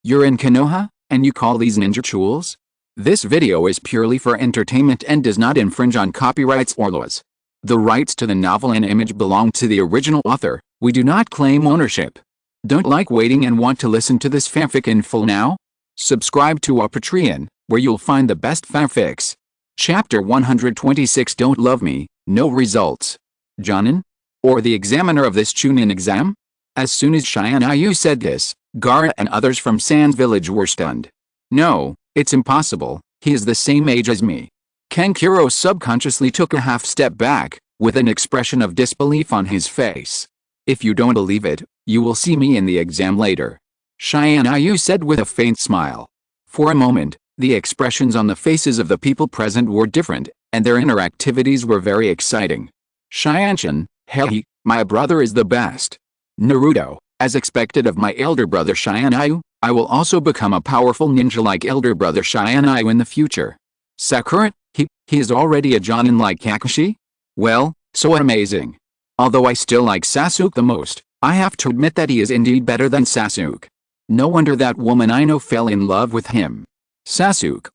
You're in Konoha, and you call these ninja tools? This video is purely for entertainment and does not infringe on copyrights or laws. The rights to the novel and image belong to the original author. We do not claim ownership. Don't like waiting and want to listen to this fanfic in full now? Subscribe to our Patreon, where you'll find the best fanfics. Chapter 126 Don't Love Me, No Results. Jonin? Or the examiner of this Chunin exam? As soon as Tianyu said this, Gaara and others from Sans village were stunned. No, it's impossible, he is the same age as me. Kankuro subconsciously took a half step back, with an expression of disbelief on his face. If you don't believe it, you will see me in the exam later. Tianyu said with a faint smile. For a moment, the expressions on the faces of the people present were different, and their interactivities were very exciting. Tiantian, hey, my brother is the best. Naruto, as expected of my elder brother Tianyu, I will also become a powerful ninja like elder brother Tianyu in the future. Sakura, he is already a Jonin like Kakashi? Well, so amazing. Although I still like Sasuke the most, I have to admit that he is indeed better than Sasuke. No wonder that woman I know fell in love with him. Sasuke,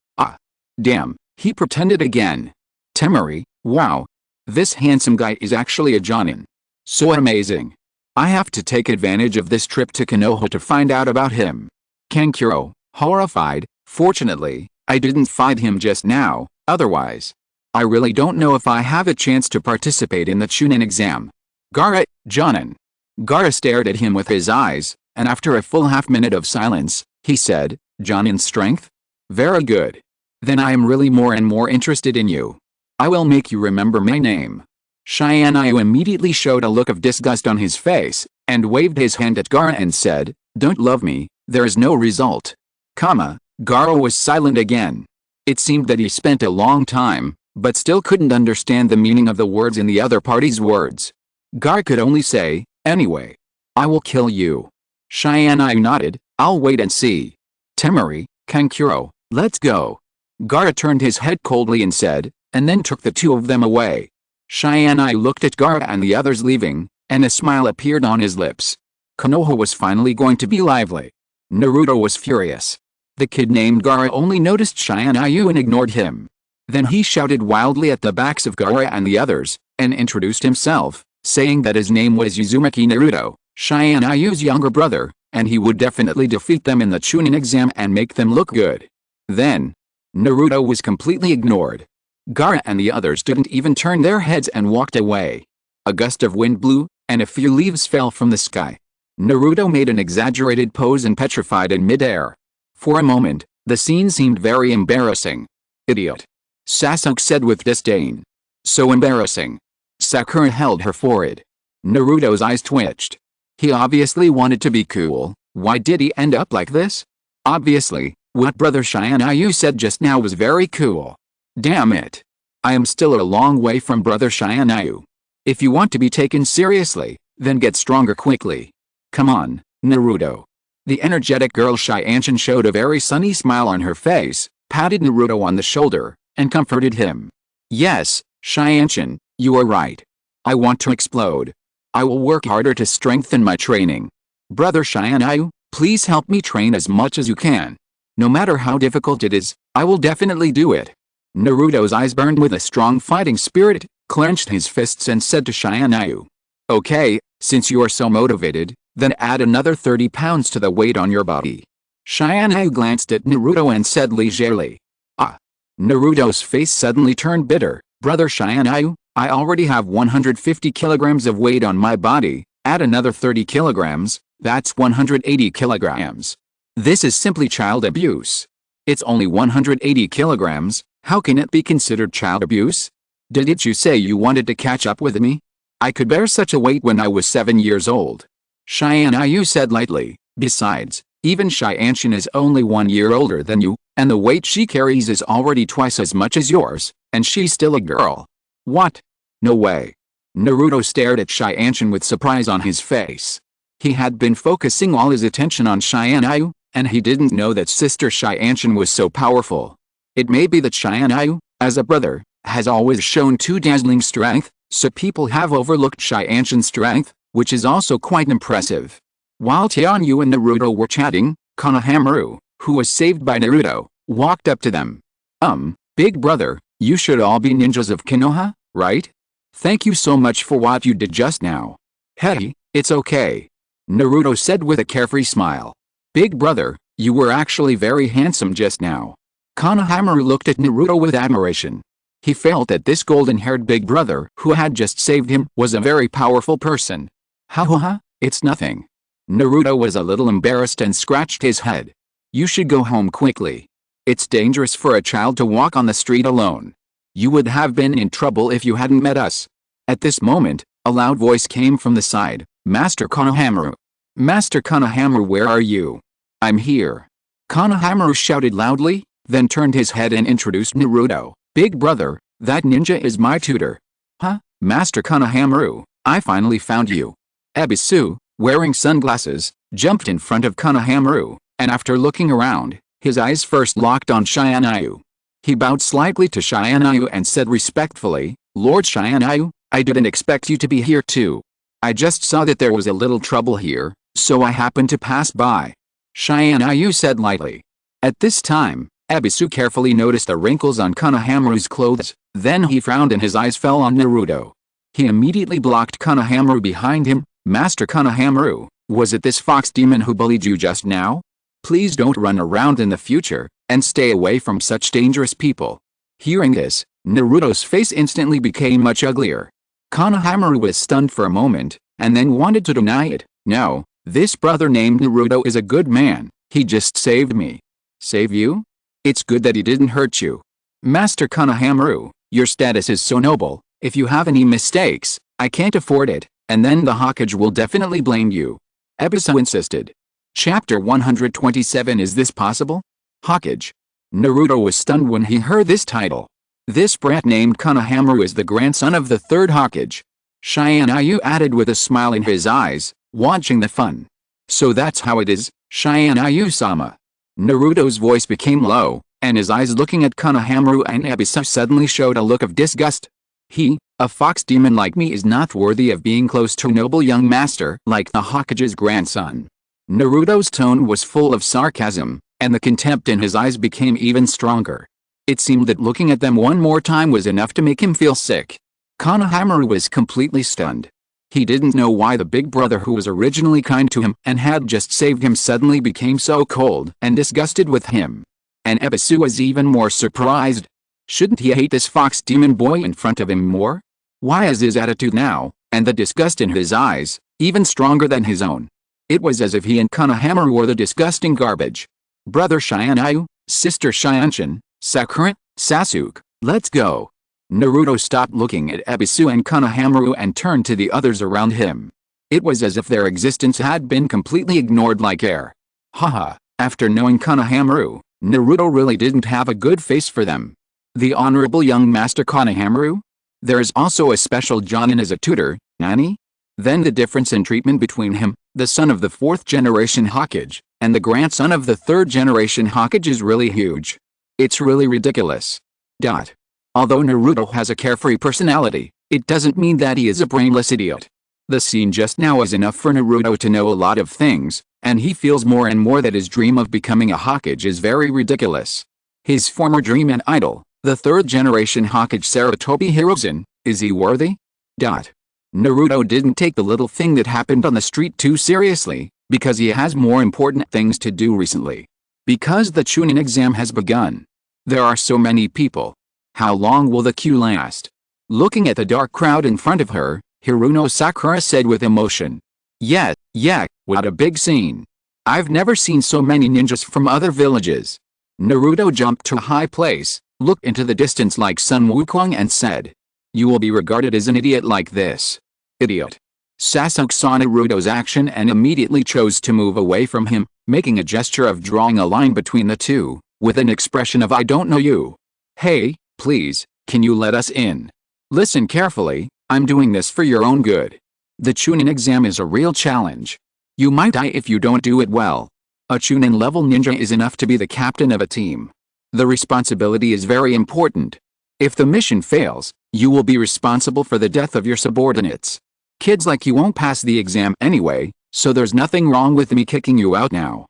damn, he pretended again. Temari, wow. This handsome guy is actually a Jonin. So amazing. I have to take advantage of this trip to Konoha to find out about him. Kankuro, horrified, fortunately, I didn't fight him just now, otherwise, I really don't know if I have a chance to participate in the Chunin exam. Gaara, Jonin. Gaara stared at him with his eyes, and after a full half-minute of silence, he said, Jonin's strength? Very good. Then I am really more and more interested in you. I will make you remember my name. Tianyu immediately showed a look of disgust on his face, and waved his hand at Gaara and said, Don't love me, there is no result. Gaara was silent again. It seemed that he spent a long time, but still couldn't understand the meaning of the words in the other party's words. Gaara could only say, anyway. I will kill you. Tianyu nodded, I'll wait and see. Temari, Kankuro, let's go. Gaara turned his head coldly and said, and then took the two of them away. Tianyu looked at Gaara and the others leaving, and a smile appeared on his lips. Konoha was finally going to be lively. Naruto was furious. The kid named Gaara only noticed Tianyu and ignored him. Then he shouted wildly at the backs of Gaara and the others, and introduced himself, saying that his name was Uzumaki Naruto, Tianyu's younger brother, and he would definitely defeat them in the Chunin exam and make them look good. Then, Naruto was completely ignored. Gaara and the others didn't even turn their heads and walked away. A gust of wind blew, and a few leaves fell from the sky. Naruto made an exaggerated pose and petrified in midair. For a moment, the scene seemed very embarrassing. Idiot. Sasuke said with disdain. So embarrassing. Sakura held her forehead. Naruto's eyes twitched. He obviously wanted to be cool. Why did he end up like this? Obviously, what brother Tianyu said just now was very cool. Damn it. I am still a long way from brother Tianyu. If you want to be taken seriously, then get stronger quickly. Come on, Naruto. The energetic girl Tiantian showed a very sunny smile on her face, patted Naruto on the shoulder, and comforted him. Yes, Tiantian, you are right. I want to explode. I will work harder to strengthen my training. Brother Tianyu, please help me train as much as you can. No matter how difficult it is, I will definitely do it. Naruto's eyes burned with a strong fighting spirit, clenched his fists and said to Tianyu. Okay, since you are so motivated, then add another 30 pounds to the weight on your body. Tianyu glanced at Naruto and said leisurely. Naruto's face suddenly turned bitter. Brother Tianyu, I already have 150 kilograms of weight on my body, add another 30 kilograms, that's 180 kilograms. This is simply child abuse. It's only 180 kilograms, how can it be considered child abuse? Didn't you say you wanted to catch up with me? I could bear such a weight when I was 7 years old. Tianyu said lightly, besides, even Tiantian is only 1 year older than you, and the weight she carries is already twice as much as yours, and she's still a girl. What? No way. Naruto stared at Tiantian with surprise on his face. He had been focusing all his attention on Tianyu, and he didn't know that sister Tiantian was so powerful. It may be that Tianyu, as a brother, has always shown too dazzling strength, so people have overlooked Tiantian's strength, which is also quite impressive. While Tianyu and Naruto were chatting, Konohamaru, who was saved by Naruto, walked up to them. Big brother, you should all be ninjas of Konoha, right? Thank you so much for what you did just now. Hey, it's okay. Naruto said with a carefree smile. Big brother, you were actually very handsome just now. Konohamaru looked at Naruto with admiration. He felt that this golden-haired big brother who had just saved him was a very powerful person. Ha, it's nothing. Naruto was a little embarrassed and scratched his head. You should go home quickly. It's dangerous for a child to walk on the street alone. You would have been in trouble if you hadn't met us. At this moment, a loud voice came from the side. Master Konohamaru. Master Konohamaru, where are you? I'm here. Konohamaru shouted loudly, then turned his head and introduced Naruto. Big brother, that ninja is my tutor. Huh? Master Konohamaru, I finally found you. Ebisu, wearing sunglasses, jumped in front of Konohamaru, and after looking around, his eyes first locked on Tianyu. He bowed slightly to Tianyu and said respectfully, Lord Tianyu, I didn't expect you to be here too. I just saw that there was a little trouble here, so I happened to pass by. Tianyu said lightly. At this time, Ebisu carefully noticed the wrinkles on Konohamaru's clothes, then he frowned and his eyes fell on Naruto. He immediately blocked Konohamaru behind him. Master Konohamaru, was it this fox demon who bullied you just now? Please don't run around in the future, and stay away from such dangerous people. Hearing this, Naruto's face instantly became much uglier. Konohamaru was stunned for a moment, and then wanted to deny it. No, this brother named Naruto is a good man, he just saved me. Save you? It's good that he didn't hurt you. Master Konohamaru, your status is so noble, if you have any mistakes, I can't afford it, and then the Hokage will definitely blame you. Ebisu insisted. Chapter 127. Is this possible? Hokage. Naruto was stunned when he heard this title. This brat named Konohamaru is the grandson of the third Hokage. Tianyu added with a smile in his eyes, watching the fun. So that's how it is, Tianyu-sama. Naruto's voice became low, and his eyes looking at Konohamaru and Ebisu suddenly showed a look of disgust. He, a fox demon like me, is not worthy of being close to a noble young master like the Hokage's grandson. Naruto's tone was full of sarcasm, and the contempt in his eyes became even stronger. It seemed that looking at them one more time was enough to make him feel sick. Konohamaru was completely stunned. He didn't know why the big brother who was originally kind to him and had just saved him suddenly became so cold and disgusted with him. And Ebisu was even more surprised. Shouldn't he hate this fox demon boy in front of him more? Why is his attitude now, and the disgust in his eyes, even stronger than his own? It was as if he and Konohamaru were the disgusting garbage. Brother Tianyu, sister Tiantian, Sakura, Sasuke, let's go. Naruto stopped looking at Ebisu and Konohamaru and turned to the others around him. It was as if their existence had been completely ignored like air. Haha, after knowing Konohamaru, Naruto really didn't have a good face for them. The honorable young master Konohamaru? There is also a special Jonin as a tutor, Nani? Then the difference in treatment between him, the son of the 4th generation Hokage, and the grandson of the 3rd generation Hokage is really huge. It's really ridiculous. Although Naruto has a carefree personality, it doesn't mean that he is a brainless idiot. The scene just now is enough for Naruto to know a lot of things, and he feels more and more that his dream of becoming a Hokage is very ridiculous. His former dream and idol, the 3rd generation Hokage Sarutobi Hiruzen, is he worthy? Naruto didn't take the little thing that happened on the street too seriously, because he has more important things to do recently. Because the Chunin exam has begun. There are so many people. How long will the queue last? Looking at the dark crowd in front of her, Hiruno Sakura said with emotion. Yeah, what a big scene. I've never seen so many ninjas from other villages. Naruto jumped to a high place, looked into the distance like Sun Wukong and said. You will be regarded as an idiot like this. Idiot. Sasuke saw Naruto's action and immediately chose to move away from him, making a gesture of drawing a line between the two, with an expression of I don't know you. Hey, please, can you let us in? Listen carefully, I'm doing this for your own good. The Chunin exam is a real challenge. You might die if you don't do it well. A Chunin level ninja is enough to be the captain of a team. The responsibility is very important. If the mission fails, you will be responsible for the death of your subordinates. Kids like you won't pass the exam anyway, so there's nothing wrong with me kicking you out now.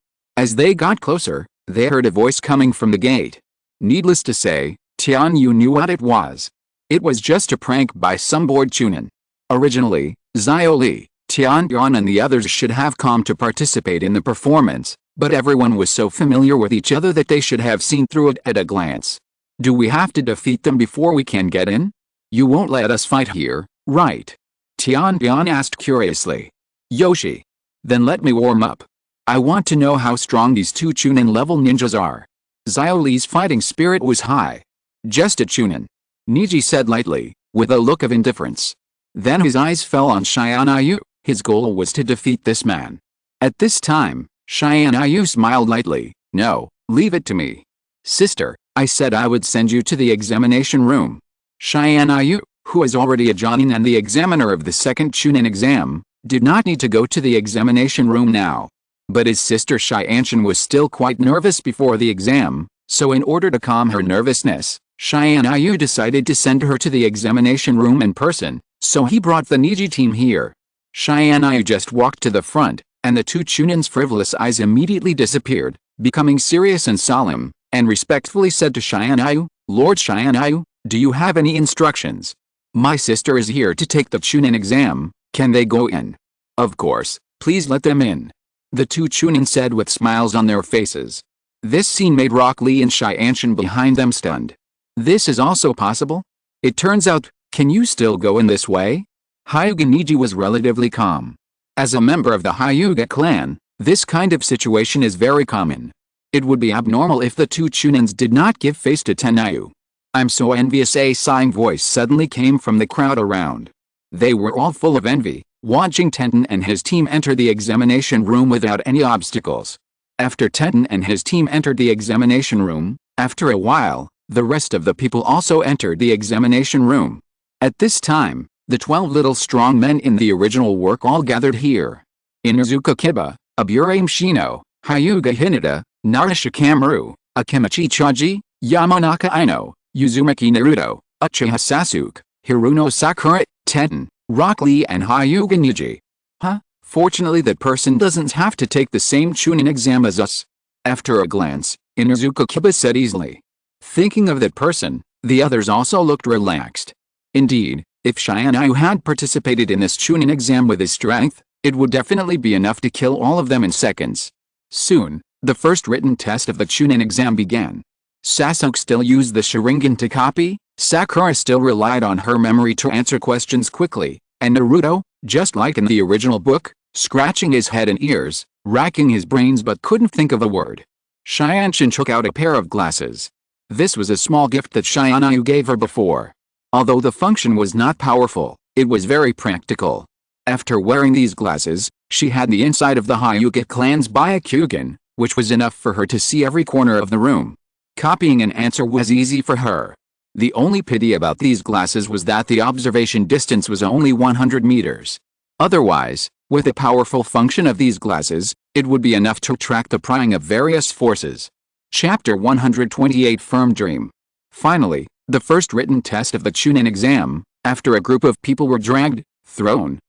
As they got closer, they heard a voice coming from the gate. Needless to say, Tianyu knew what it was. It was just a prank by some bored chunin. Originally, Xiaoli, Tiantian and the others should have come to participate in the performance, but everyone was so familiar with each other that they should have seen through it at a glance. Do we have to defeat them before we can get in? You won't let us fight here, right? Tiantian asked curiously. Yoshi. Then let me warm up. I want to know how strong these two chunin level ninjas are. Xiaoli's fighting spirit was high. Just a chunin. Niji said lightly, with a look of indifference. Then his eyes fell on Tianyu. His goal was to defeat this man. At this time, Tianyu smiled lightly. No, leave it to me. Sister, I said I would send you to the examination room. Tianyu, who is already a jonin and the examiner of the second chunin exam, did not need to go to the examination room now. But his sister Tiantian was still quite nervous before the exam, so in order to calm her nervousness, Tianyu decided to send her to the examination room in person, so he brought the Niji team here. Tianyu just walked to the front, and the two chunin's frivolous eyes immediately disappeared, becoming serious and solemn, and respectfully said to Tianyu, Lord Tianyu, do you have any instructions? My sister is here to take the chunin exam, can they go in? Of course, please let them in. The two chunin said with smiles on their faces. This scene made Rock Lee and Tiantian behind them stunned. This is also possible? It turns out, can you still go in this way? Hyuga Niji was relatively calm. As a member of the Hyuga clan, this kind of situation is very common. It would be abnormal if the two chunins did not give face to Tianyu. I'm so envious, a sighing voice suddenly came from the crowd around. They were all full of envy, watching Tenten and his team enter the examination room without any obstacles. After Tenten and his team entered the examination room, after a while, the rest of the people also entered the examination room. At this time, the 12 little strong men in the original work all gathered here. Inuzuka Kiba, Aburame Shino, Hyuga Hinata, Narisha Kamaru, Akimichi Chaji, Yamanaka Ino, Uzumaki Naruto, Uchiha Sasuke, Hiruno Sakura, Tenten, Rock Lee and Hyuga Niji. Huh? Fortunately that person doesn't have to take the same chunin exam as us. After a glance, Inuzuka Kiba said easily. Thinking of that person, the others also looked relaxed. Indeed, if Tianyu had participated in this chunin exam with his strength, it would definitely be enough to kill all of them in seconds. Soon, the first written test of the chunin exam began. Sasuke still used the Sharingan to copy, Sakura still relied on her memory to answer questions quickly, and Naruto, just like in the original book, scratching his head and ears, racking his brains but couldn't think of a word. Tiantian took out a pair of glasses. This was a small gift that Tianyu gave her before. Although the function was not powerful, it was very practical. After wearing these glasses, she had the inside of the Hyuga clan's Byakugan, which was enough for her to see every corner of the room. Copying an answer was easy for her. The only pity about these glasses was that the observation distance was only 100 meters. Otherwise, with the powerful function of these glasses, it would be enough to track the prying of various forces. Chapter 128 Firm Dream. Finally, the first written test of the chunin exam, after a group of people were dragged, thrown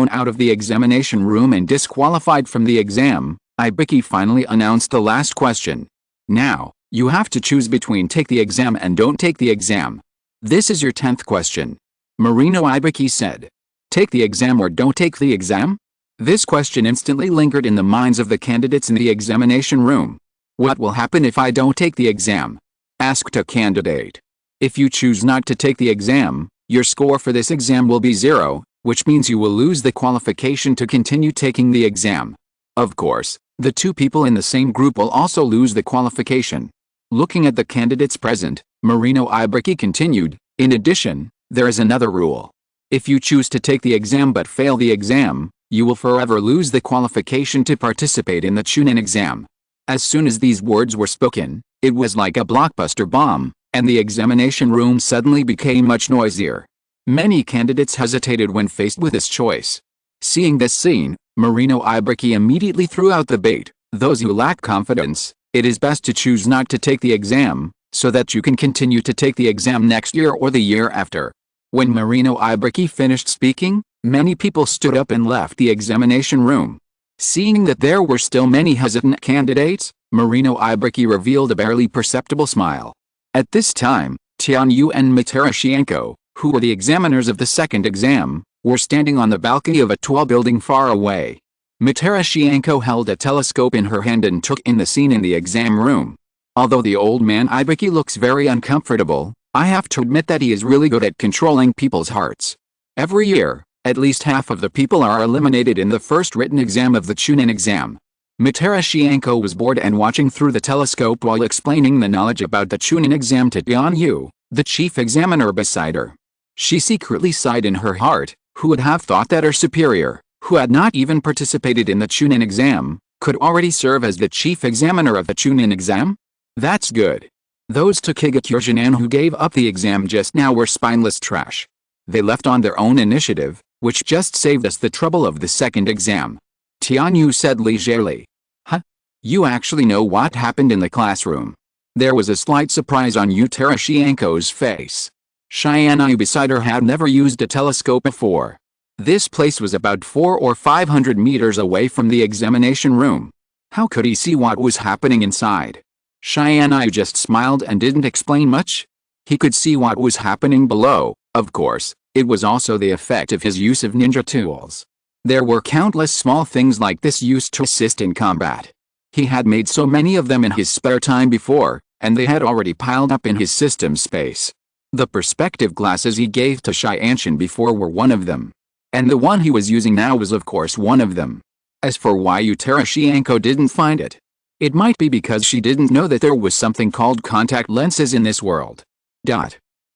out of the examination room and disqualified from the exam, Ibiki finally announced the last question. Now, you have to choose between take the exam and don't take the exam. This is your 10th question. Marino Ibiki said. Take the exam or don't take the exam? This question instantly lingered in the minds of the candidates in the examination room. What will happen if I don't take the exam? Asked a candidate. If you choose not to take the exam, your score for this exam will be 0, which means you will lose the qualification to continue taking the exam. Of course, the two people in the same group will also lose the qualification. Looking at the candidates present, Marino Ibiki continued, in addition, there is another rule. If you choose to take the exam but fail the exam, you will forever lose the qualification to participate in the chunin exam. As soon as these words were spoken, it was like a blockbuster bomb, and the examination room suddenly became much noisier. Many candidates hesitated when faced with this choice. Seeing this scene, Marino Ibiki immediately threw out the bait. Those who lack confidence, it is best to choose not to take the exam, so that you can continue to take the exam next year or the year after. When Marino Ibiki finished speaking, many people stood up and left the examination room. Seeing that there were still many hesitant candidates, Marino Ibuki revealed a barely perceptible smile. At this time, Tianyu and Matarashienko, who were the examiners of the second exam, were standing on the balcony of a tall building far away. Matarashienko held a telescope in her hand and took in the scene in the exam room. Although the old man Ibuki looks very uncomfortable, I have to admit that he is really good at controlling people's hearts. Every year, at least half of the people are eliminated in the first written exam of the Chunin exam. Matarashienko was bored and watching through the telescope while explaining the knowledge about the Chunin exam to Tianyu, the chief examiner beside her. She secretly sighed in her heart. Who would have thought that her superior, who had not even participated in the Chunin exam, could already serve as the chief examiner of the Chunin exam? That's good. Those Tokigakujinan who gave up the exam just now were spineless trash. They left on their own initiative, which just saved us the trouble of the second exam. Tianyu said leisurely. Huh? You actually know what happened in the classroom? There was a slight surprise on Matarashienko's face. Tianyu beside her had never used a telescope before. This place was about 400 or 500 meters away from the examination room. How could he see what was happening inside? Tianyu just smiled and didn't explain much. He could see what was happening below, of course. It was also the effect of his use of ninja tools. There were countless small things like this used to assist in combat. He had made so many of them in his spare time before, and they had already piled up in his system space. The perspective glasses he gave to Tiantian before were one of them. And the one he was using now was of course one of them. As for why Matarashienko didn't find it, it might be because she didn't know that there was something called contact lenses in this world.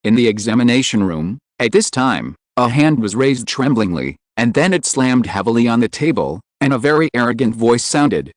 In the examination room, at this time, a hand was raised tremblingly, and then it slammed heavily on the table, and a very arrogant voice sounded,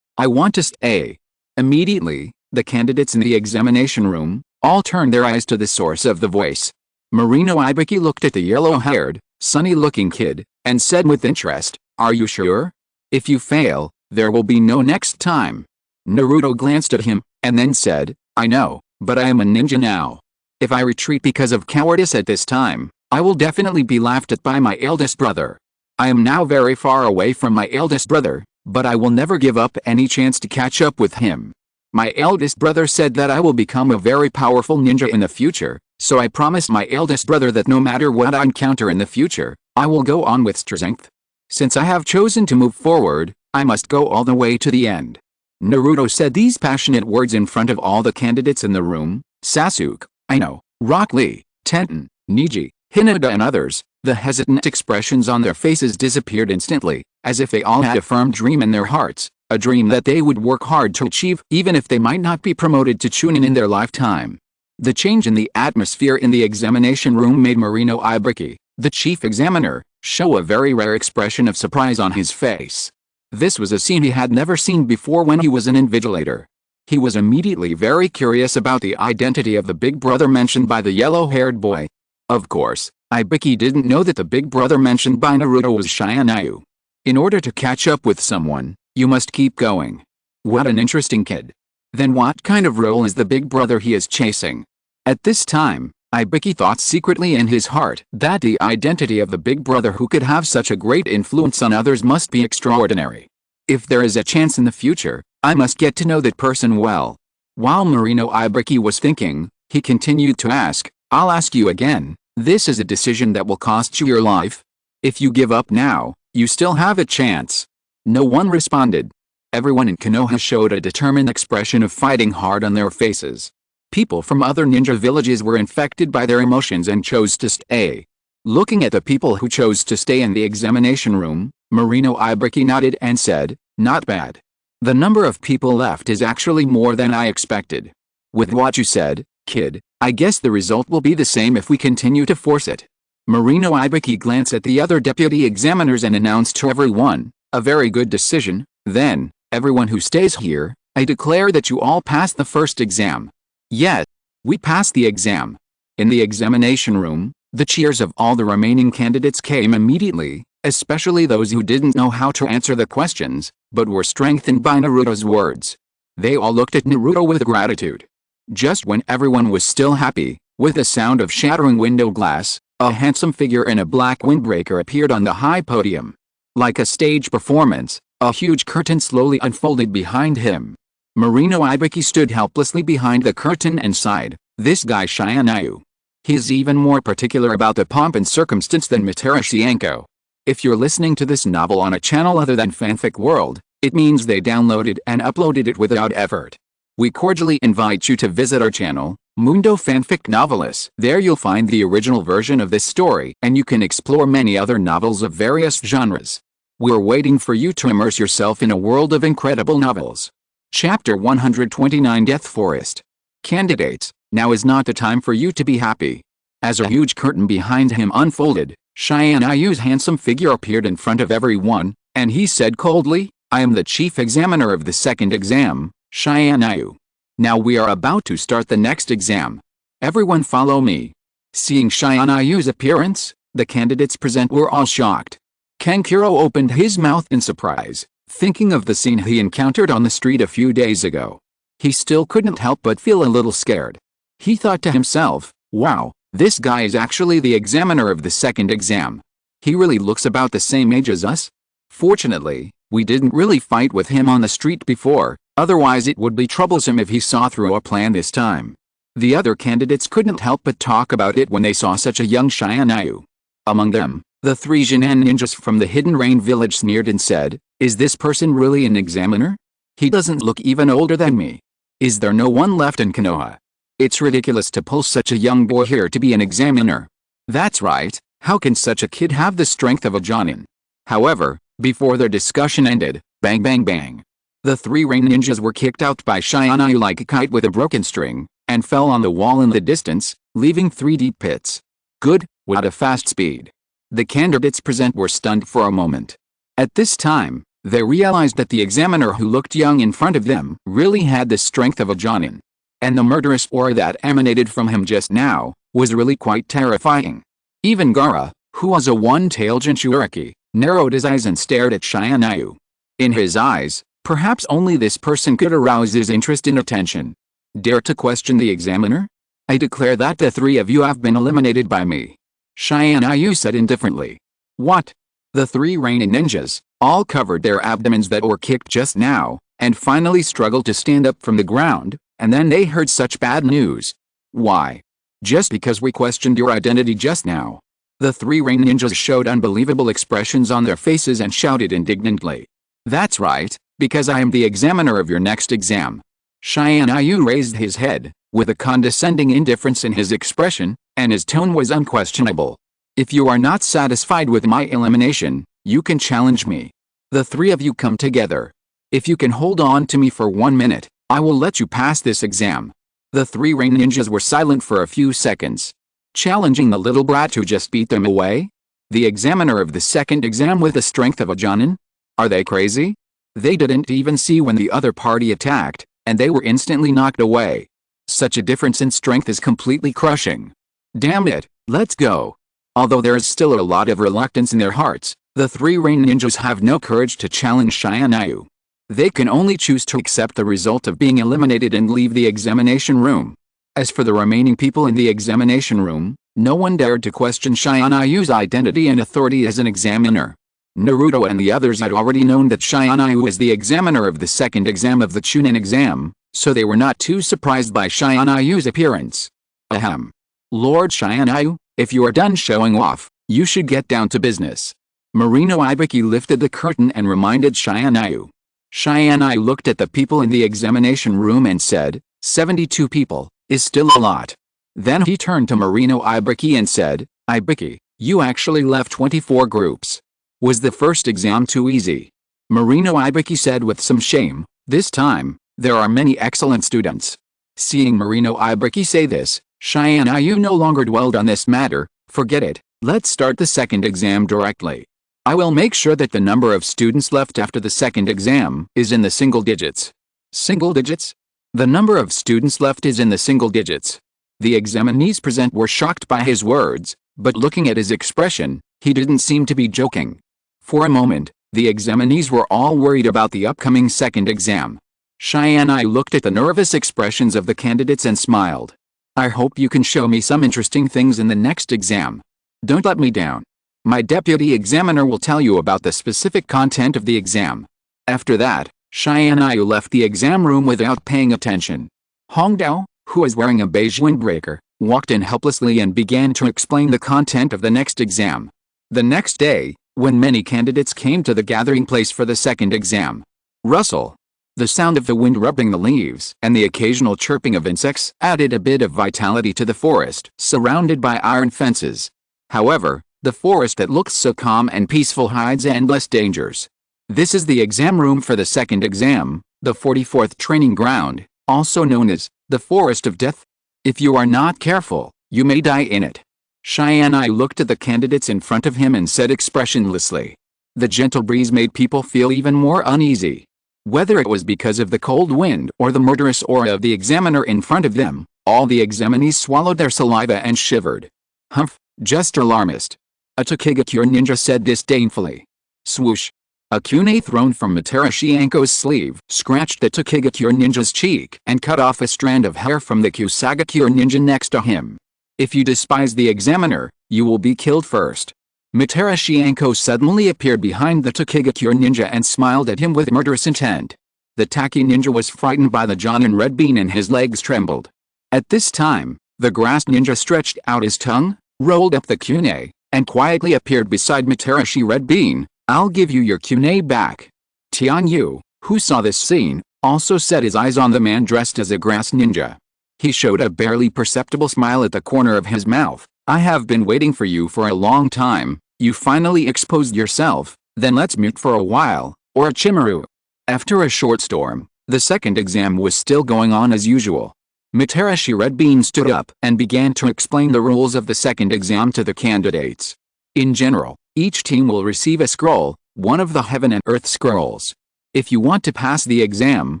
I want to stay. Immediately, the candidates in the examination room all turned their eyes to the source of the voice. Marino Ibuki looked at the yellow-haired, sunny-looking kid, and said with interest, Are you sure? If you fail, there will be no next time. Naruto glanced at him, and then said, I know, but I am a ninja now. If I retreat because of cowardice at this time, I will definitely be laughed at by my eldest brother. I am now very far away from my eldest brother, but I will never give up any chance to catch up with him. My eldest brother said that I will become a very powerful ninja in the future, so I promised my eldest brother that no matter what I encounter in the future, I will go on with strength. Since I have chosen to move forward, I must go all the way to the end. Naruto said these passionate words in front of all the candidates in the room. Sasuke, Ino, Rock Lee, Tenten, Niji, Hinata and others. The hesitant expressions on their faces disappeared instantly, as if they all had a firm dream in their hearts, a dream that they would work hard to achieve even if they might not be promoted to Chunin in their lifetime. The change in the atmosphere in the examination room made Marino Ibuki, the chief examiner, show a very rare expression of surprise on his face. This was a scene he had never seen before when he was an invigilator. He was immediately very curious about the identity of the big brother mentioned by the yellow-haired boy. Of course, Ibuki didn't know that the big brother mentioned by Naruto was Tianyu. In order to catch up with someone, you must keep going. What an interesting kid. Then what kind of role is the big brother he is chasing? At this time, Ibuki thought secretly in his heart that the identity of the big brother who could have such a great influence on others must be extraordinary. If there is a chance in the future, I must get to know that person well. While Marino Ibuki was thinking, he continued to ask, I'll ask you again, this is a decision that will cost you your life? If you give up now, you still have a chance. No one responded. Everyone in Konoha showed a determined expression of fighting hard on their faces. People from other ninja villages were infected by their emotions and chose to stay. Looking at the people who chose to stay in the examination room, Marino Ibuki nodded and said, Not bad. The number of people left is actually more than I expected. With what you said, kid, I guess the result will be the same if we continue to force it. Marino Ibuki glanced at the other deputy examiners and announced to everyone, a very good decision. Then, everyone who stays here, I declare that you all passed the first exam. Yes, we passed the exam. In the examination room, the cheers of all the remaining candidates came immediately, especially those who didn't know how to answer the questions, but were strengthened by Naruto's words. They all looked at Naruto with gratitude. Just when everyone was still happy, with the sound of shattering window glass, a handsome figure in a black windbreaker appeared on the high podium. Like a stage performance, A huge curtain slowly unfolded behind him. Marino Ibiki stood helplessly behind the curtain and sighed, "This guy Tianyu. He's even more particular about the pomp and circumstance than Matarashienko." If you're listening to this novel on a channel other than Fanfic World, it means they downloaded and uploaded it without effort. We cordially invite you to visit our channel, Mundo Fanfic Novelists. There you'll find the original version of this story, and you can explore many other novels of various genres. We're waiting for you to immerse yourself in a world of incredible novels. Chapter 129, Death Forest. Candidates, now is not the time for you to be happy. As a huge curtain behind him unfolded, Tianyu's handsome figure appeared in front of everyone, and he said coldly, "I am the chief examiner of the second exam, Tianyu. Now we are about to start the next exam. Everyone follow me." Seeing Tianyu's appearance, the candidates present were all shocked. Kankuro opened his mouth in surprise, thinking of the scene he encountered on the street a few days ago. He still couldn't help but feel a little scared. He thought to himself, "Wow, this guy is actually the examiner of the second exam. He really looks about the same age as us." Fortunately, we didn't really fight with him on the street before, otherwise it would be troublesome if he saw through our plan this time. The other candidates couldn't help but talk about it when they saw such a young Tianyu. Among them, the 3 Jinan ninjas from the Hidden Rain village sneered and said, "Is this person really an examiner? He doesn't look even older than me. Is there no one left in Konoha? It's ridiculous to pull such a young boy here to be an examiner. That's right, how can such a kid have the strength of a Jonin?" However, before their discussion ended, bang bang bang. The 3 rain ninjas were kicked out by Tianyu like a kite with a broken string, and fell on the wall in the distance, leaving 3 deep pits. Good, what a fast speed. The candidates present were stunned for a moment. At this time, they realized that the examiner who looked young in front of them really had the strength of a Jonin. And the murderous aura that emanated from him just now was really quite terrifying. Even Gaara, who was a one-tailed Jinchuriki, narrowed his eyes and stared at Tianyu. In his eyes, perhaps only this person could arouse his interest and attention. "Dare to question the examiner? I declare that the 3 of you have been eliminated by me," Tianyu said indifferently. "What?" The 3 Rainin ninjas, all covered their abdomens that were kicked just now, and finally struggled to stand up from the ground, and then they heard such bad news. "Why? Just because we questioned your identity just now?" The 3 Rain ninjas showed unbelievable expressions on their faces and shouted indignantly. "That's right, because I am the examiner of your next exam." Tianyu raised his head, with a condescending indifference in his expression, and his tone was unquestionable. "If you are not satisfied with my elimination, you can challenge me. The 3 of you come together. If you can hold on to me for 1 minute, I will let you pass this exam." The 3 Rain ninjas were silent for a few seconds. Challenging the little brat who just beat them away? The examiner of the second exam with the strength of a Jonin? Are they crazy? They didn't even see when the other party attacked, and they were instantly knocked away. Such a difference in strength is completely crushing. Damn it, let's go. Although there is still a lot of reluctance in their hearts, the 3 Rain ninjas have no courage to challenge Tianyu. They can only choose to accept the result of being eliminated and leave the examination room. As for the remaining people in the examination room, no one dared to question Tianyu's identity and authority as an examiner. Naruto and the others had already known that Tianyu was the examiner of the second exam of the Chunin exam, so they were not too surprised by Tianyu's appearance. Ahem. Lord Tianyu, if you are done showing off, you should get down to business. Marino Ibiki lifted the curtain and reminded Tianyu. Tianyu looked at the people in the examination room and said, 72 people, is still a lot. Then he turned to Marino Ibiki and said, Ibiki, you actually left 24 groups. Was the first exam too easy? Marino Ibiki said with some shame, this time, there are many excellent students. Seeing Marino Ibiki say this, Tianyu no longer dwelled on this matter. Forget it, let's start the second exam directly. I will make sure that the number of students left after the second exam is in the single digits. Single digits? The number of students left is in the single digits. The examinees present were shocked by his words, but looking at his expression, he didn't seem to be joking. For a moment, the examinees were all worried about the upcoming second exam. Tianyu looked at the nervous expressions of the candidates and smiled. I hope you can show me some interesting things in the next exam. Don't let me down. My deputy examiner will tell you about the specific content of the exam. After that, Tianyu left the exam room without paying attention. Hongdao, who was wearing a beige windbreaker, walked in helplessly and began to explain the content of the next exam. The next day, when many candidates came to the gathering place for the second exam, rustle, the sound of the wind rubbing the leaves and the occasional chirping of insects added a bit of vitality to the forest surrounded by iron fences. However, the forest that looks so calm and peaceful hides endless dangers. This is the exam room for the second exam, the 44th training ground, also known as the Forest of Death. If you are not careful, you may die in it. Tianyu looked at the candidates in front of him and said expressionlessly. The gentle breeze made people feel even more uneasy. Whether it was because of the cold wind or the murderous aura of the examiner in front of them, all the examinees swallowed their saliva and shivered. Humph, just alarmist. A Tokigakure ninja said disdainfully. Swoosh. A kunai thrown from Matarashianko's sleeve scratched the Tokigakure ninja's cheek and cut off a strand of hair from the Kusagakure ninja next to him. If you despise the examiner, you will be killed first. Matarashianko suddenly appeared behind the Tokigakure ninja and smiled at him with murderous intent. The Taki ninja was frightened by the Jonin red bean and his legs trembled. At this time, the grass ninja stretched out his tongue, rolled up the kunai, and quietly appeared beside Matarashi red bean. I'll give you your kunai back. Tianyu, who saw this scene, also set his eyes on the man dressed as a grass ninja. He showed a barely perceptible smile at the corner of his mouth. I have been waiting for you for a long time. You finally exposed yourself, then let's mute for a while, or a chimaru. After a short storm, the second exam was still going on as usual. Matarashi Red Bean stood up and began to explain the rules of the second exam to the candidates. In general, each team will receive a scroll, one of the Heaven and Earth scrolls. If you want to pass the exam,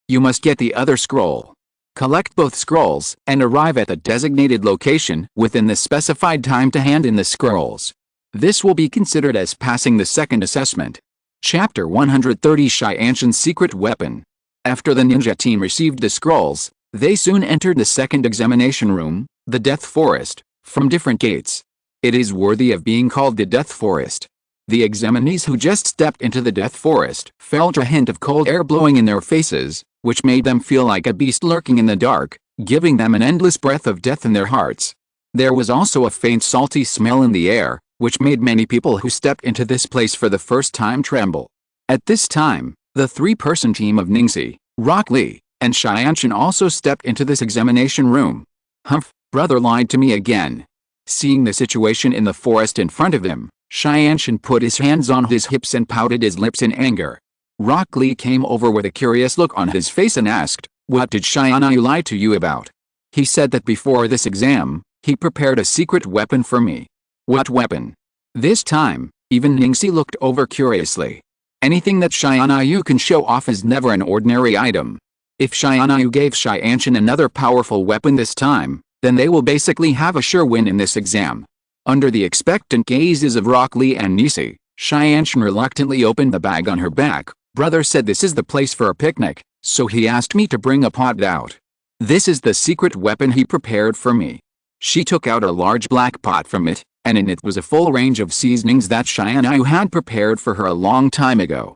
you must get the other scroll. Collect both scrolls and arrive at the designated location within the specified time to hand in the scrolls. This will be considered as passing the second assessment. Chapter 130 Tiantian's Secret Weapon. After the ninja team received the scrolls, they soon entered the second examination room, the Death Forest, from different gates. It is worthy of being called the Death Forest. The examinees who just stepped into the Death Forest felt a hint of cold air blowing in their faces, which made them feel like a beast lurking in the dark, giving them an endless breath of death in their hearts. There was also a faint salty smell in the air, which made many people who stepped into this place for the first time tremble. At this time, the three-person team of Ningxi, Rock Lee, and Tiantian also stepped into this examination room. Humph, brother lied to me again. Seeing the situation in the forest in front of him, Tiantian put his hands on his hips and pouted his lips in anger. Rock Lee came over with a curious look on his face and asked, "What did Tianyu lie to you about?" He said that before this exam, he prepared a secret weapon for me. What weapon? This time, even Ningxi looked over curiously. Anything that Tianyu can show off is never an ordinary item. If Tianyu gave Tiantian another powerful weapon this time, then they will basically have a sure win in this exam. Under the expectant gazes of Rock Lee and Nisi, Tiantian reluctantly opened the bag on her back. Brother said this is the place for a picnic, so he asked me to bring a pot out. This is the secret weapon he prepared for me. She took out a large black pot from it, and in it was a full range of seasonings that Tianyu had prepared for her a long time ago.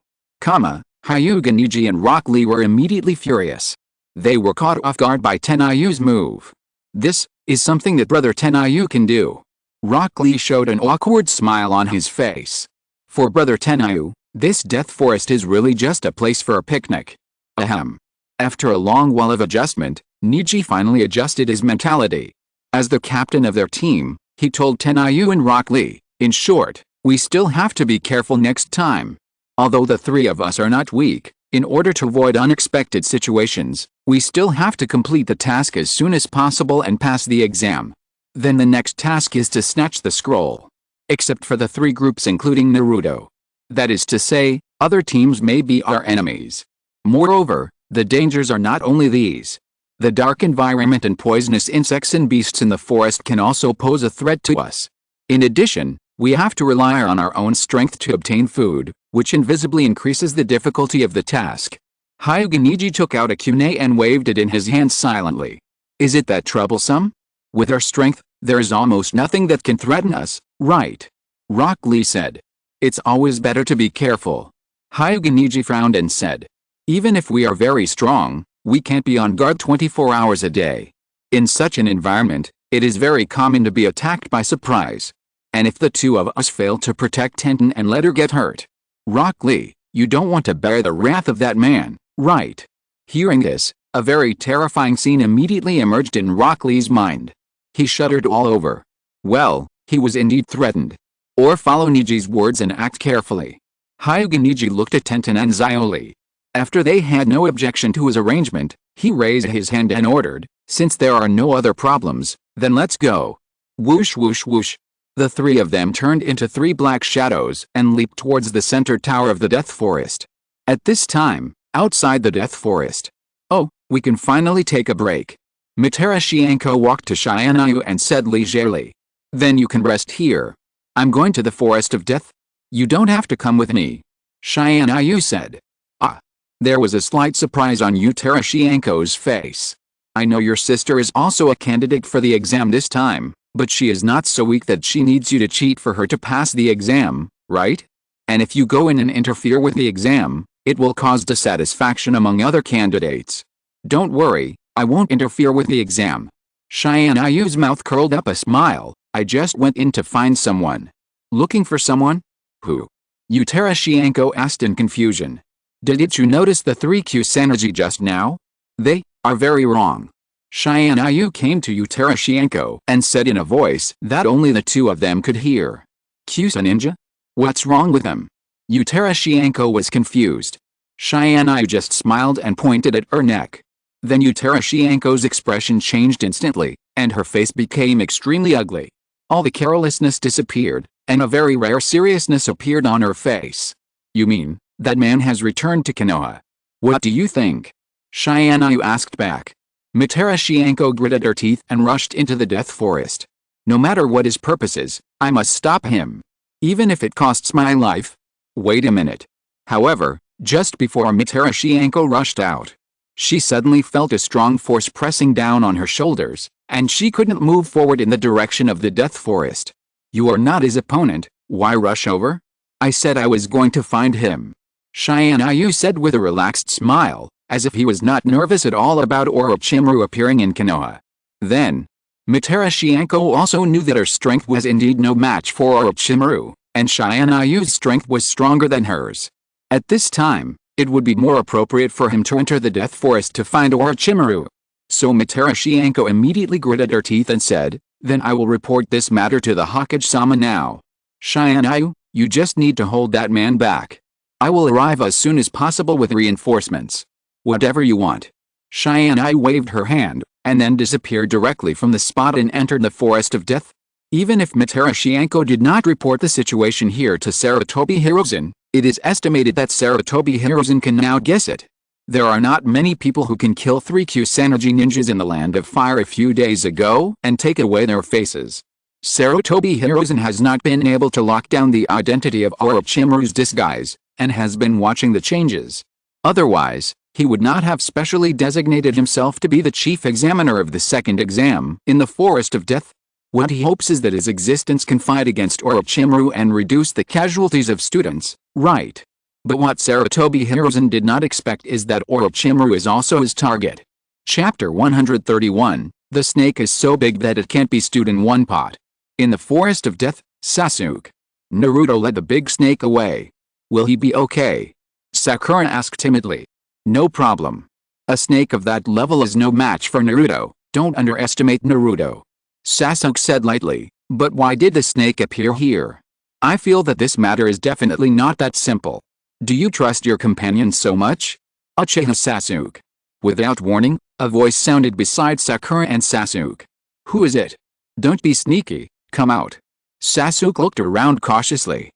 Hyuga Niji and Rock Lee were immediately furious. They were caught off guard by Tenayu's move. This is something that Brother Tenayu can do. Rock Lee showed an awkward smile on his face. For Brother Tenayu, this Death Forest is really just a place for a picnic. Ahem. After a long while of adjustment, Niji finally adjusted his mentality. As the captain of their team, he told Tenayu and Rock Lee, in short, we still have to be careful next time. Although the three of us are not weak, in order to avoid unexpected situations, we still have to complete the task as soon as possible and pass the exam. Then the next task is to snatch the scroll. Except for the three groups including Naruto. That is to say, other teams may be our enemies. Moreover, the dangers are not only these. The dark environment and poisonous insects and beasts in the forest can also pose a threat to us. In addition, we have to rely on our own strength to obtain food, which invisibly increases the difficulty of the task. Hyuga Niji took out a kunai and waved it in his hand silently. Is it that troublesome? With our strength, there is almost nothing that can threaten us, right? Rock Lee said. It's always better to be careful. Hyuga Niji frowned and said, "Even if we are very strong, we can't be on guard 24 hours a day. In such an environment, it is very common to be attacked by surprise. And if the two of us fail to protect Tiantian and let her get hurt, Rock Lee, you don't want to bear the wrath of that man, right?" Hearing this, a very terrifying scene immediately emerged in Rock Lee's mind. He shuddered all over. Well, he was indeed threatened. Or follow Niji's words and act carefully. Hyuga Niji looked at Tiantian and Xiaoli. After they had no objection to his arrangement, he raised his hand and ordered, "Since there are no other problems, then let's go." Whoosh whoosh whoosh. The three of them turned into three black shadows and leaped towards the center tower of the Death Forest. At this time, outside the Death Forest. "Oh, we can finally take a break." Matarashienko walked to Tianyu and said leisurely. "Then you can rest here. I'm going to the Forest of Death. You don't have to come with me," Tianyu said. "Ah." There was a slight surprise on Matarashienko's face. "I know your sister is also a candidate for the exam this time, but she is not so weak that she needs you to cheat for her to pass the exam, right? And if you go in and interfere with the exam, it will cause dissatisfaction among other candidates. Don't worry, I won't interfere with the exam." Tianyu's mouth curled up a smile. "I just went in to find someone." "Looking for someone? Who?" Matarashienko asked in confusion. "Didn't you notice the three Kusanagi just now? They are very wrong." Tianyu came to Matarashienko and said in a voice that only the two of them could hear. "Kusa ninja? What's wrong with them?" Matarashienko was confused. Tianyu just smiled and pointed at her neck. Then Matarashienko's expression changed instantly, and her face became extremely ugly. All the carelessness disappeared, and a very rare seriousness appeared on her face. "You mean, that man has returned to Konoha? What do you think?" Tianyu asked back. Matarashienko gritted her teeth and rushed into the Death Forest. "No matter what his purpose is, I must stop him. Even if it costs my life." Wait a minute. However, just before Matarashienko rushed out, she suddenly felt a strong force pressing down on her shoulders, and she couldn't move forward in the direction of the Death Forest. "You are not his opponent, why rush over? I said I was going to find him," Tianyu said with a relaxed smile, as if he was not nervous at all about Orochimaru appearing in Konoha. Then, Matarashienko also knew that her strength was indeed no match for Orochimaru, and Tianyu's strength was stronger than hers. At this time, it would be more appropriate for him to enter the Death Forest to find Orochimaru. So Matarashienko immediately gritted her teeth and said, "Then I will report this matter to the Hokage-sama now. Tianyu, you just need to hold that man back. I will arrive as soon as possible with reinforcements. Whatever you want." Tianyu waved her hand, and then disappeared directly from the spot and entered the Forest of Death. Even if Matarashienko did not report the situation here to Sarutobi Hiruzen, it is estimated that Sarutobi Hiruzen can now guess it. There are not many people who can kill 3 Kusanagi ninjas in the Land of Fire a few days ago and take away their faces. Sarutobi Hiruzen has not been able to lock down the identity of Orochimaru's disguise, and has been watching the changes. Otherwise, he would not have specially designated himself to be the chief examiner of the second exam in the Forest of Death. What he hopes is that his existence can fight against Orochimaru and reduce the casualties of students, right? But what Sarutobi Hiruzen did not expect is that Orochimaru is also his target. Chapter 131, The snake is so big that it can't be stewed in one pot. In the Forest of Death, Sasuke. Naruto led the big snake away. "Will he be okay?" Sakura asked timidly. "No problem. A snake of that level is no match for Naruto, don't underestimate Naruto," Sasuke said lightly. "But why did the snake appear here? I feel that this matter is definitely not that simple. Do you trust your companion so much?" Uchiha Sasuke. Without warning, a voice sounded beside Sakura and Sasuke. "Who is it? Don't be sneaky, come out." Sasuke looked around cautiously.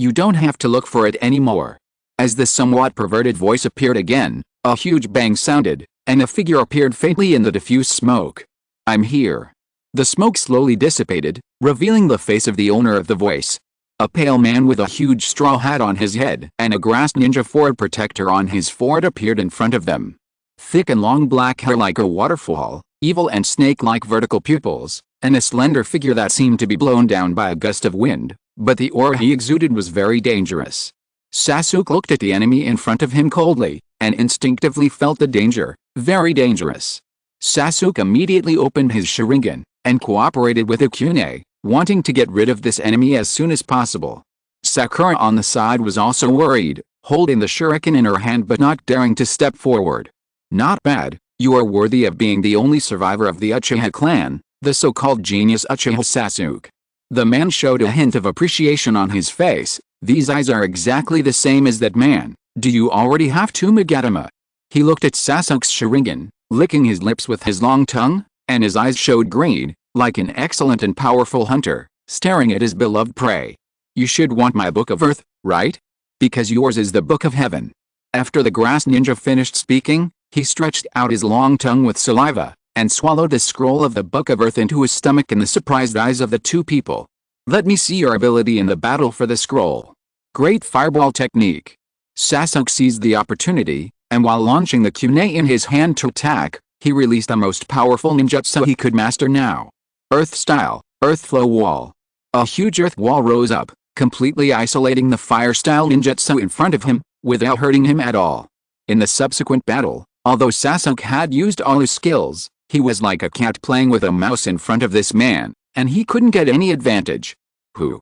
You don't have to look for it anymore." As the somewhat perverted voice appeared again, a huge bang sounded, and a figure appeared faintly in the diffuse smoke. "I'm here." The smoke slowly dissipated, revealing the face of the owner of the voice. A pale man with a huge straw hat on his head and a grass ninja sword protector on his forehead appeared in front of them. Thick and long black hair like a waterfall, evil and snake-like vertical pupils, and a slender figure that seemed to be blown down by a gust of wind, but the aura he exuded was very dangerous. Sasuke looked at the enemy in front of him coldly, and instinctively felt the danger, very dangerous. Sasuke immediately opened his Sharingan, and cooperated with Akune, wanting to get rid of this enemy as soon as possible. Sakura on the side was also worried, holding the shuriken in her hand but not daring to step forward. Not bad, you are worthy of being the only survivor of the Uchiha clan, the so-called genius Uchiha Sasuke. The man showed a hint of appreciation on his face. These eyes are exactly the same as that man. Do you already have two Magatama? He looked at Sasuke's Sharingan, licking his lips with his long tongue, and his eyes showed greed, like an excellent and powerful hunter, staring at his beloved prey. You should want my Book of Earth, right? Because yours is the Book of Heaven. After the grass ninja finished speaking, he stretched out his long tongue with saliva, and swallowed the scroll of the Book of Earth into his stomach in the surprised eyes of the two people. Let me see your ability in the battle for the scroll. Great fireball technique. Sasuke seized the opportunity, and while launching the kunai in his hand to attack, he released the most powerful ninjutsu he could master now. Earth Style, Earth Flow Wall. A huge earth wall rose up, completely isolating the fire-style ninjutsu in front of him, without hurting him at all. In the subsequent battle, although Sasuke had used all his skills, he was like a cat playing with a mouse in front of this man, and he couldn't get any advantage. Who?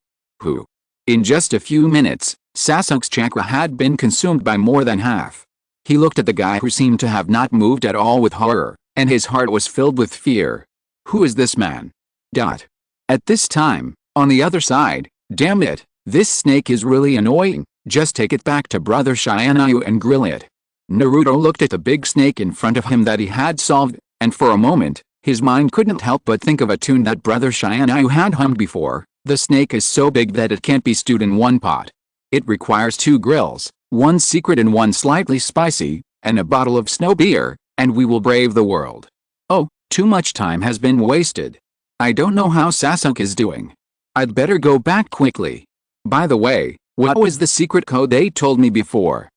In just a few minutes, Sasuke's chakra had been consumed by more than half. He looked at the guy who seemed to have not moved at all with horror, and his heart was filled with fear. Who is this man? At this time, on the other side, damn it, this snake is really annoying, just take it back to Brother Tianyu and grill it. Naruto looked at the big snake in front of him that he had solved, and for a moment, his mind couldn't help but think of a tune that Brother Tianyu had hummed before. The snake is so big that it can't be stewed in one pot. It requires 2 grills, 1 secret and 1 slightly spicy, and a bottle of snow beer, and we will brave the world. Oh, too much time has been wasted. I don't know how Sasuke is doing. I'd better go back quickly. By the way, what was the secret code they told me before?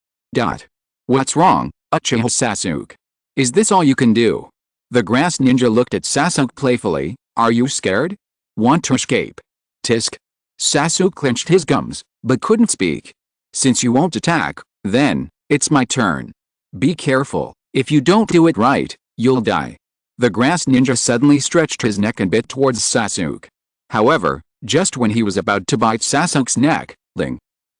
What's wrong, Uchiha Sasuke? Is this all you can do? The grass ninja looked at Sasuke playfully. Are you scared? Want to escape? Tisk. Sasuke clenched his gums, but couldn't speak. Since you won't attack, then, it's my turn. Be careful, if you don't do it right, you'll die. The grass ninja suddenly stretched his neck and bit towards Sasuke. However, just when he was about to bite Sasuke's neck,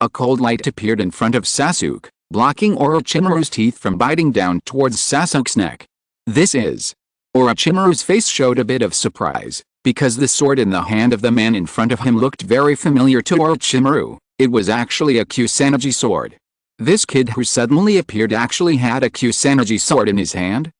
a cold light appeared in front of Sasuke, blocking Orochimaru's teeth from biting down towards Sasuke's neck. This is. Orochimaru's face showed a bit of surprise, because the sword in the hand of the man in front of him looked very familiar to Orochimaru. It was actually a Kusanagi sword. This kid who suddenly appeared actually had a Kusanagi sword in his hand?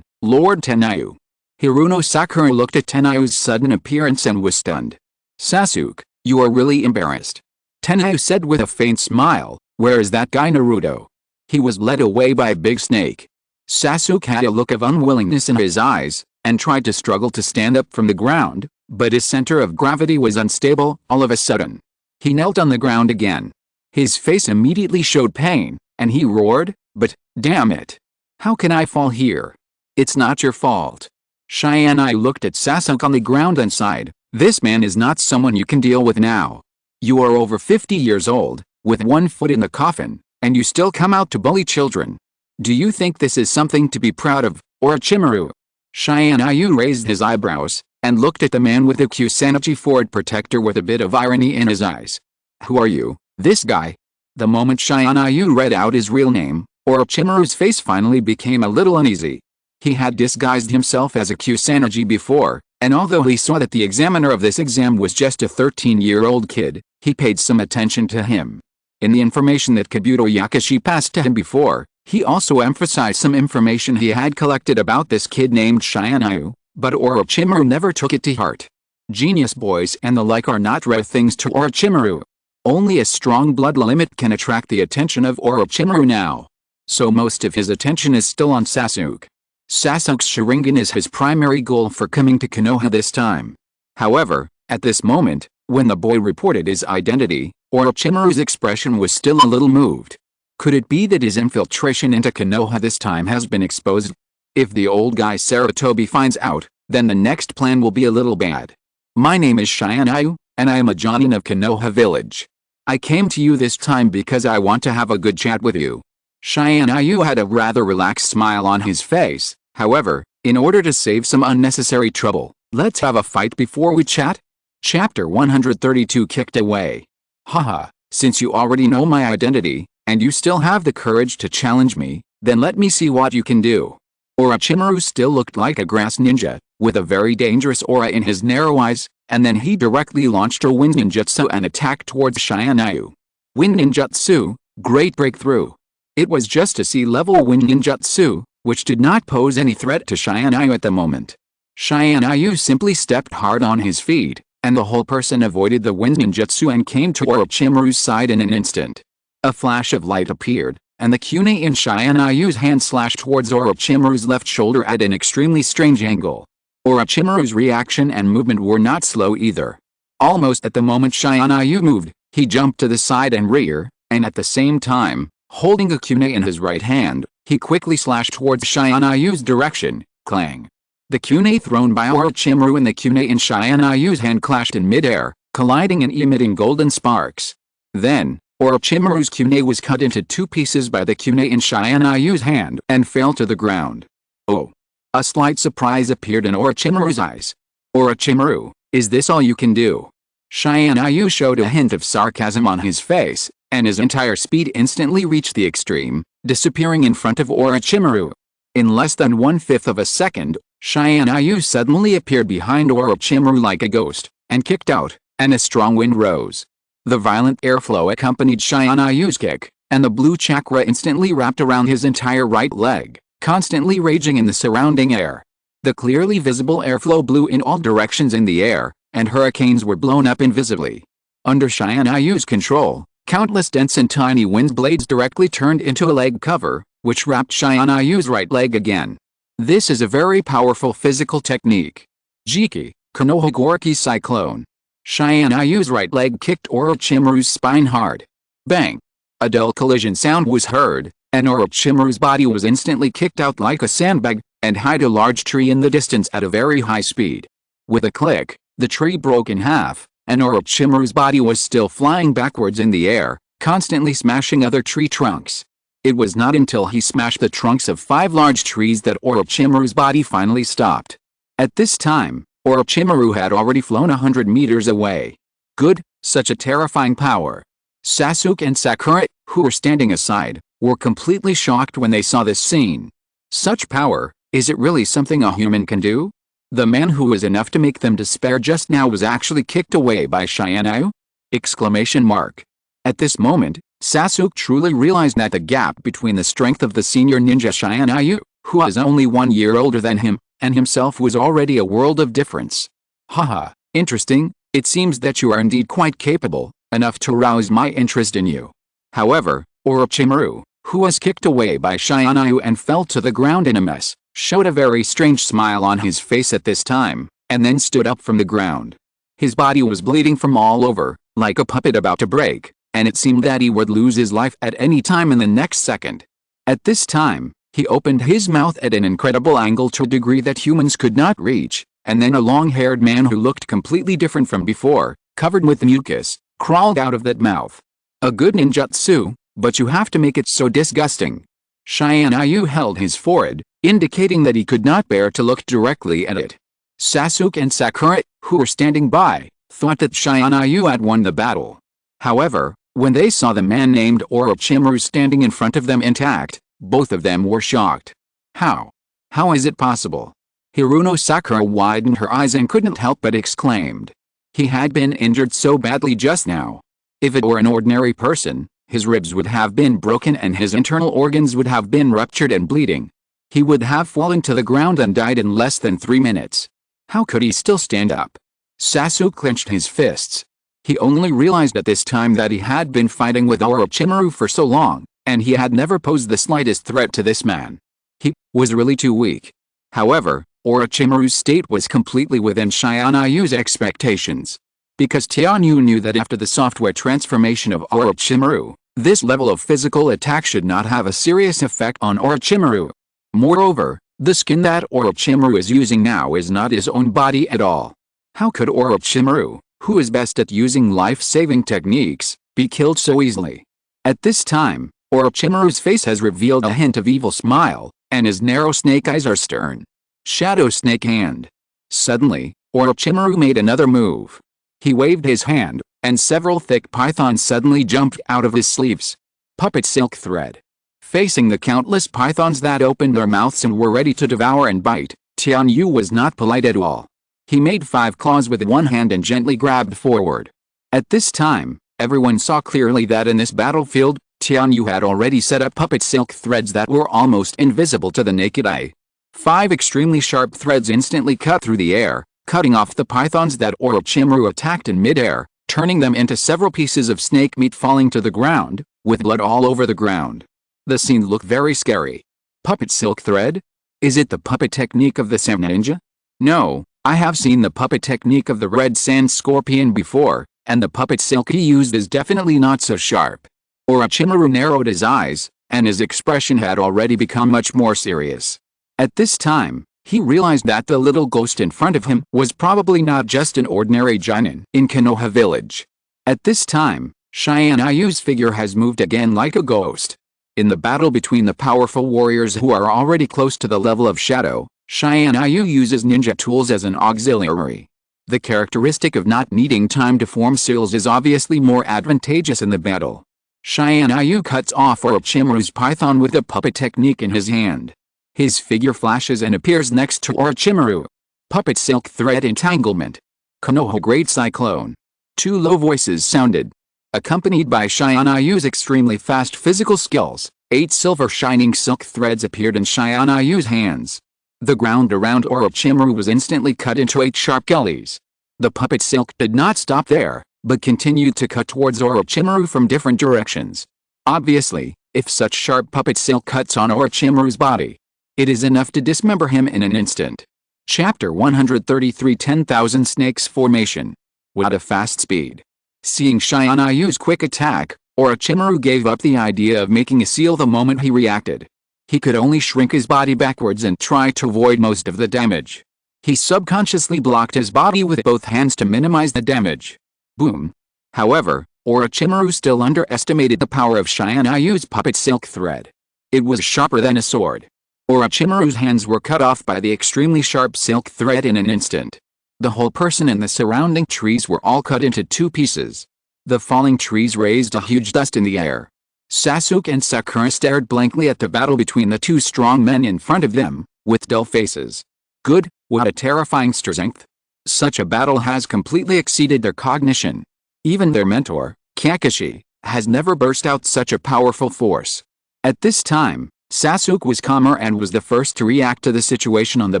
Lord Tianyu. Hiruno Sakura looked at Tianyu's sudden appearance and was stunned. Sasuke, you are really embarrassed. Tianyu said with a faint smile. Where is that guy Naruto? He was led away by a big snake. Sasuke had a look of unwillingness in his eyes, and tried to struggle to stand up from the ground, but his center of gravity was unstable. All of a sudden, he knelt on the ground again. His face immediately showed pain, and he roared, but, damn it! How can I fall here? It's not your fault. Tianyu looked at Sasuke on the ground and sighed. This man is not someone you can deal with now. You are over 50 years old, with 1 foot in the coffin, and you still come out to bully children. Do you think this is something to be proud of, Orochimaru? Tianyu raised his eyebrows, and looked at the man with the Kusanagi sword protector with a bit of irony in his eyes. Who are you, this guy? The moment Tianyu read out his real name, Orochimaru's face finally became a little uneasy. He had disguised himself as a Kusanagi before, and although he saw that the examiner of this exam was just a 13-year-old kid, he paid some attention to him. In the information that Kabuto Yakashi passed to him before, he also emphasized some information he had collected about this kid named Tianyu, but Orochimaru never took it to heart. Genius boys and the like are not rare things to Orochimaru. Only a strong blood limit can attract the attention of Orochimaru now. So most of his attention is still on Sasuke. Sasuke's Sharingan is his primary goal for coming to Konoha this time. However, at this moment, when the boy reported his identity, Orochimaru's expression was still a little moved. Could it be that his infiltration into Konoha this time has been exposed? If the old guy Sarutobi finds out, then the next plan will be a little bad. My name is Tianyu, and I am a Jonin of Konoha village. I came to you this time because I want to have a good chat with you. Tianyu had a rather relaxed smile on his face. However, in order to save some unnecessary trouble, let's have a fight before we chat? Chapter 132 Kicked Away. Haha, since you already know my identity, and you still have the courage to challenge me, then let me see what you can do. Orochimaru still looked like a grass ninja, with a very dangerous aura in his narrow eyes, and then he directly launched a wind ninjutsu and attacked towards Tianyu. Wind ninjutsu, great breakthrough. It was just a sea-level wind ninjutsu, which did not pose any threat to Tianyu at the moment. Tianyu simply stepped hard on his feet, and the whole person avoided the wind ninjutsu and came to Orochimaru's side in an instant. A flash of light appeared, and the kunai in Tianyu's hand slashed towards Orochimaru's left shoulder at an extremely strange angle. Orochimaru's reaction and movement were not slow either. Almost at the moment Tianyu moved, he jumped to the side and rear, and at the same time, holding a kunai in his right hand, he quickly slashed towards Tianyu's direction. Clang! The kunai thrown by Orochimaru and the kunai in Tianyu's hand clashed in midair, colliding and emitting golden sparks. Then, Orochimaru's kunai was cut into two pieces by the kunai in Tianyu's hand and fell to the ground. Oh! A slight surprise appeared in Orochimaru's eyes. Orochimaru, is this all you can do? Tianyu showed a hint of sarcasm on his face, and his entire speed instantly reached the extreme, disappearing in front of Orochimaru. In less than 1/5 of a second, Tianyu suddenly appeared behind Orochimaru like a ghost, and kicked out, and a strong wind rose. The violent airflow accompanied Tianyu's kick, and the blue chakra instantly wrapped around his entire right leg, constantly raging in the surrounding air. The clearly visible airflow blew in all directions in the air, and hurricanes were blown up invisibly. Under Tianyu's control, countless dense and tiny wind blades directly turned into a leg cover, which wrapped Tianyu's right leg again. This is a very powerful physical technique. Jiki, Konoha Gorki Cyclone. Tianyu's right leg kicked Orochimaru's spine hard. Bang! A dull collision sound was heard, and Orochimaru's body was instantly kicked out like a sandbag, and hit a large tree in the distance at a very high speed. With a click, the tree broke in half, and Orochimaru's body was still flying backwards in the air, constantly smashing other tree trunks. It was not until he smashed the trunks of 5 large trees that Orochimaru's body finally stopped. At this time, Orochimaru had already flown 100 meters away. Good, such a terrifying power. Sasuke and Sakura, who were standing aside, were completely shocked when they saw this scene. Such power, is it really something a human can do? The man who was enough to make them despair just now was actually kicked away by Tianyu? Exclamation mark. At this moment, Sasuke truly realized that the gap between the strength of the senior ninja Tianyu, who was only 1 year older than him, and himself was already a world of difference. Haha, interesting, it seems that you are indeed quite capable, enough to rouse my interest in you. However, Orochimaru, who was kicked away by Tianyu and fell to the ground in a mess, showed a very strange smile on his face at this time, and then stood up from the ground. His body was bleeding from all over, like a puppet about to break, and it seemed that he would lose his life at any time in the next second. At this time, he opened his mouth at an incredible angle to a degree that humans could not reach, and then a long-haired man who looked completely different from before, covered with mucus, crawled out of that mouth. A good ninjutsu, but you have to make it so disgusting. Tianyu held his forehead, indicating that he could not bear to look directly at it. Sasuke and Sakura, who were standing by, thought that Tianyu had won the battle. However, when they saw the man named Orochimaru standing in front of them intact, both of them were shocked. How? How is it possible? Hiruno Sakura widened her eyes and couldn't help but exclaimed. He had been injured so badly just now. If it were an ordinary person, his ribs would have been broken and his internal organs would have been ruptured and bleeding. He would have fallen to the ground and died in less than 3 minutes. How could he still stand up? Sasuke clenched his fists. He only realized at this time that he had been fighting with Orochimaru for so long, and he had never posed the slightest threat to this man. He was really too weak. However, Orochimaru's state was completely within Tianyu's expectations. Because Tianyu knew that after the software transformation of Orochimaru, this level of physical attack should not have a serious effect on Orochimaru. Moreover, the skin that Orochimaru is using now is not his own body at all. How could Orochimaru, who is best at using life-saving techniques, be killed so easily. At this time, Orochimaru's face has revealed a hint of evil smile, and his narrow snake eyes are stern. Shadow Snake Hand. Suddenly, Orochimaru made another move. He waved his hand, and several thick pythons suddenly jumped out of his sleeves. Puppet Silk Thread. Facing the countless pythons that opened their mouths and were ready to devour and bite, Tianyu was not polite at all. He made 5 claws with one hand and gently grabbed forward. At this time, everyone saw clearly that in this battlefield, Tianyu had already set up puppet silk threads that were almost invisible to the naked eye. 5 extremely sharp threads instantly cut through the air, cutting off the pythons that Orochimaru attacked in midair, turning them into several pieces of snake meat falling to the ground, with blood all over the ground. The scene looked very scary. Puppet silk thread? Is it the puppet technique of the Sam Ninja? No, I have seen the puppet technique of the Red Sand Scorpion before, and the puppet silk he used is definitely not so sharp. Orochimaru narrowed his eyes, and his expression had already become much more serious. At this time, he realized that the little ghost in front of him was probably not just an ordinary Jonin in Konoha village. At this time, Tianyu's figure has moved again like a ghost. In the battle between the powerful warriors who are already close to the level of shadow, Tianyu uses ninja tools as an auxiliary. The characteristic of not needing time to form seals is obviously more advantageous in the battle. Tianyu cuts off Orochimaru's python with the puppet technique in his hand. His figure flashes and appears next to Orochimaru. Puppet silk thread entanglement. Konoha Great Cyclone. 2 low voices sounded. Accompanied by Tianyu's extremely fast physical skills, 8 silver shining silk threads appeared in Tianyu's hands. The ground around Orochimaru was instantly cut into 8 sharp gullies. The puppet silk did not stop there, but continued to cut towards Orochimaru from different directions. Obviously, if such sharp puppet silk cuts on Orochimaru's body, it is enough to dismember him in an instant. Chapter 133 10,000 Snakes Formation. What a fast speed. Seeing Tianyu's quick attack, Orochimaru gave up the idea of making a seal the moment he reacted. He could only shrink his body backwards and try to avoid most of the damage. He subconsciously blocked his body with both hands to minimize the damage. Boom. However, Orochimaru still underestimated the power of Tianyu's puppet silk thread. It was sharper than a sword. Orochimaru's hands were cut off by the extremely sharp silk thread in an instant. The whole person and the surrounding trees were all cut into 2 pieces. The falling trees raised a huge dust in the air. Sasuke and Sakura stared blankly at the battle between the 2 strong men in front of them, with dull faces. Good, what a terrifying strength. Such a battle has completely exceeded their cognition. Even their mentor, Kakashi, has never burst out such a powerful force. At this time, Sasuke was calmer and was the first to react to the situation on the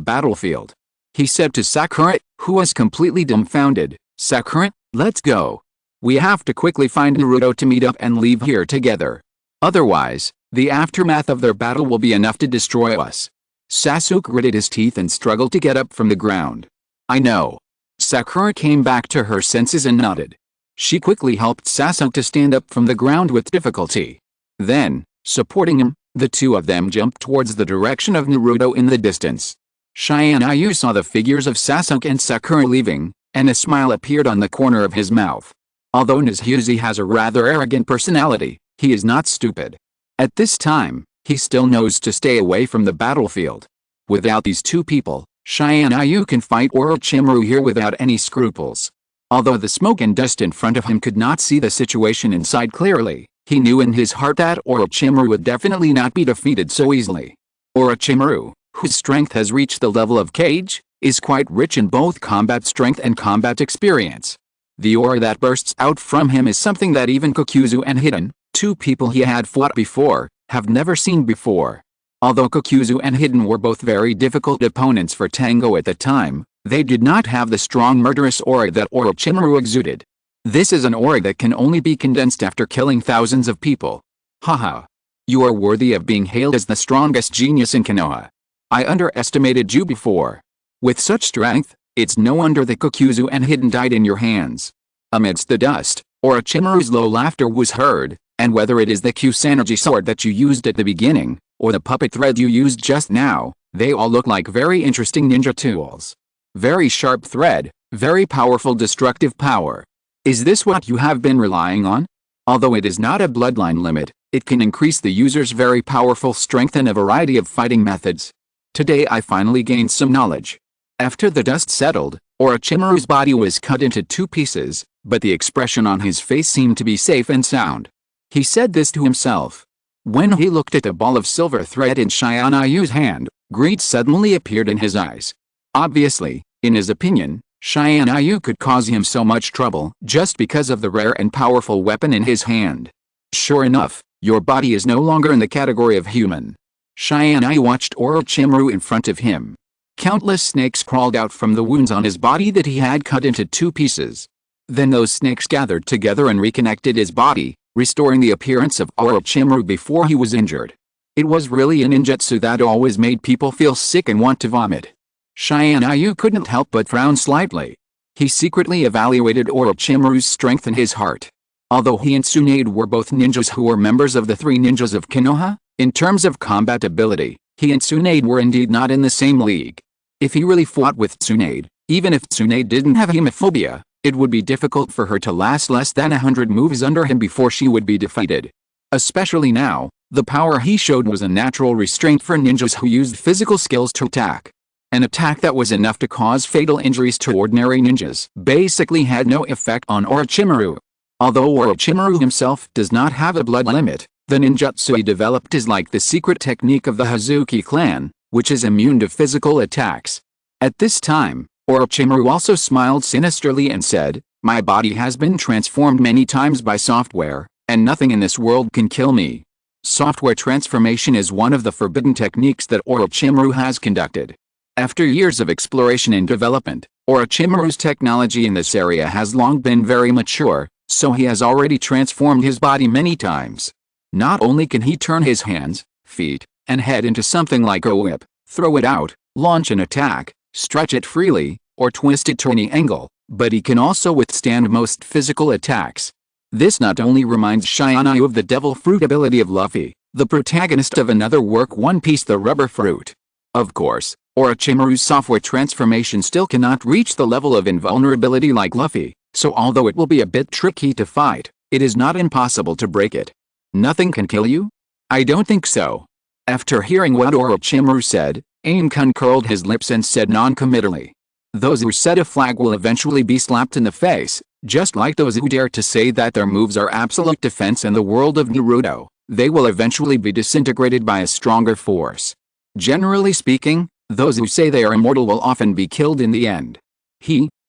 battlefield. He said to Sakura, who was completely dumbfounded, "Sakura, let's go. We have to quickly find Naruto to meet up and leave here together. Otherwise, the aftermath of their battle will be enough to destroy us." Sasuke gritted his teeth and struggled to get up from the ground. "I know." Sakura came back to her senses and nodded. She quickly helped Sasuke to stand up from the ground with difficulty. Then, supporting him, the 2 of them jumped towards the direction of Naruto in the distance. Tianyu saw the figures of Sasuke and Sakura leaving, and a smile appeared on the corner of his mouth. Although Nizuzi has a rather arrogant personality, he is not stupid. At this time, he still knows to stay away from the battlefield. Without these 2 people, Tianyu can fight Orochimaru here without any scruples. Although the smoke and dust in front of him could not see the situation inside clearly, he knew in his heart that Orochimaru would definitely not be defeated so easily. Orochimaru, whose strength has reached the level of Kage, is quite rich in both combat strength and combat experience. The aura that bursts out from him is something that even Kokuzu and Hiden, 2 people he had fought before, have never seen before. Although Kokuzu and Hiden were both very difficult opponents for Tango at the time, they did not have the strong murderous aura that Orochimaru exuded. This is an aura that can only be condensed after killing thousands of people. Haha. You are worthy of being hailed as the strongest genius in Konoha. I underestimated you before. With such strength, it's no wonder that Kokuzu and Hiden died in your hands. Amidst the dust, Orochimaru's low laughter was heard, and whether it is the Kusanagi sword that you used at the beginning, or the puppet thread you used just now, they all look like very interesting ninja tools. Very sharp thread, very powerful destructive power. Is this what you have been relying on? Although it is not a bloodline limit, it can increase the user's very powerful strength and a variety of fighting methods. Today I finally gained some knowledge. After the dust settled, Orochimaru's body was cut into 2 pieces, but the expression on his face seemed to be safe and sound. He said this to himself. When he looked at the ball of silver thread in Tianyu's hand, greed suddenly appeared in his eyes. Obviously, in his opinion, Tianyu could cause him so much trouble just because of the rare and powerful weapon in his hand. Sure enough, your body is no longer in the category of human. Tianyu watched Orochimaru in front of him. Countless snakes crawled out from the wounds on his body that he had cut into 2 pieces. Then those snakes gathered together and reconnected his body, restoring the appearance of Orochimaru before he was injured. It was really a ninjutsu that always made people feel sick and want to vomit. Tianyu couldn't help but frown slightly. He secretly evaluated Orochimaru's strength and his heart. Although he and Tsunade were both ninjas who were members of the 3 ninjas of Konoha, in terms of combat ability, he and Tsunade were indeed not in the same league. If he really fought with Tsunade, even if Tsunade didn't have hemophobia, it would be difficult for her to last less than 100 moves under him before she would be defeated. Especially now, the power he showed was a natural restraint for ninjas who used physical skills to attack. An attack that was enough to cause fatal injuries to ordinary ninjas basically had no effect on Orochimaru. Although Orochimaru himself does not have a blood limit, the ninjutsu he developed is like the secret technique of the Hazuki clan, which is immune to physical attacks. At this time, Orochimaru also smiled sinisterly and said, "My body has been transformed many times by software, and nothing in this world can kill me." Software transformation is one of the forbidden techniques that Orochimaru has conducted. After years of exploration and development, Orochimaru's technology in this area has long been very mature, so he has already transformed his body many times. Not only can he turn his hands, feet, and head into something like a whip, throw it out, launch an attack, stretch it freely, or twist it to any angle, but he can also withstand most physical attacks. This not only reminds Tianyu of the devil fruit ability of Luffy, the protagonist of another work, One Piece: The Rubber Fruit. Of course, Orochimaru's software transformation still cannot reach the level of invulnerability like Luffy, so although it will be a bit tricky to fight, it is not impossible to break it. Nothing can kill you? I don't think so. After hearing what Orochimaru said, Aim-kun curled his lips and said non-committally, "Those who set a flag will eventually be slapped in the face, just like those who dare to say that their moves are absolute defense in the world of Naruto. They will eventually be disintegrated by a stronger force. Generally speaking, those who say they are immortal will often be killed in the end.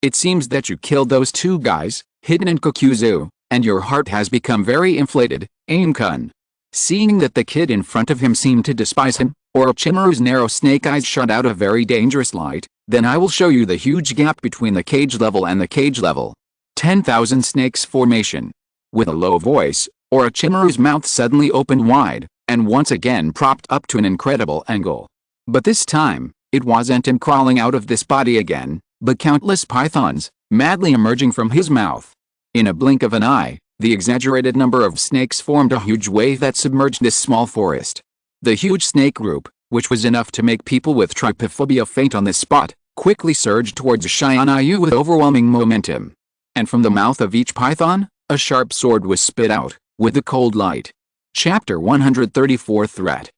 It seems that you killed those 2 guys, Hiden and Kokuzu, and your heart has become very inflated, Aim-kun." Seeing that the kid in front of him seemed to despise him, Orochimaru's narrow snake eyes shot out a very dangerous light. "Then I will show you the huge gap between the cage level and the cage level. 10,000 snakes formation." With a low voice, Orochimaru's mouth suddenly opened wide, and once again propped up to an incredible angle. But this time, it wasn't him crawling out of this body again, but countless pythons, madly emerging from his mouth. In a blink of an eye, the exaggerated number of snakes formed a huge wave that submerged this small forest. The huge snake group, which was enough to make people with trypophobia faint on the spot, quickly surged towards Tianyu with overwhelming momentum. And from the mouth of each python, a sharp sword was spit out, with the cold light. Chapter 134 Threat.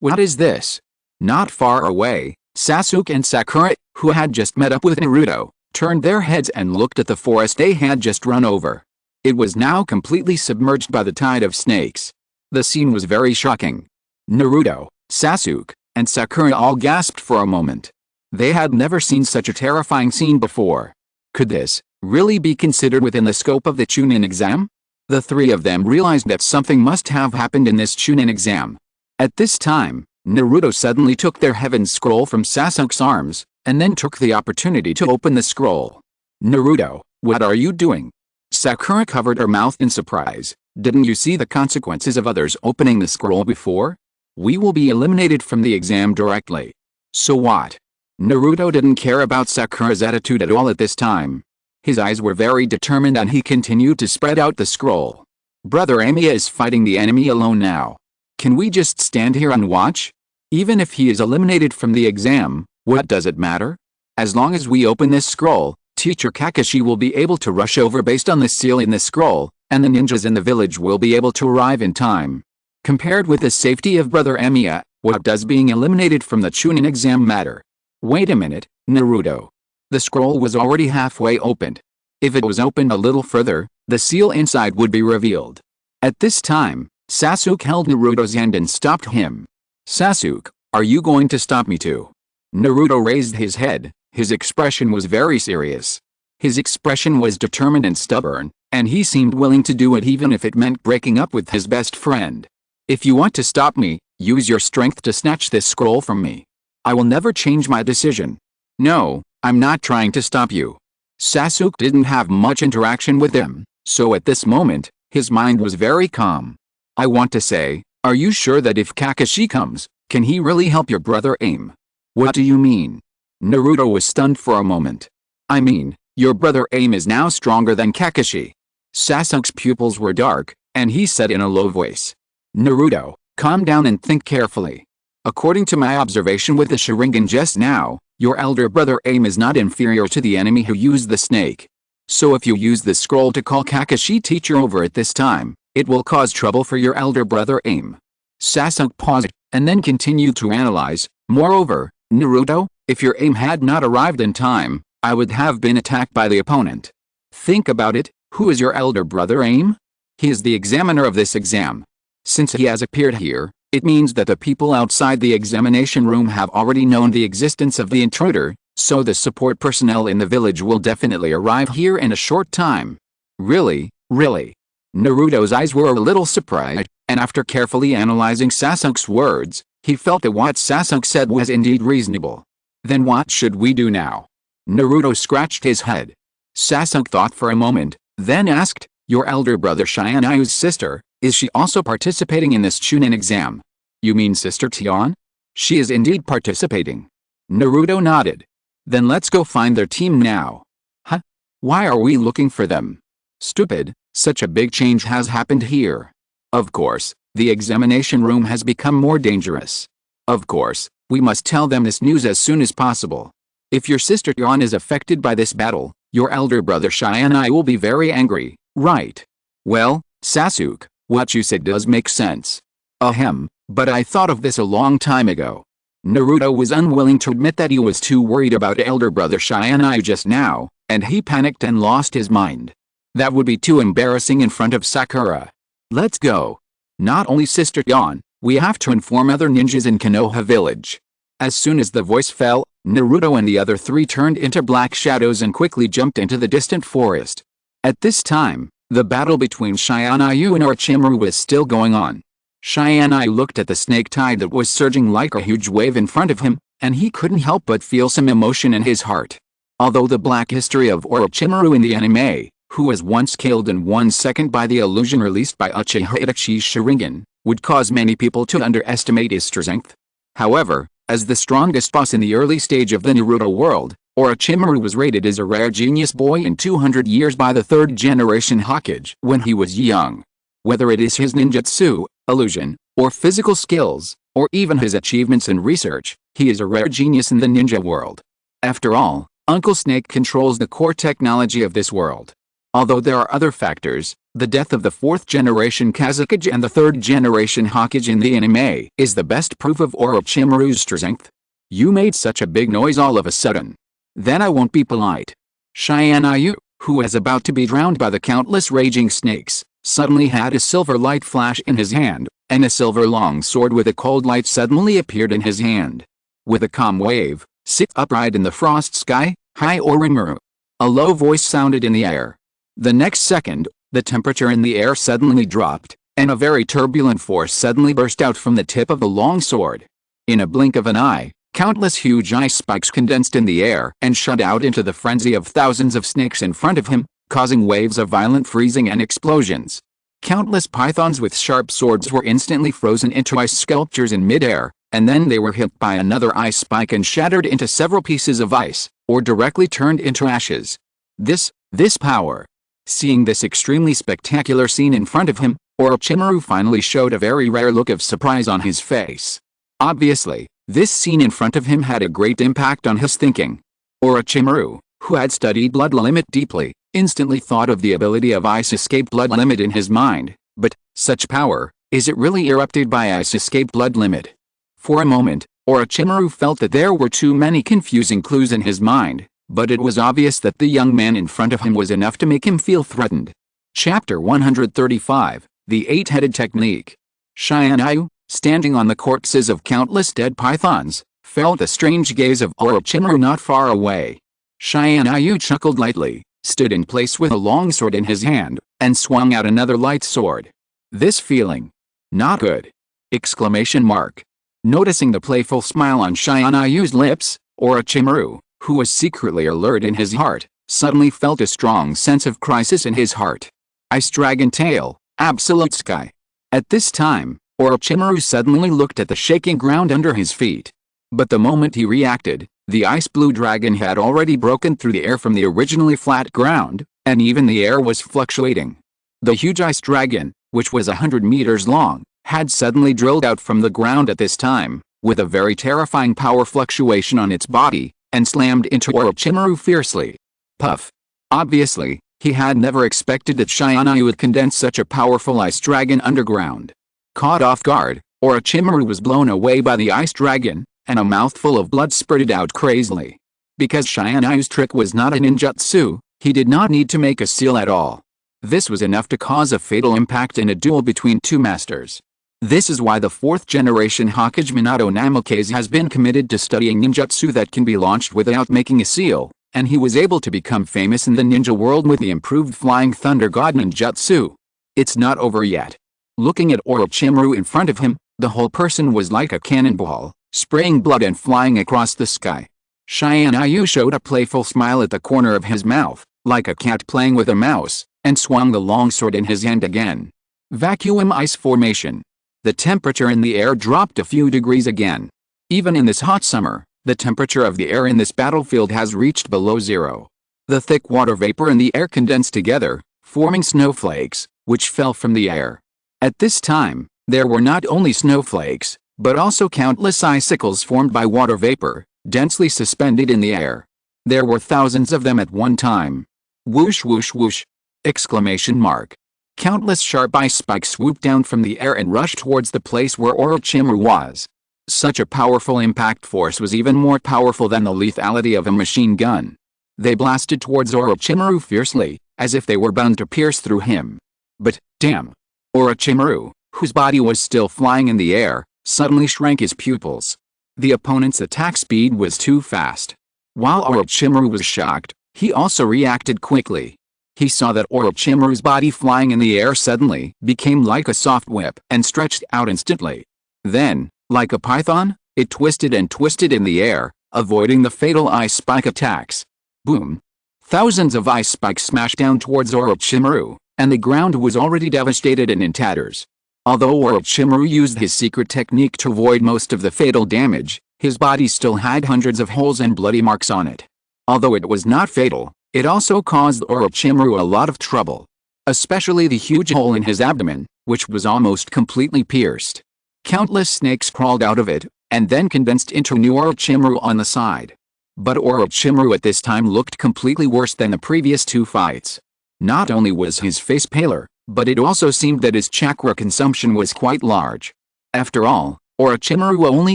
What is this? Not far away, Sasuke and Sakura, who had just met up with Naruto, turned their heads and looked at the forest they had just run over. It was now completely submerged by the tide of snakes. The scene was very shocking. Naruto, Sasuke, and Sakura all gasped for a moment. They had never seen such a terrifying scene before. Could this really be considered within the scope of the Chunin exam? The 3 of them realized that something must have happened in this Chunin exam. At this time, Naruto suddenly took their heaven scroll from Sasuke's arms, and then took the opportunity to open the scroll. "Naruto, what are you doing?" Sakura covered her mouth in surprise. "Didn't you see the consequences of others opening the scroll before? We will be eliminated from the exam directly." "So what?" Naruto didn't care about Sakura's attitude at all at this time. His eyes were very determined and he continued to spread out the scroll. "Brother Amiya is fighting the enemy alone now. Can we just stand here and watch? Even if he is eliminated from the exam, what does it matter? As long as we open this scroll, Teacher Kakashi will be able to rush over based on the seal in the scroll, and the ninjas in the village will be able to arrive in time. Compared with the safety of Brother Emiya, what does being eliminated from the Chunin exam matter? Wait a minute, Naruto. The scroll was already halfway opened. If it was opened a little further, the seal inside would be revealed. At this time, Sasuke held Naruto's hand and stopped him. Sasuke, are you going to stop me too? Naruto raised his head. His expression was very serious. His expression was determined and stubborn, and he seemed willing to do it even if it meant breaking up with his best friend. If you want to stop me, use your strength to snatch this scroll from me. I will never change my decision. No, I'm not trying to stop you. Sasuke didn't have much interaction with him, so at this moment, his mind was very calm. I want to say, are you sure that if Kakashi comes, can he really help your brother aim? What do you mean? Naruto was stunned for a moment. I mean, your brother aim is now stronger than Kakashi. Sasuke's pupils were dark, and he said in a low voice. Naruto, calm down and think carefully. According to my observation with the Sharingan just now, your elder brother aim is not inferior to the enemy who used the snake. So if you use the scroll to call Kakashi teacher over at this time, it will cause trouble for your elder brother aim. Sasuke paused, and then continued to analyze. Moreover, Naruto, if your aim had not arrived in time, I would have been attacked by the opponent. Think about it, who is your elder brother aim? He is the examiner of this exam. Since he has appeared here, it means that the people outside the examination room have already known the existence of the intruder, so the support personnel in the village will definitely arrive here in a short time. Really? Really? Naruto's eyes were a little surprised, and after carefully analyzing Sasuke's words, he felt that what Sasuke said was indeed reasonable. Then what should we do now? Naruto scratched his head. Sasuke thought for a moment, then asked, your elder brother Tianyu's sister, is she also participating in this Chunin exam? You mean Sister Tian? She is indeed participating. Naruto nodded. Then let's go find their team now. Huh? Why are we looking for them? Stupid, such a big change has happened here. Of course, the examination room has become more dangerous. Of course, we must tell them this news as soon as possible. If your sister Tian is affected by this battle, your elder brother Tianyu will be very angry, right? Well, Sasuke, what you said does make sense. Ahem, but I thought of this a long time ago. Naruto was unwilling to admit that he was too worried about elder brother Tianyu just now, and he panicked and lost his mind. That would be too embarrassing in front of Sakura. Let's go. Not only Sister Tian, we have to inform other ninjas in Konoha village. As soon as the voice fell, Naruto and the other three turned into black shadows and quickly jumped into the distant forest. At this time, the battle between Tianyu and Orochimaru was still going on. Tianyu looked at the snake tide that was surging like a huge wave in front of him, and he couldn't help but feel some emotion in his heart. Although the black history of Orochimaru in the anime, who was once killed in 1 second by the illusion released by Uchiha Itachi's Sharingan, would cause many people to underestimate his strength. However, as the strongest boss in the early stage of the Naruto world, Orochimaru was rated as a rare genius boy in 200 years by the third generation Hokage when he was young. Whether it is his ninjutsu, illusion, or physical skills, or even his achievements in research, he is a rare genius in the ninja world. After all, Uncle Snake controls the core technology of this world. Although there are other factors, the death of the 4th generation Kazekage and the 3rd generation Hokage in the anime is the best proof of Orochimaru's strength. You made such a big noise all of a sudden. Then I won't be polite. Tianyu, who was about to be drowned by the countless raging snakes, suddenly had a silver light flash in his hand, and a silver long sword with a cold light suddenly appeared in his hand. With a calm wave, sit upright in the frost sky, hi Orochimaru. A low voice sounded in the air. The next second, the temperature in the air suddenly dropped, and a very turbulent force suddenly burst out from the tip of the long sword. In a blink of an eye, countless huge ice spikes condensed in the air and shot out into the frenzy of thousands of snakes in front of him, causing waves of violent freezing and explosions. Countless pythons with sharp swords were instantly frozen into ice sculptures in midair, and then they were hit by another ice spike and shattered into several pieces of ice, or directly turned into ashes. This power. Seeing this extremely spectacular scene in front of him, Orochimaru finally showed a very rare look of surprise on his face. Obviously, this scene in front of him had a great impact on his thinking. Orochimaru, who had studied blood limit deeply, Instantly thought of the ability of ice escape blood limit in his mind, but, such power, is it really erupted by ice escape blood limit? For a moment, Orochimaru felt that there were too many confusing clues in his mind, but it was obvious that the young man in front of him was enough to make him feel threatened. Chapter 135, The Eight-Headed Technique. Tianyu, standing on the corpses of countless dead pythons, felt the strange gaze of Orochimaru not far away. Tianyu chuckled lightly, stood in place with a long sword in his hand, and swung out another light sword. This feeling. Not good! Exclamation mark. Noticing the playful smile on Tianyu's lips, Orochimaru, who was secretly alert in his heart, suddenly felt a strong sense of crisis in his heart. Ice Dragon Tail, Absolute Sky. At this time, Orochimaru suddenly looked at the shaking ground under his feet. But the moment he reacted, the ice blue dragon had already broken through the air from the originally flat ground, and even the air was fluctuating. The huge ice dragon, which was 100 meters long, had suddenly drilled out from the ground at this time, with a very terrifying power fluctuation on its body, and slammed into Orochimaru fiercely. Puff. Obviously, he had never expected that Tianyu would condense such a powerful ice dragon underground. Caught off guard, Orochimaru was blown away by the ice dragon, and a mouthful of blood spurted out crazily. Because Tianyu's trick was not a ninjutsu, he did not need to make a seal at all. This was enough to cause a fatal impact in a duel between two masters. This is why the 4th generation Hokage Minato Namikaze has been committed to studying ninjutsu that can be launched without making a seal, and he was able to become famous in the ninja world with the improved Flying Thunder God ninjutsu. It's not over yet. Looking at Orochimaru in front of him, the whole person was like a cannonball, spraying blood and flying across the sky. Tianyu showed a playful smile at the corner of his mouth, like a cat playing with a mouse, and swung the longsword in his hand again. Vacuum ice formation. The temperature in the air dropped a few degrees again. Even in this hot summer, the temperature of the air in this battlefield has reached below zero. The thick water vapor in the air condensed together, forming snowflakes, which fell from the air. At this time, there were not only snowflakes, but also countless icicles formed by water vapor, densely suspended in the air. There were thousands of them at one time. Whoosh whoosh whoosh! Exclamation mark. Countless sharp ice spikes swooped down from the air and rushed towards the place where Orochimaru was. Such a powerful impact force was even more powerful than the lethality of a machine gun. They blasted towards Orochimaru fiercely, as if they were bound to pierce through him. But, damn! Orochimaru, whose body was still flying in the air, suddenly shrank his pupils. The opponent's attack speed was too fast. While Orochimaru was shocked, he also reacted quickly. He saw that Orochimaru's body flying in the air suddenly became like a soft whip and stretched out instantly. Then, like a python, it twisted and twisted in the air, avoiding the fatal ice spike attacks. Boom! Thousands of ice spikes smashed down towards Orochimaru, and the ground was already devastated and in tatters. Although Orochimaru used his secret technique to avoid most of the fatal damage, his body still had hundreds of holes and bloody marks on it. Although it was not fatal, it also caused Orochimaru a lot of trouble. Especially the huge hole in his abdomen, which was almost completely pierced. Countless snakes crawled out of it, and then condensed into new Orochimaru on the side. But Orochimaru at this time looked completely worse than the previous two fights. Not only was his face paler, but it also seemed that his chakra consumption was quite large. After all, Orochimaru only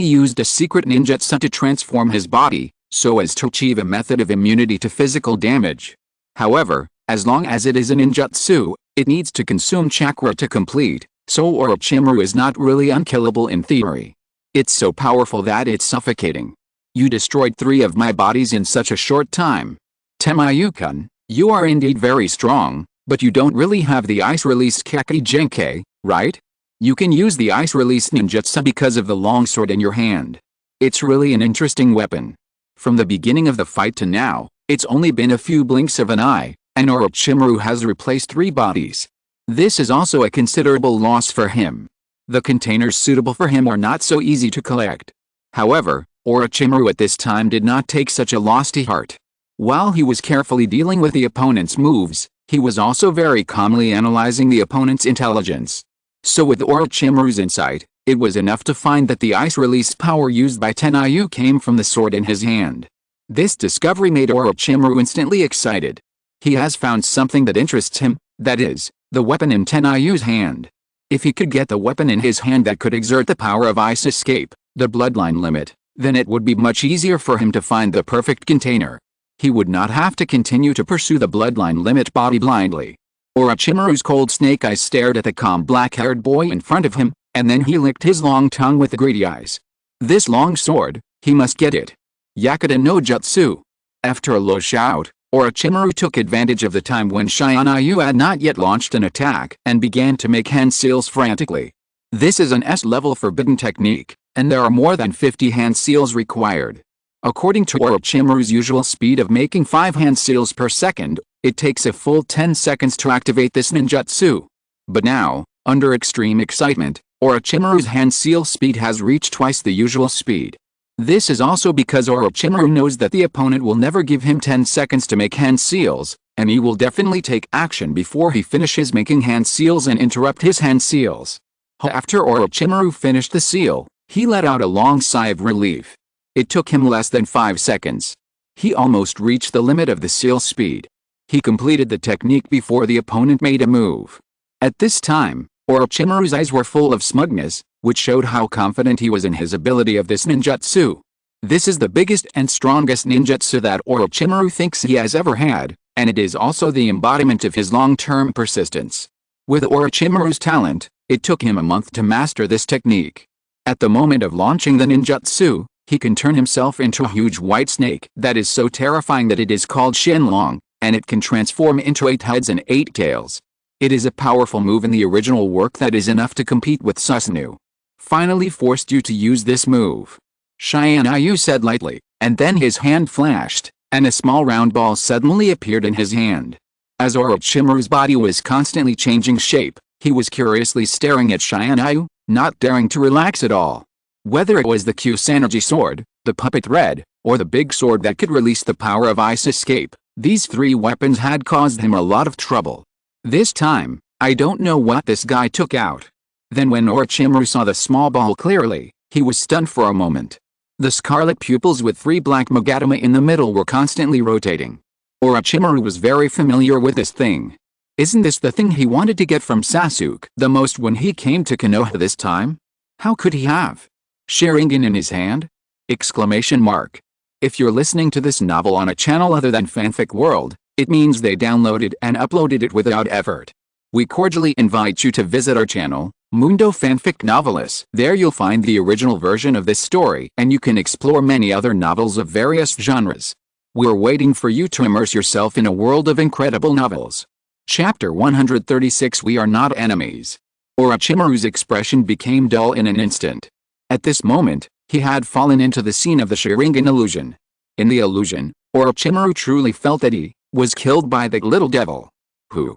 used a secret ninjutsu to transform his body, so as to achieve a method of immunity to physical damage. However, as long as it is a ninjutsu, it needs to consume chakra to complete, so Orochimaru is not really unkillable in theory. It's so powerful that it's suffocating. You destroyed 3 of my bodies in such a short time. Tianyu-kun, you are indeed very strong, but you don't really have the ice-released Kaki Genkai, right? You can use the ice-released ninjutsu because of the longsword in your hand. It's really an interesting weapon. From the beginning of the fight to now, it's only been a few blinks of an eye, and Orochimaru has replaced 3 bodies. This is also a considerable loss for him. The containers suitable for him are not so easy to collect. However, Orochimaru at this time did not take such a loss to heart. While he was carefully dealing with the opponent's moves, he was also very calmly analyzing the opponent's intelligence. So with Orochimaru's insight, it was enough to find that the ice-released power used by Tianyu came from the sword in his hand. This discovery made Orochimaru instantly excited. He has found something that interests him, that is, the weapon in Tianyu's hand. If he could get the weapon in his hand that could exert the power of ice escape, the bloodline limit, then it would be much easier for him to find the perfect container. He would not have to continue to pursue the bloodline limit body blindly. Orochimaru's cold snake eyes stared at the calm black-haired boy in front of him, and then he licked his long tongue with the greedy eyes. This long sword, he must get it. Yakuta no jutsu. After a low shout, Orochimaru took advantage of the time when Tianyu had not yet launched an attack and began to make hand seals frantically. This is an S-level forbidden technique, and there are more than 50 hand seals required. According to Orochimaru's usual speed of making 5 hand seals per second, it takes a full 10 seconds to activate this ninjutsu. But now, under extreme excitement, Orochimaru's hand seal speed has reached twice the usual speed. This is also because Orochimaru knows that the opponent will never give him 10 seconds to make hand seals, and he will definitely take action before he finishes making hand seals and interrupt his hand seals. After Orochimaru finished the seal, he let out a long sigh of relief. It took him less than 5 seconds. He almost reached the limit of the seal speed. He completed the technique before the opponent made a move. At this time, Orochimaru's eyes were full of smugness, which showed how confident he was in his ability of this ninjutsu. This is the biggest and strongest ninjutsu that Orochimaru thinks he has ever had, and it is also the embodiment of his long-term persistence. With Orochimaru's talent, it took him a month to master this technique. At the moment of launching the ninjutsu, he can turn himself into a huge white snake that is so terrifying that it is called Shenlong, and it can transform into 8 heads and 8 tails. It is a powerful move in the original work that is enough to compete with Susanoo. Finally forced you to use this move. Tianyu said lightly, and then his hand flashed, and a small round ball suddenly appeared in his hand. As Orochimaru's body was constantly changing shape, he was curiously staring at Tianyu, not daring to relax at all. Whether it was the Kusanagi sword, the puppet thread, or the big sword that could release the power of ice escape, these 3 weapons had caused him a lot of trouble. This time, I don't know what this guy took out. Then when Orochimaru saw the small ball clearly, he was stunned for a moment. The scarlet pupils with 3 black magatama in the middle were constantly rotating. Orochimaru was very familiar with this thing. Isn't this the thing he wanted to get from Sasuke the most when he came to Konoha this time? How could he have Sharingan in his hand? Exclamation mark. If you're listening to this novel on a channel other than Fanfic World, it means they downloaded and uploaded it without effort. We cordially invite you to visit our channel, Mundo Fanfic Novelis. There you'll find the original version of this story and you can explore many other novels of various genres. We're waiting for you to immerse yourself in a world of incredible novels. Chapter 136 We Are Not Enemies. Orochimaru's expression became dull in an instant. At this moment, he had fallen into the scene of the Sharingan illusion. In the illusion, Orochimaru truly felt that he was killed by the little devil. Who?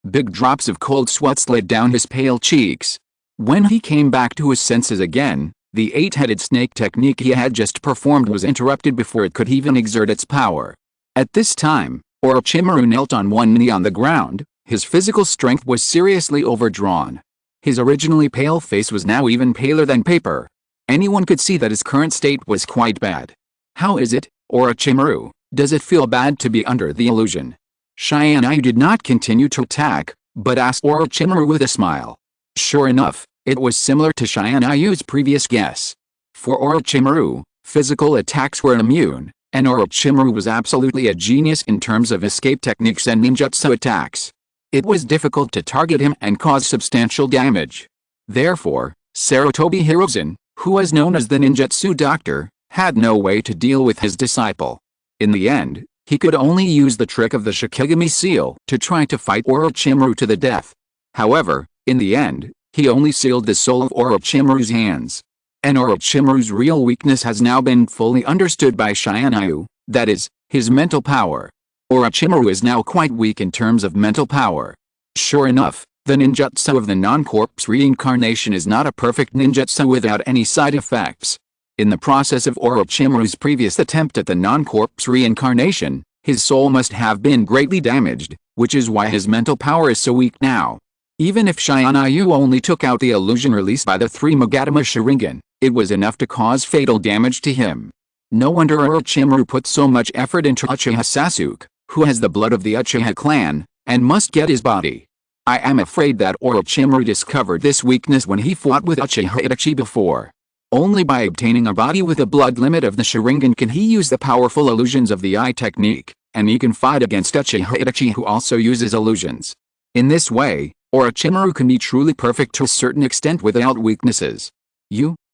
Big drops of cold sweat slid down his pale cheeks. When he came back to his senses again, the 8-headed snake technique he had just performed was interrupted before it could even exert its power. At this time, Orochimaru knelt on one knee on the ground. His physical strength was seriously overdrawn. His originally pale face was now even paler than paper. Anyone could see that his current state was quite bad. How is it, Orochimaru? Does it feel bad to be under the illusion? Tianyu did not continue to attack, but asked Orochimaru with a smile. Sure enough, it was similar to Tianyu's previous guess. For Orochimaru, physical attacks were immune, and Orochimaru was absolutely a genius in terms of escape techniques and ninjutsu attacks. It was difficult to target him and cause substantial damage. Therefore, Sarutobi Hiruzen, who was known as the ninjutsu doctor, had no way to deal with his disciple. In the end, he could only use the trick of the Shikigami seal to try to fight Orochimaru to the death. However, in the end, he only sealed the soul of Orochimaru's hands. And Orochimaru's real weakness has now been fully understood by Tianyu, that is, his mental power. Orochimaru is now quite weak in terms of mental power. Sure enough, the ninjutsu of the non-corpse reincarnation is not a perfect ninjutsu without any side effects. In the process of Orochimaru's previous attempt at the non-corpse reincarnation, his soul must have been greatly damaged, which is why his mental power is so weak now. Even if Tianyu only took out the illusion released by the 3 Magatama Sharingan, it was enough to cause fatal damage to him. No wonder Orochimaru put so much effort into Uchiha Sasuke, who has the blood of the Uchiha clan, and must get his body. I am afraid that Orochimaru discovered this weakness when he fought with Uchiha Itachi before. Only by obtaining a body with a blood limit of the Sharingan can he use the powerful illusions of the eye technique, and he can fight against Uchiha Itachi, who also uses illusions. In this way, Orochimaru can be truly perfect to a certain extent without weaknesses.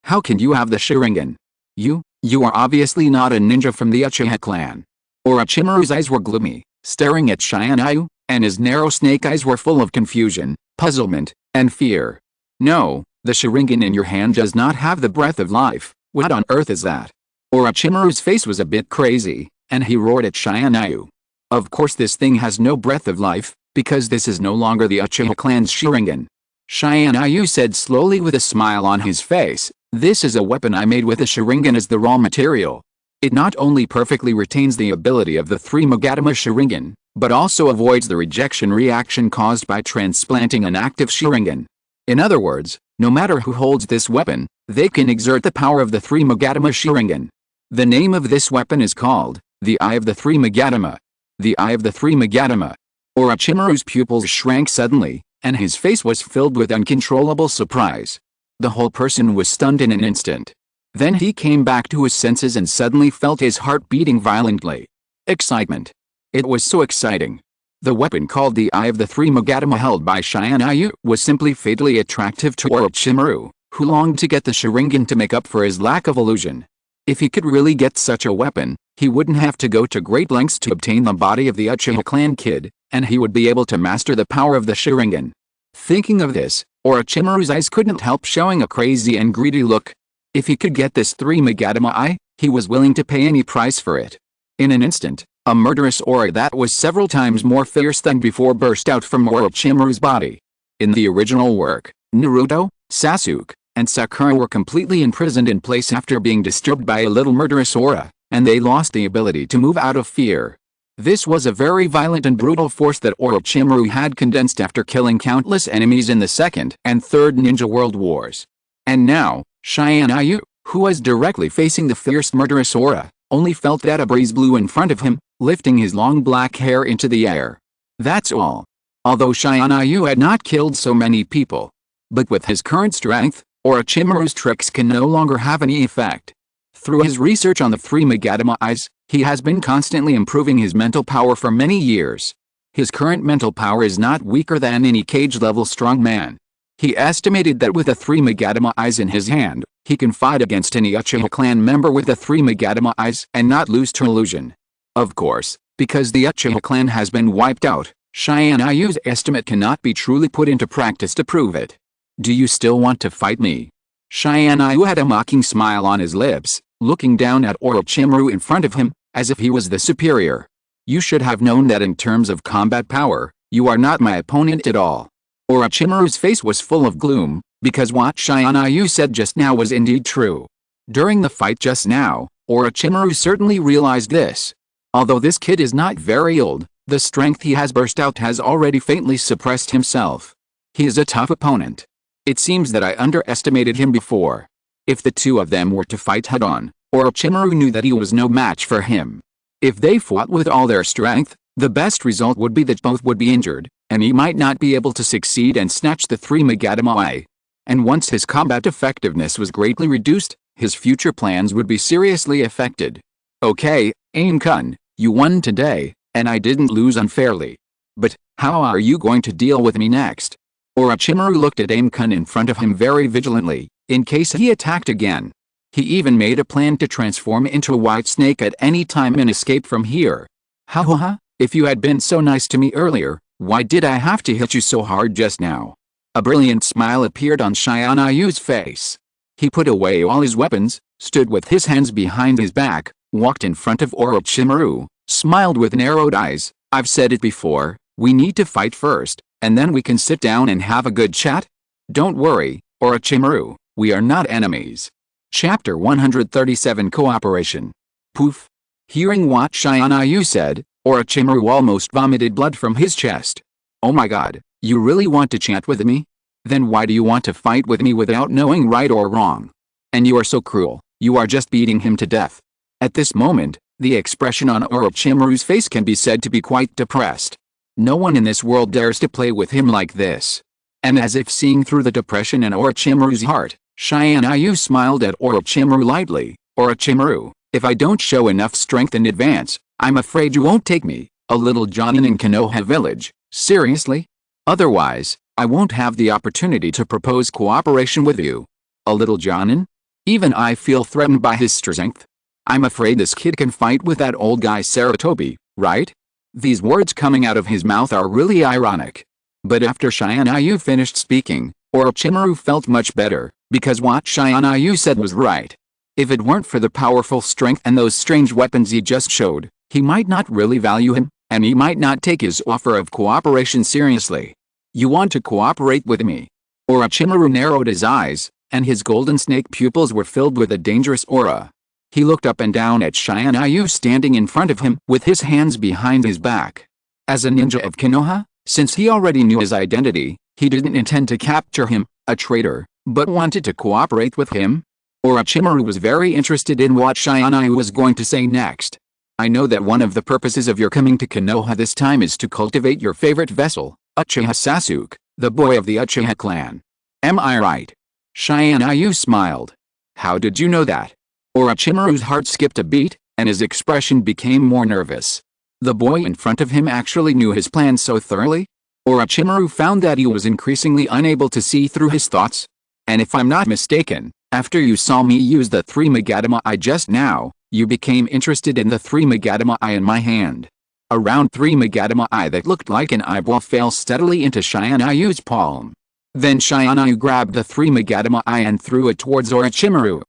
How can you have the Sharingan? You are obviously not a ninja from the Uchiha clan. Orochimaru's eyes were gloomy, staring at Tianyu, and his narrow snake eyes were full of confusion, puzzlement, and fear. No, the Sharingan in your hand does not have the breath of life. What on earth is that? Orochimaru's face was a bit crazy, and he roared at Tianyu. Of course this thing has no breath of life, because this is no longer the Uchiha clan's Sharingan. Tianyu said slowly with a smile on his face, "This is a weapon I made with the Sharingan as the raw material. It not only perfectly retains the ability of the three Magatama Sharingan, but also avoids the rejection reaction caused by transplanting an active Sharingan. In other words, no matter who holds this weapon, they can exert the power of the three Magatama Sharingan. The name of this weapon is called the Eye of the Three Magatama. The Eye of the Three Magatama." Orochimaru's pupils shrank suddenly, and his face was filled with uncontrollable surprise. The whole person was stunned in an instant. Then he came back to his senses and suddenly felt his heart beating violently. Excitement. It was so exciting. The weapon called the Eye of the Three Magatama held by Tianyu was simply fatally attractive to Orochimaru, who longed to get the Sharingan to make up for his lack of illusion. If he could really get such a weapon, he wouldn't have to go to great lengths to obtain the body of the Uchiha clan kid, and he would be able to master the power of the Sharingan. Thinking of this, Orochimaru's eyes couldn't help showing a crazy and greedy look. If he could get this three Magatama eye, he was willing to pay any price for it. In an instant, a murderous aura that was several times more fierce than before burst out from Orochimaru's body. In the original work, Naruto, Sasuke, and Sakura were completely imprisoned in place after being disturbed by a little murderous aura, and they lost the ability to move out of fear. This was a very violent and brutal force that Orochimaru had condensed after killing countless enemies in the Second and Third Ninja World Wars. And now, Tianyu, who was directly facing the fierce murderous aura, only felt that a breeze blew in front of him, lifting his long black hair into the air. That's all. Although Tianyu had not killed so many people. But with his current strength, Orochimaru's tricks can no longer have any effect. Through his research on the three Magatama eyes, he has been constantly improving his mental power for many years. His current mental power is not weaker than any cage-level strongman. He estimated that with the three Magatama eyes in his hand, he can fight against any Uchiha clan member with the three Magatama eyes and not lose to illusion. Of course, because the Uchiha clan has been wiped out, Tianyu's estimate cannot be truly put into practice to prove it. Do you still want to fight me? Tianyu had a mocking smile on his lips, looking down at Orochimaru in front of him, as if he was the superior. You should have known that in terms of combat power, you are not my opponent at all. Orochimaru's face was full of gloom, because what Tianyu said just now was indeed true. During the fight just now, Orochimaru certainly realized this. Although this kid is not very old, the strength he has burst out has already faintly suppressed himself. He is a tough opponent. It seems that I underestimated him before. If the two of them were to fight head-on, Orochimaru knew that he was no match for him. If they fought with all their strength, the best result would be that both would be injured, and he might not be able to succeed and snatch the three Magatama eye. And once his combat effectiveness was greatly reduced, his future plans would be seriously affected. Okay, Aim-kun, you won today, and I didn't lose unfairly. But, how are you going to deal with me next? Orochimaru looked at Aim-kun in front of him very vigilantly, in case he attacked again. He even made a plan to transform into a white snake at any time and escape from here. Ha, if you had been so nice to me earlier, why did I have to hit you so hard just now? A brilliant smile appeared on Tianyu's face. He put away all his weapons, stood with his hands behind his back, walked in front of Orochimaru, smiled with narrowed eyes. I've said it before, we need to fight first, and then we can sit down and have a good chat? Don't worry, Orochimaru, we are not enemies. Chapter 137 Cooperation. Poof. Hearing what Tianyu said, Orochimaru almost vomited blood from his chest. Oh my god, you really want to chat with me? Then why do you want to fight with me without knowing right or wrong? And you are so cruel, you are just beating him to death. At this moment, The expression on Orochimaru's face can be said to be quite depressed. No one in this world dares to play with him like this. And as if seeing through the depression in Orochimaru's heart, Tianyu smiled at Orochimaru lightly. Orochimaru, if I don't show enough strength in advance, I'm afraid you won't take me, a little Jonin in Konoha village, seriously? Otherwise, I won't have the opportunity to propose cooperation with you. A little Jonin? Even I feel threatened by his strength. I'm afraid this kid can fight with that old guy Saratobi, right? These words coming out of his mouth are really ironic. But after Tianyu finished speaking, Orochimaru felt much better, because what Tianyu said was right. If it weren't for the powerful strength and those strange weapons he just showed, he might not really value him, and he might not take his offer of cooperation seriously. You want to cooperate with me? Orochimaru narrowed his eyes, and his golden snake pupils were filled with a dangerous aura. He looked up and down at Tianyu standing in front of him with his hands behind his back. As a ninja of Konoha, since he already knew his identity, he didn't intend to capture him, a traitor, but wanted to cooperate with him. Orochimaru was very interested in what Tianyu was going to say next. I know that one of the purposes of your coming to Konoha this time is to cultivate your favorite vessel, Uchiha Sasuke, the boy of the Uchiha clan. Am I right? Tianyu smiled. How did you know that? Orochimaru's heart skipped a beat, and his expression became more nervous. The boy in front of him actually knew his plan so thoroughly? Orochimaru found that he was increasingly unable to see through his thoughts. And if I'm not mistaken, after you saw me use the 3 Magatama Eye just now, you became interested in the 3 Magatama Eye in my hand. A round 3 Magatama Eye that looked like an eyeball fell steadily into Tianyu's palm. Then Tianyu grabbed the 3 Magatama Eye and threw it towards Orochimaru.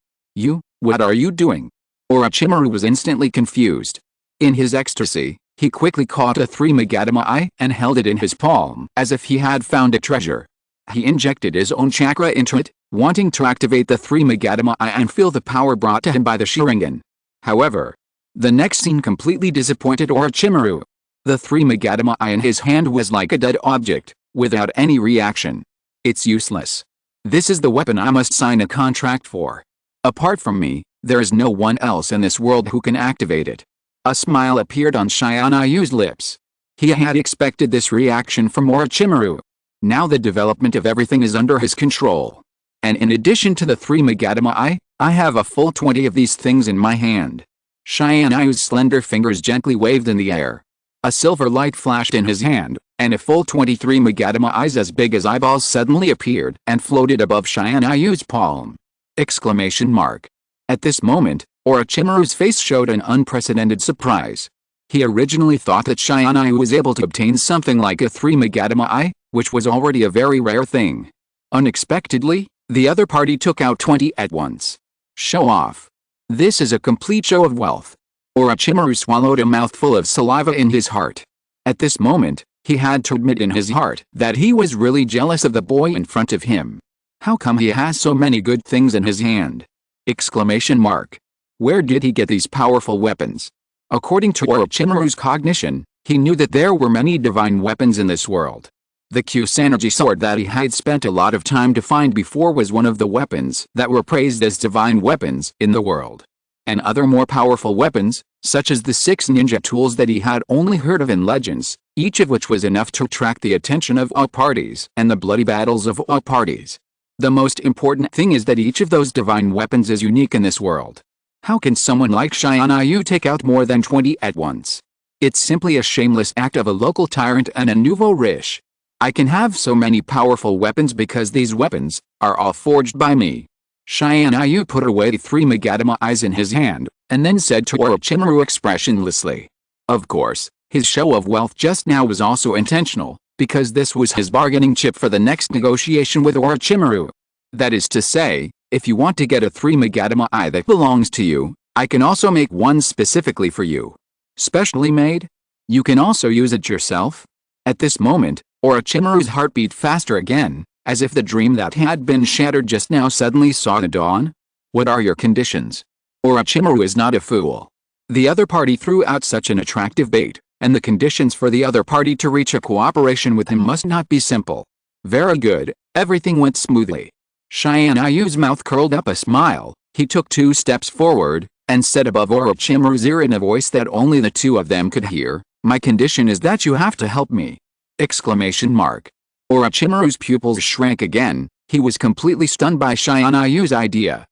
What are you doing? Orochimaru was instantly confused. In his ecstasy, he quickly caught a 3 Magatama Eye and held it in his palm as if he had found a treasure. He injected his own chakra into it, wanting to activate the 3 Magatama Eye and feel the power brought to him by the Sharingan. However, the next scene completely disappointed Orochimaru. The 3 Magatama Eye in his hand was like a dead object, without any reaction. It's useless. This is the weapon I must sign a contract for. Apart from me, there is no one else in this world who can activate it. A smile appeared on Tianyu's lips. He had expected this reaction from Orochimaru. Now the development of everything is under his control. And in addition to the 3 Magatama Eye, I have a full 20 of these things in my hand. Tianyu's slender fingers gently waved in the air. A silver light flashed in his hand, and a full 23 Magatama Eyes as big as eyeballs suddenly appeared and floated above Tianyu's palm. Exclamation mark. At this moment, Orochimaru's face showed an unprecedented surprise. He originally thought that Tianyu was able to obtain something like a 3 Magatama Eye, which was already a very rare thing. Unexpectedly, the other party took out 20 at once. Show off. This is a complete show of wealth. Orochimaru swallowed a mouthful of saliva in his heart. At this moment, he had to admit in his heart that he was really jealous of the boy in front of him. How come he has so many good things in his hand? Exclamation mark. Where did he get these powerful weapons? According to Orochimaru's cognition, he knew that there were many divine weapons in this world. The Kusanagi sword that he had spent a lot of time to find before was one of the weapons that were praised as divine weapons in the world. And other more powerful weapons, such as the 6 ninja tools that he had only heard of in legends, each of which was enough to attract the attention of all parties and the bloody battles of all parties. The most important thing is that each of those divine weapons is unique in this world. How can someone like Tianyu take out more than 20 at once? It's simply a shameless act of a local tyrant and a nouveau riche. I can have so many powerful weapons because these weapons are all forged by me. Tianyu put away the 3 Magatama Eyes in his hand, and then said to Orochimaru expressionlessly. Of course, his show of wealth just now was also intentional, because this was his bargaining chip for the next negotiation with Orochimaru. That is to say, if you want to get a 3 Magatama Eye that belongs to you, I can also make one specifically for you. Specially made? You can also use it yourself? At this moment, Orochimaru's heart beat faster again, as if the dream that had been shattered just now suddenly saw the dawn. What are your conditions? Orochimaru is not a fool. The other party threw out such an attractive bait, and the conditions for the other party to reach a cooperation with him must not be simple. Very good, everything went smoothly. Tianyu's mouth curled up a smile. He took 2 steps forward, and said above Orochimaru's ear in a voice that only the two of them could hear, "My condition is that you have to help me!" Exclamation mark. Orochimaru's pupils shrank again. He was completely stunned by Tianyu's idea.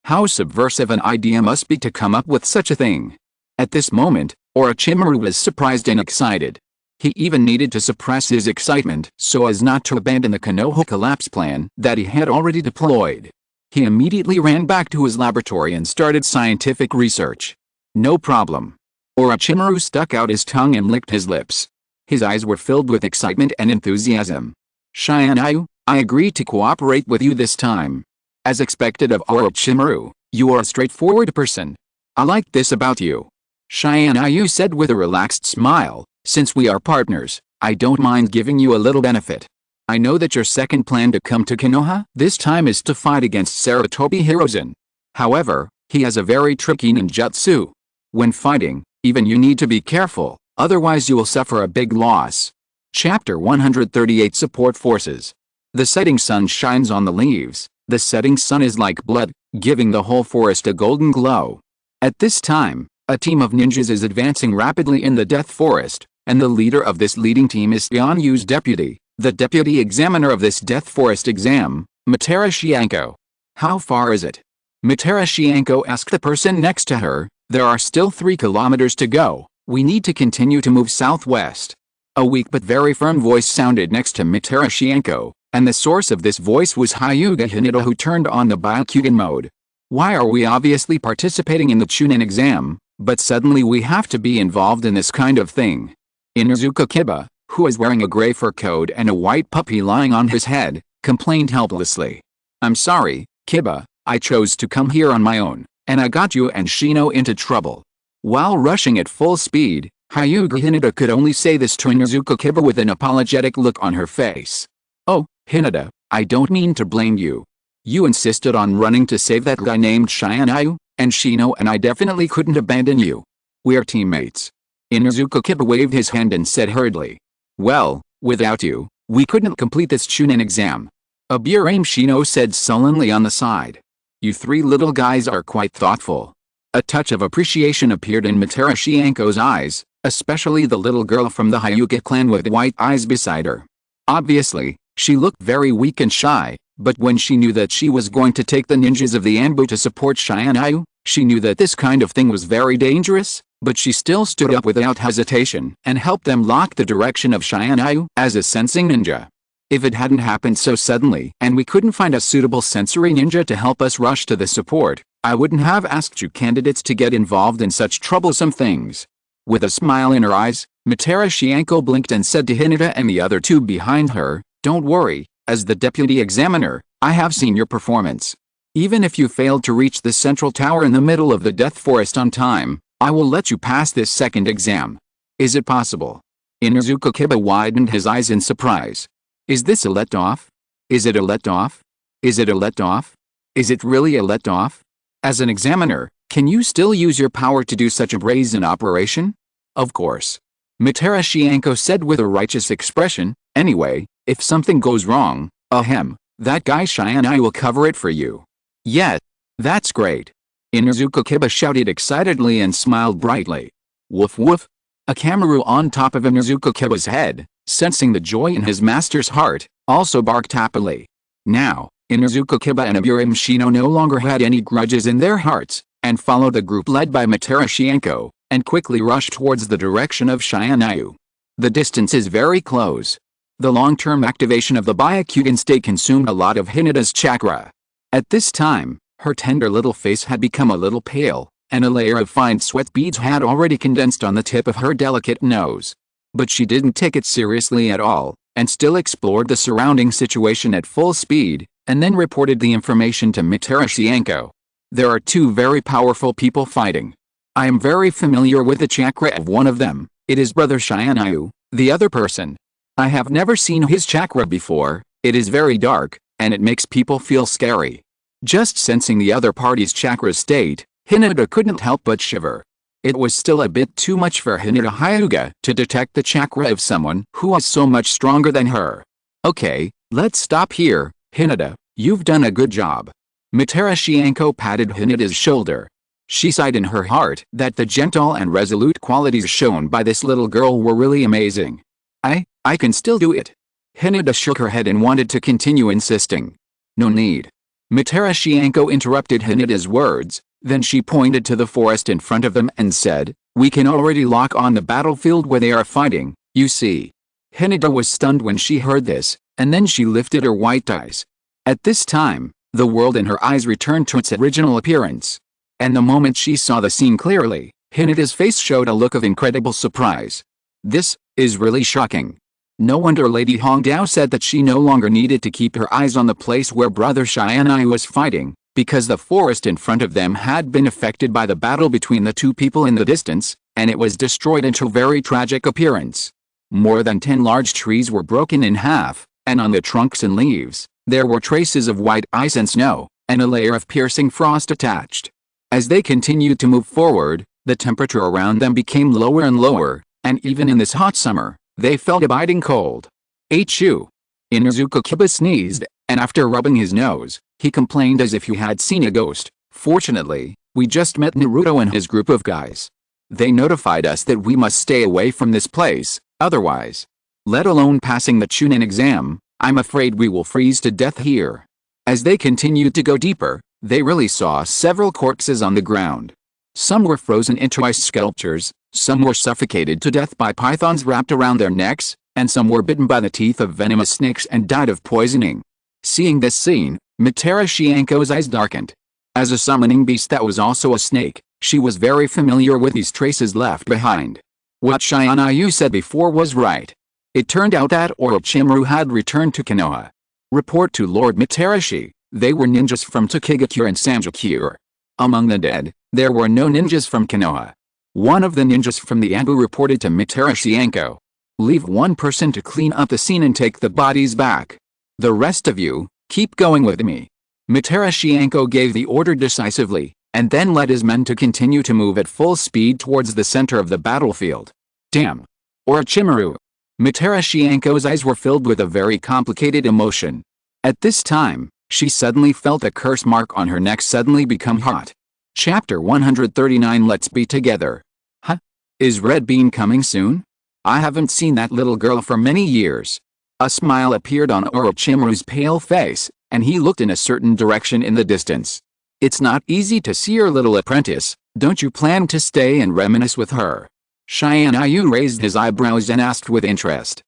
How subversive an idea must be to come up with such a thing. At this moment, Orochimaru was surprised and excited. He even needed to suppress his excitement so as not to abandon the Konoha collapse plan that he had already deployed. He immediately ran back to his laboratory and started scientific research. No problem. Orochimaru stuck out his tongue and licked his lips. His eyes were filled with excitement and enthusiasm. "Tianyu, I agree to cooperate with you this time." As expected of Orochimaru, "You are a straightforward person. I like this about you." Tianyu said with a relaxed smile, "Since we are partners, I don't mind giving you a little benefit. I know that your second plan to come to Konoha this time is to fight against Sarutobi Hiruzen. However, he has a very tricky ninjutsu. When fighting, even you need to be careful, otherwise you will suffer a big loss." Chapter 138 Support Forces. The setting sun shines on the leaves. The setting sun is like blood, giving the whole forest a golden glow. At this time, a team of ninjas is advancing rapidly in the Death Forest, and the leader of this leading team is Tianyu's deputy, the deputy examiner of this Death Forest exam, Matarashianko. "How far is it?" Matarashianko asked the person next to her. "There are still 3 kilometers to go. We need to continue to move southwest." A weak but very firm voice sounded next to Matarashianko, and the source of this voice was Hyuga Hinata, who turned on the Byakugan mode. "Why are we obviously participating in the Chunin exam, but suddenly we have to be involved in this kind of thing?" Inuzuka Kiba, who was wearing a gray fur coat and a white puppy lying on his head, complained helplessly. "I'm sorry, Kiba, I chose to come here on my own, and I got you and Shino into trouble." While rushing at full speed, Hyuga Hinata could only say this to Inuzuka Kiba with an apologetic look on her face. "Oh, Hinata, I don't mean to blame you. You insisted on running to save that guy named Tianyu, and Shino and I definitely couldn't abandon you. We're teammates." Inuzuka Kiba waved his hand and said hurriedly. "Well, without you, we couldn't complete this Chunin exam." Aburame Shino said sullenly on the side. "You 3 little guys are quite thoughtful." A touch of appreciation appeared in Matarashianko's eyes, especially the little girl from the Hyuga clan with white eyes beside her. Obviously, she looked very weak and shy, but when she knew that she was going to take the ninjas of the Anbu to support Tianyu, she knew that this kind of thing was very dangerous, but she still stood up without hesitation and helped them lock the direction of Tianyu as a sensing ninja. If it hadn't happened so suddenly and we couldn't find a suitable sensory ninja to help us rush to the support, I wouldn't have asked you candidates to get involved in such troublesome things. With a smile in her eyes, Matarashianko blinked and said to Hinata and the other 2 behind her, "Don't worry, as the deputy examiner, I have seen your performance. Even if you failed to reach the central tower in the middle of the Death Forest on time, I will let you pass this second exam. Is it possible?" Inuzuka Kiba widened his eyes in surprise. "Is this a let-off? Is it a let-off? Is it a let-off? Is it really a let-off? As an examiner, can you still use your power to do such a brazen operation?" "Of course," Matarashianko said with a righteous expression. "Anyway, if something goes wrong, that guy Tianyu will cover it for you." "Yeah, that's great." Inuzuka Kiba shouted excitedly and smiled brightly. "Woof woof." A Kamaru on top of Inuzuka Kiba's head, sensing the joy in his master's heart, also barked happily. Now, Inuzuka Kiba and Aburame Shino no longer had any grudges in their hearts, and followed the group led by Matarashianko, and quickly rushed towards the direction of Tianyu. The distance is very close. The long-term activation of the Byakugan state consumed a lot of Hinata's chakra. At this time, her tender little face had become a little pale, and a layer of fine sweat beads had already condensed on the tip of her delicate nose. But she didn't take it seriously at all, and still explored the surrounding situation at full speed, and then reported the information to Matarashianko. "There are 2 very powerful people fighting. I am very familiar with the chakra of one of them. It is Brother Tianyu, the other person. I have never seen his chakra before. It is very dark, and it makes people feel scary." Just sensing the other party's chakra state, Hinata couldn't help but shiver. It was still a bit too much for Hinata Hyuga to detect the chakra of someone who was so much stronger than her. "Okay, let's stop here, Hinata, you've done a good job." Matarashianko patted Hinata's shoulder. She sighed in her heart that the gentle and resolute qualities shown by this little girl were really amazing. I can still do it. Hinata shook her head and wanted to continue insisting. No need. Matarashienko interrupted Hinata's words, then she pointed to the forest in front of them and said, we can already lock on the battlefield where they are fighting, you see. Hinata was stunned when she heard this, and then she lifted her white eyes. At this time, the world in her eyes returned to its original appearance. And the moment she saw the scene clearly, Hinata's face showed a look of incredible surprise. This is really shocking. No wonder Lady Hongdao said that she no longer needed to keep her eyes on the place where Brother Tianyu was fighting, because the forest in front of them had been affected by the battle between the two people in the distance, and it was destroyed into very tragic appearance. More than 10 large trees were broken in half, and on the trunks and leaves, there were traces of white ice and snow, and a layer of piercing frost attached. As they continued to move forward, the temperature around them became lower and lower, and even in this hot summer, they felt a biting cold. Achoo! Inuzuka Kiba sneezed, and after rubbing his nose, he complained as if he had seen a ghost. Fortunately, we just met Naruto and his group of guys. They notified us that we must stay away from this place, otherwise, let alone passing the Chunin exam, I'm afraid we will freeze to death here. As they continued to go deeper, they really saw several corpses on the ground. Some were frozen into ice sculptures, some were suffocated to death by pythons wrapped around their necks, and some were bitten by the teeth of venomous snakes and died of poisoning. Seeing this scene, Matarashienko's eyes darkened. As a summoning beast that was also a snake, she was very familiar with these traces left behind. What Tianyu said before was right. It turned out that Orochimaru had returned to Konoha. Report to Lord Matarashi, they were ninjas from Tokigakure and Sanjakure. Among the dead, there were no ninjas from Konoha. One of the ninjas from the Anbu reported to Matarashienko. Leave one person to clean up the scene and take the bodies back. The rest of you, keep going with me. Matarashienko gave the order decisively, and then led his men to continue to move at full speed towards the center of the battlefield. Damn! Orochimaru! Matarashienko's eyes were filled with a very complicated emotion. At this time, she suddenly felt a curse mark on her neck suddenly become hot. Chapter 139 Let's be together. Huh? Is Red Bean coming soon? I haven't seen that little girl for many years. A smile appeared on Orochimaru's pale face, and he looked in a certain direction in the distance. It's not easy to see your little apprentice, don't you plan to stay and reminisce with her? Tianyu raised his eyebrows and asked with interest.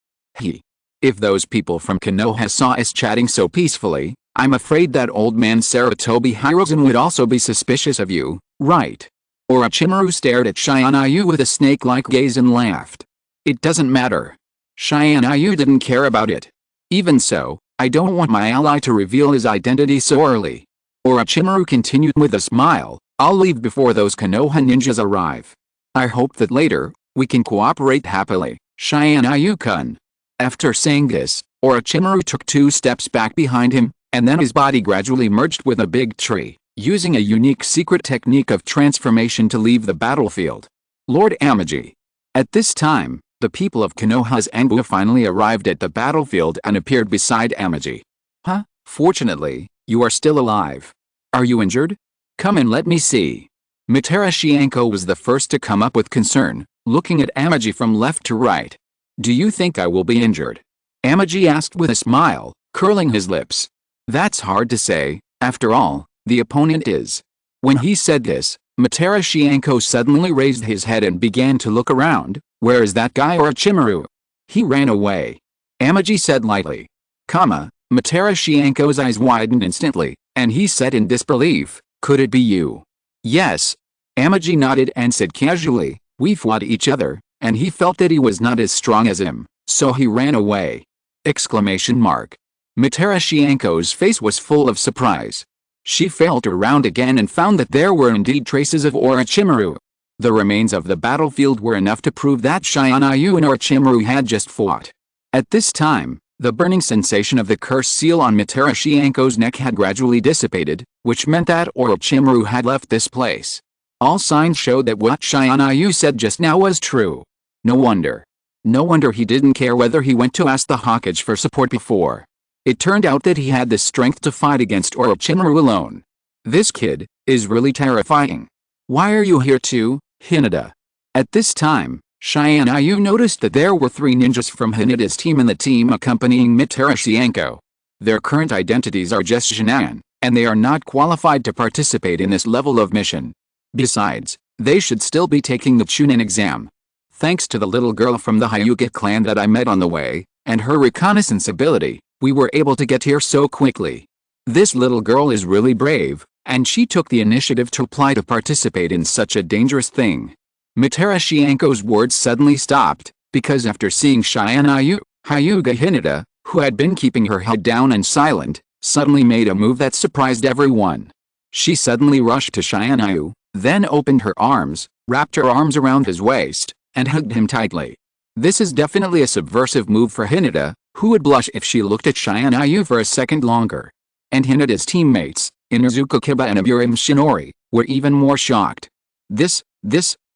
If those people from Konoha saw us chatting so peacefully, I'm afraid that old man Saratobi Hirozen would also be suspicious of you, right? Orochimaru stared at Tianyu with a snake-like gaze and laughed. It doesn't matter. Tianyu didn't care about it. Even so, I don't want my ally to reveal his identity so early. Orochimaru continued with a smile, I'll leave before those Konoha ninjas arrive. I hope that later, we can cooperate happily, Tianyu-kun. After saying this, Orochimaru took 2 steps back behind him, and then his body gradually merged with a big tree, using a unique secret technique of transformation to leave the battlefield. Lord Amaji. At this time, the people of Konoha's Anbu finally arrived at the battlefield and appeared beside Amaji. Huh? Fortunately, you are still alive. Are you injured? Come and let me see. Matarashienko was the first to come up with concern, looking at Amaji from left to right. Do you think I will be injured? Amaji asked with a smile, curling his lips. That's hard to say, after all, the opponent is. When he said this, Matarashienko suddenly raised his head and began to look around. Where is that guy Orochimaru? He ran away. Amaji said lightly. Matarashienko's eyes widened instantly, and he said in disbelief, could it be you? Yes. Amaji nodded and said casually, we fought each other, and he felt that he was not as strong as him, so he ran away. Exclamation mark. Matarashienko's face was full of surprise. She felt around again and found that there were indeed traces of Orochimaru. The remains of the battlefield were enough to prove that Tianyu and Orochimaru had just fought. At this time, the burning sensation of the curse seal on Matarashienko's neck had gradually dissipated, which meant that Orochimaru had left this place. All signs showed that what Tianyu said just now was true. No wonder. No wonder he didn't care whether he went to ask the Hokage for support before. It turned out that he had the strength to fight against Orochimaru alone. This kid is really terrifying. Why are you here too, Hinata? At this time, Tianyu noticed that there were 3 ninjas from Hinata's team in the team accompanying Mitara. Their current identities are just Jinan, and they are not qualified to participate in this level of mission. Besides, they should still be taking the Chunin exam. Thanks to the little girl from the Hyuga clan that I met on the way, and her reconnaissance ability, we were able to get here so quickly. This little girl is really brave, and she took the initiative to apply to participate in such a dangerous thing. Mitara words suddenly stopped, because after seeing Hyuga Hinata, who had been keeping her head down and silent, suddenly made a move that surprised everyone. She suddenly rushed to Tianyu, then opened her arms, wrapped her arms around his waist, and hugged him tightly. This is definitely a subversive move for Hinata, who would blush if she looked at Tianyu for a second longer. And Hinata's teammates, Inuzuka Kiba and Aburim Shinori, were even more shocked.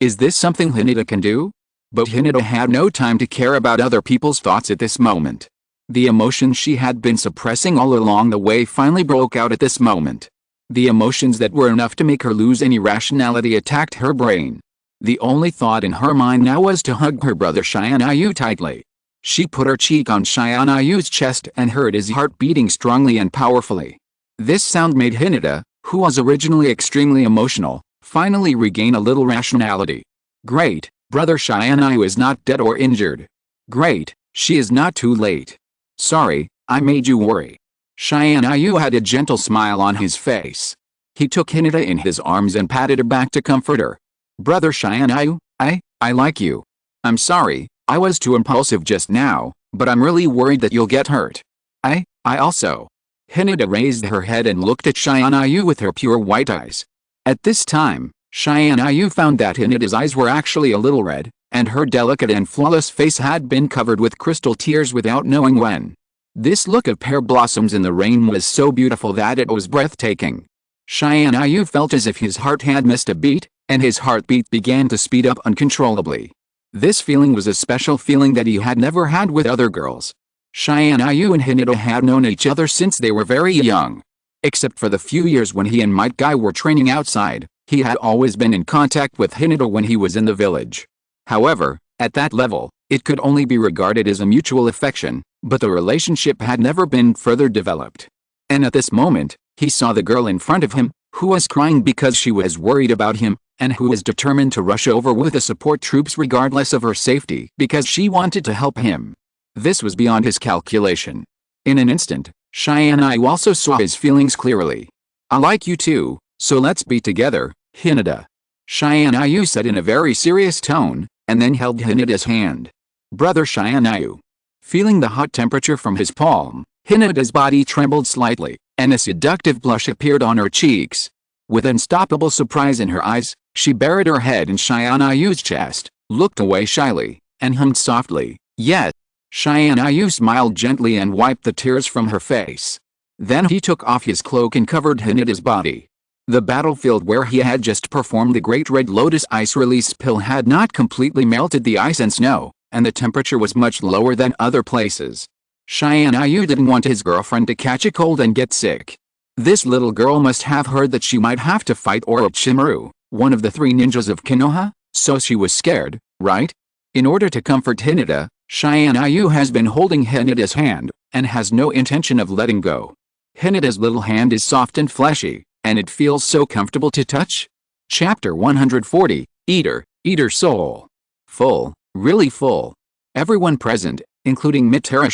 Is this something Hinata can do? But Hinata had no time to care about other people's thoughts at this moment. The emotions she had been suppressing all along the way finally broke out at this moment. The emotions that were enough to make her lose any rationality attacked her brain. The only thought in her mind now was to hug her brother Tianyu tightly. She put her cheek on Tianyu's chest and heard his heart beating strongly and powerfully. This sound made Hinata, who was originally extremely emotional, finally regain a little rationality. Great, brother Tianyu is not dead or injured. Great, she is not too late. Sorry, I made you worry. Tianyu had a gentle smile on his face. He took Hinata in his arms and patted her back to comfort her. Brother Tianyu, I like you. I'm sorry, I was too impulsive just now, but I'm really worried that you'll get hurt. I also. Hinata raised her head and looked at Tianyu with her pure white eyes. At this time, Tianyu found that Hinata's eyes were actually a little red, and her delicate and flawless face had been covered with crystal tears without knowing when. This look of pear blossoms in the rain was so beautiful that it was breathtaking. Tianyu felt as if his heart had missed a beat, and his heartbeat began to speed up uncontrollably. This feeling was a special feeling that he had never had with other girls. Tianyu and Hinata had known each other since they were very young. Except for the few years when he and Might Guy were training outside, he had always been in contact with Hinata when he was in the village. However, at that level, it could only be regarded as a mutual affection, but the relationship had never been further developed. And at this moment, he saw the girl in front of him, who was crying because she was worried about him, and who was determined to rush over with the support troops regardless of her safety because she wanted to help him. This was beyond his calculation. In an instant, Tianyu also saw his feelings clearly. I like you too, so let's be together, Hinata. Tianyu said in a very serious tone, and then held Hinata's hand. Brother Tianyu. Feeling the hot temperature from his palm, Hinata's body trembled slightly, and a seductive blush appeared on her cheeks. With unstoppable surprise in her eyes, she buried her head in Tianyu's chest, looked away shyly, and hummed softly, "Yes." Tianyu smiled gently and wiped the tears from her face. Then he took off his cloak and covered Hinata's body. The battlefield where he had just performed the Great Red Lotus ice release pill had not completely melted the ice and snow, and the temperature was much lower than other places. Tianyu didn't want his girlfriend to catch a cold and get sick. This little girl must have heard that she might have to fight Orochimaru, one of the 3 ninjas of Konoha, so she was scared, right? In order to comfort Hinata, Tianyu has been holding Hinata's hand, and has no intention of letting go. Hinata's little hand is soft and fleshy, and it feels so comfortable to touch. Chapter 140, Eater Soul. Full, really full. Everyone present, including Mitara,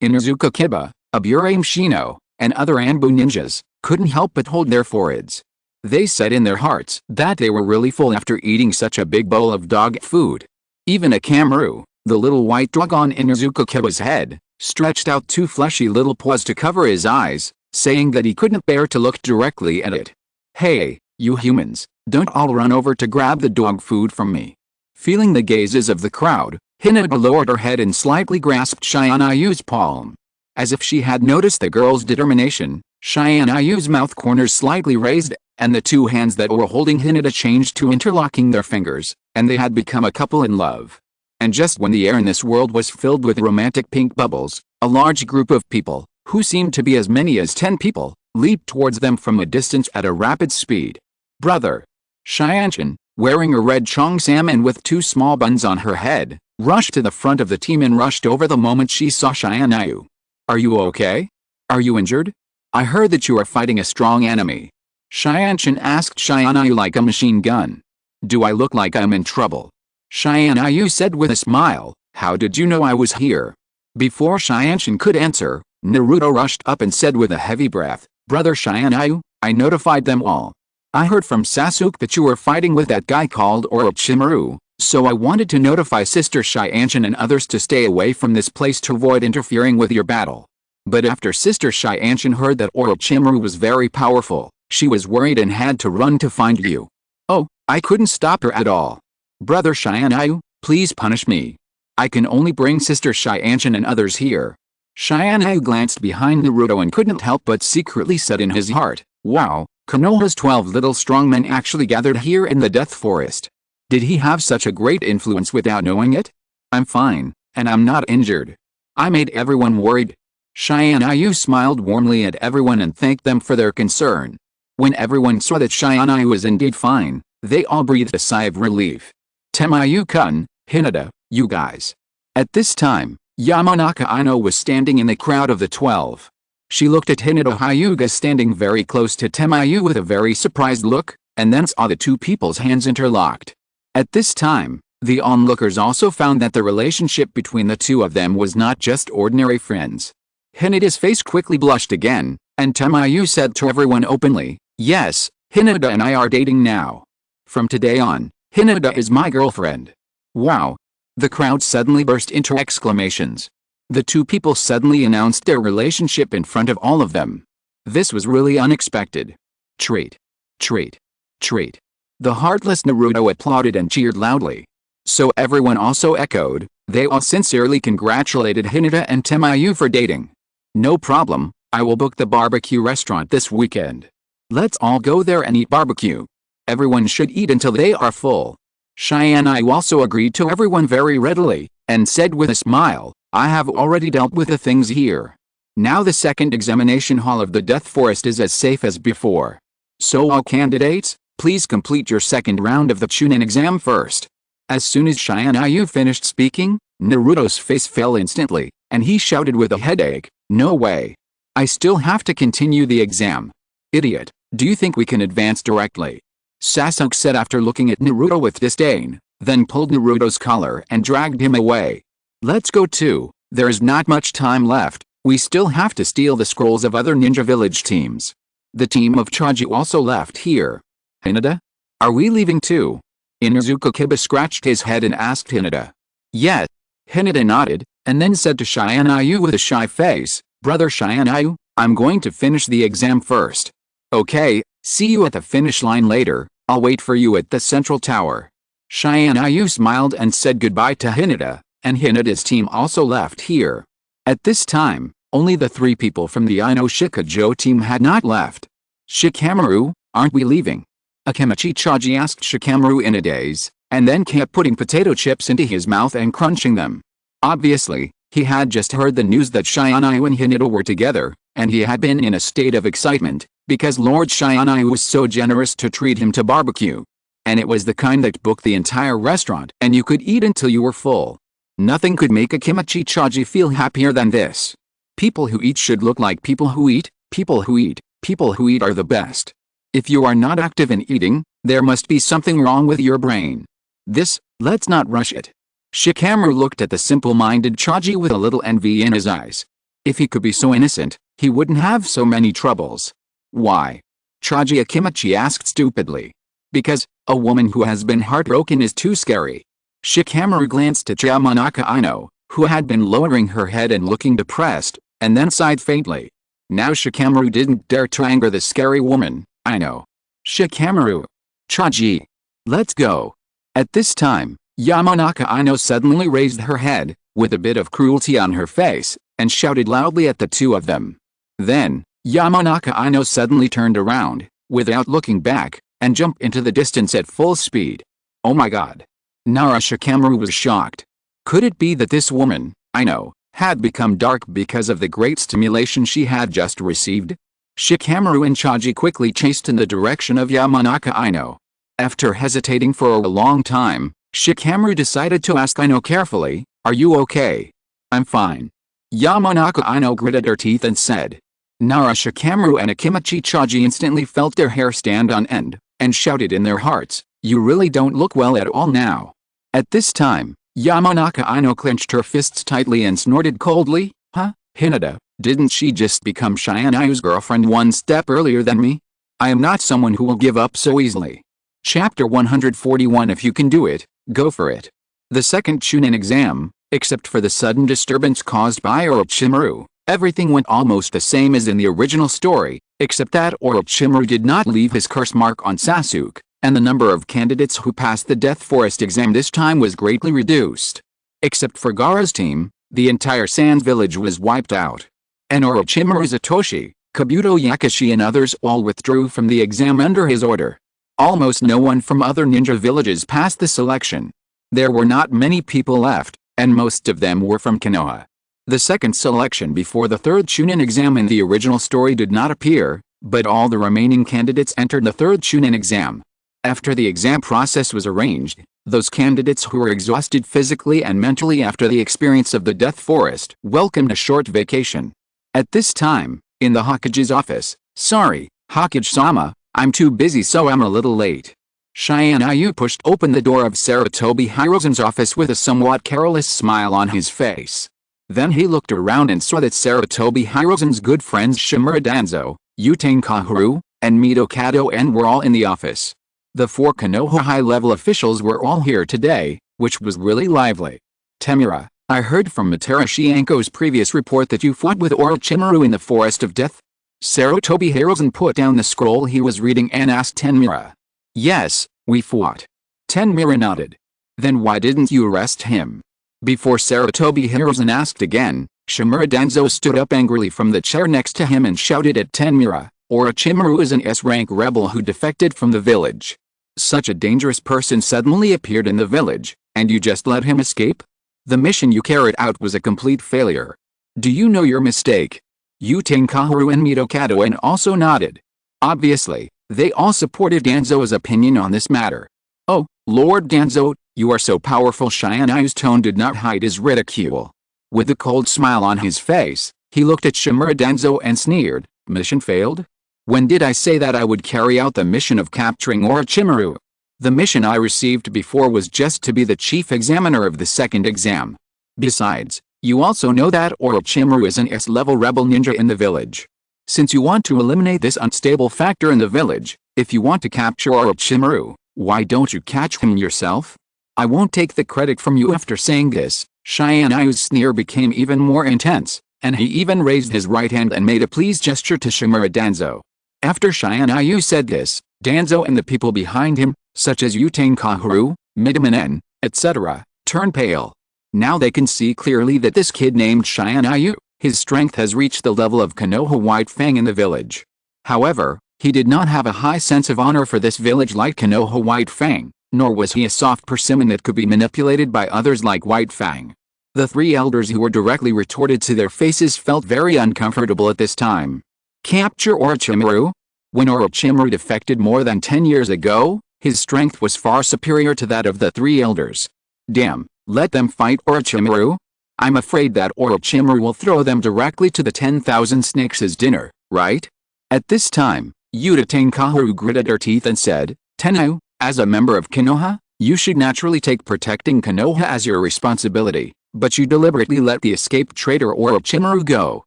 Inuzuka Kiba, Aburame Shino, and other Anbu ninjas, couldn't help but hold their foreheads. They said in their hearts that they were really full after eating such a big bowl of dog food. Even Akamaru, the little white dog on Inuzuka Kiba's head, stretched out 2 fleshy little paws to cover his eyes, saying that he couldn't bear to look directly at it. Hey, you humans, don't all run over to grab the dog food from me. Feeling the gazes of the crowd, Hinata lowered her head and slightly grasped Tianyu's palm. As if she had noticed the girl's determination, Tianyu's mouth corners slightly raised, and the 2 hands that were holding Hinata changed to interlocking their fingers, and they had become a couple in love. And just when the air in this world was filled with romantic pink bubbles, a large group of people, who seemed to be as many as 10 people, leaped towards them from a distance at a rapid speed. Brother! Tiantian, wearing a red cheongsam and with two small buns on her head, rushed to the front of the team and rushed over the moment she saw Tianyu. Are you okay? Are you injured? I heard that you are fighting a strong enemy. Tiantian asked Tianyu like a machine gun. Do I look like I'm in trouble? Tianyu said with a smile, how did you know I was here? Before Tiantian could answer, Naruto rushed up and said with a heavy breath, Brother Tianyu, I notified them all. I heard from Sasuke that you were fighting with that guy called Orochimaru, so I wanted to notify Sister Tiantian and others to stay away from this place to avoid interfering with your battle. But after Sister Tiantian heard that Orochimaru was very powerful, she was worried and had to run to find you. Oh, I couldn't stop her at all. Brother Tianyu, please punish me. I can only bring Sister Tiantian and others here. Tianyu glanced behind Naruto and couldn't help but secretly said in his heart, wow, Konoha's 12 little strongmen actually gathered here in the Death Forest. Did he have such a great influence without knowing it? I'm fine, and I'm not injured. I made everyone worried. Tianyu smiled warmly at everyone and thanked them for their concern. When everyone saw that Tianyu was indeed fine, they all breathed a sigh of relief. Tamayu-kun, Hinata, you guys. At this time, Yamanaka Ino was standing in the crowd of the 12. She looked at Hinata Hyuga standing very close to Tamayu with a very surprised look, and then saw the two people's hands interlocked. At this time, the onlookers also found that the relationship between the two of them was not just ordinary friends. Hinata's face quickly blushed again, and Tamayu said to everyone openly, yes, Hinata and I are dating now. From today on, Hinata is my girlfriend. Wow. The crowd suddenly burst into exclamations. The two people suddenly announced their relationship in front of all of them. This was really unexpected. Treat. Treat. Treat. The heartless Naruto applauded and cheered loudly. So everyone also echoed. They all sincerely congratulated Hinata and Tamayu for dating. No problem, I will book the barbecue restaurant this weekend. Let's all go there and eat barbecue. Everyone should eat until they are full. Tianyu also agreed to everyone very readily, and said with a smile, I have already dealt with the things here. Now the second examination hall of the Death Forest is as safe as before. So all candidates, please complete your second round of the Chunin exam first. As soon as Tianyu finished speaking, Naruto's face fell instantly, and he shouted with a headache, no way. I still have to continue the exam. Idiot, do you think we can advance directly? Sasuke said after looking at Naruto with disdain, then pulled Naruto's collar and dragged him away. Let's go too, there is not much time left, we still have to steal the scrolls of other ninja village teams. The team of Choji also left here. Hinata? Are we leaving too? Inuzuka Kiba scratched his head and asked Hinata. Yes. Hinata nodded, and then said to Tianyu with a shy face, Brother Tianyu, I'm going to finish the exam first. Okay, see you at the finish line later, I'll wait for you at the central tower. Tianyu smiled and said goodbye to Hinata, and Hinata's team also left here. At this time, only the three people from the Ino Shikajo team had not left. Shikamaru, aren't we leaving? Akimichi Choji asked Shikamaru in a daze, and then kept putting potato chips into his mouth and crunching them. Obviously, he had just heard the news that Tianyu and Hinata were together, and he had been in a state of excitement, because Lord Tianyu was so generous to treat him to barbecue. And it was the kind that booked the entire restaurant and you could eat until you were full. Nothing could make Akimichi Choji feel happier than this. People who eat should look like people who eat, people who eat, people who eat are the best. If you are not active in eating, there must be something wrong with your brain. Let's not rush it. Shikamaru looked at the simple-minded Choji with a little envy in his eyes. If he could be so innocent, he wouldn't have so many troubles. Why? Choji Akimichi asked stupidly. Because, a woman who has been heartbroken is too scary. Shikamaru glanced at Yamanaka Ino, who had been lowering her head and looking depressed, and then sighed faintly. Now Shikamaru didn't dare to anger the scary woman, Ino. Shikamaru. Choji. Let's go. At this time, Yamanaka Ino suddenly raised her head, with a bit of cruelty on her face, and shouted loudly at the two of them. Then, Yamanaka Ino suddenly turned around, without looking back, and jumped into the distance at full speed. Oh my god. Nara Shikamaru was shocked. Could it be that this woman, Ino, had become dark because of the great stimulation she had just received? Shikamaru and Choji quickly chased in the direction of Yamanaka Ino. After hesitating for a long time, Shikamaru decided to ask Ino carefully, "Are you okay?" "I'm fine." Yamanaka Ino gritted her teeth and said. Nara Shikamaru and Akimichi Chaji instantly felt their hair stand on end, and shouted in their hearts, "You really don't look well at all now." At this time, Yamanaka Ino clenched her fists tightly and snorted coldly, "Huh, Hinata, didn't she just become Shianyu's girlfriend one step earlier than me? I am not someone who will give up so easily." Chapter 141. If you can do it, go for it. The second Chunin exam, except for the sudden disturbance caused by Orochimaru, everything went almost the same as in the original story, except that Orochimaru did not leave his curse mark on Sasuke, and the number of candidates who passed the Death Forest exam this time was greatly reduced. Except for Gaara's team, the entire Sans village was wiped out. And Orochimaru Satoshi, Kabuto Yakashi and others all withdrew from the exam under his order. Almost no one from other ninja villages passed the selection. There were not many people left, and most of them were from Konoha. The second selection before the third Chunin exam in the original story did not appear, but all the remaining candidates entered the third Chunin exam. After the exam process was arranged, those candidates who were exhausted physically and mentally after the experience of the Death Forest welcomed a short vacation. At this time, in the Hokage's office, "Sorry, Hokage-sama, I'm too busy so I'm a little late." Shianyu pushed open the door of Sarutobi Hirozen's office with a somewhat careless smile on his face. Then he looked around and saw that Sarutobi Hirozen's good friends Shimura Danzo, Yutane Kaharu, and Mito Kato-en were all in the office. The 4 Konoha high-level officials were all here today, which was really lively. "Temura, I heard from Materashi Anko's previous report that you fought with Orochimaru in the Forest of Death." Sarutobi Hirozen put down the scroll he was reading and asked Temura. "Yes, we fought." Temura nodded. "Then why didn't you arrest him?" Before Sarutobi Hirozen asked again, Shimura Danzo stood up angrily from the chair next to him and shouted at Temura, "Orochimaru is an S-rank rebel who defected from the village. Such a dangerous person suddenly appeared in the village, and you just let him escape? The mission you carried out was a complete failure. Do you know your mistake?" Yutane Kaharu and Mito Kato-en also nodded. Obviously, they all supported Danzo's opinion on this matter. "Oh, Lord Danzo, you are so powerful." Shianyu's tone did not hide his ridicule. With a cold smile on his face, he looked at Shimura Danzo and sneered, "Mission failed? When did I say that I would carry out the mission of capturing Orochimaru? The mission I received before was just to be the chief examiner of the second exam. Besides, you also know that Orochimaru is an S-level rebel ninja in the village. Since you want to eliminate this unstable factor in the village, if you want to capture Orochimaru, why don't you catch him yourself? I won't take the credit from you." After saying this, Shianyu's sneer became even more intense, and he even raised his right hand and made a please gesture to Shimura Danzo. After Shianyu said this, Danzo and the people behind him, such as Yutane Kaharu, Midamanen, etc., turned pale. Now they can see clearly that this kid named Shianyu, his strength has reached the level of Konoha White Fang in the village. However, he did not have a high sense of honor for this village like Konoha White Fang, nor was he a soft persimmon that could be manipulated by others like White Fang. The 3 elders who were directly retorted to their faces felt very uncomfortable at this time. Capture Orochimaru? When Orochimaru defected more than 10 years ago, his strength was far superior to that of the 3 elders. Damn, let them fight Orochimaru? I'm afraid that Orochimaru will throw them directly to the 10,000 snakes' dinner, right? At this time, Yutane Kaharu gritted her teeth and said, "Tenno, as a member of Konoha, you should naturally take protecting Konoha as your responsibility, but you deliberately let the escaped traitor Orochimaru go.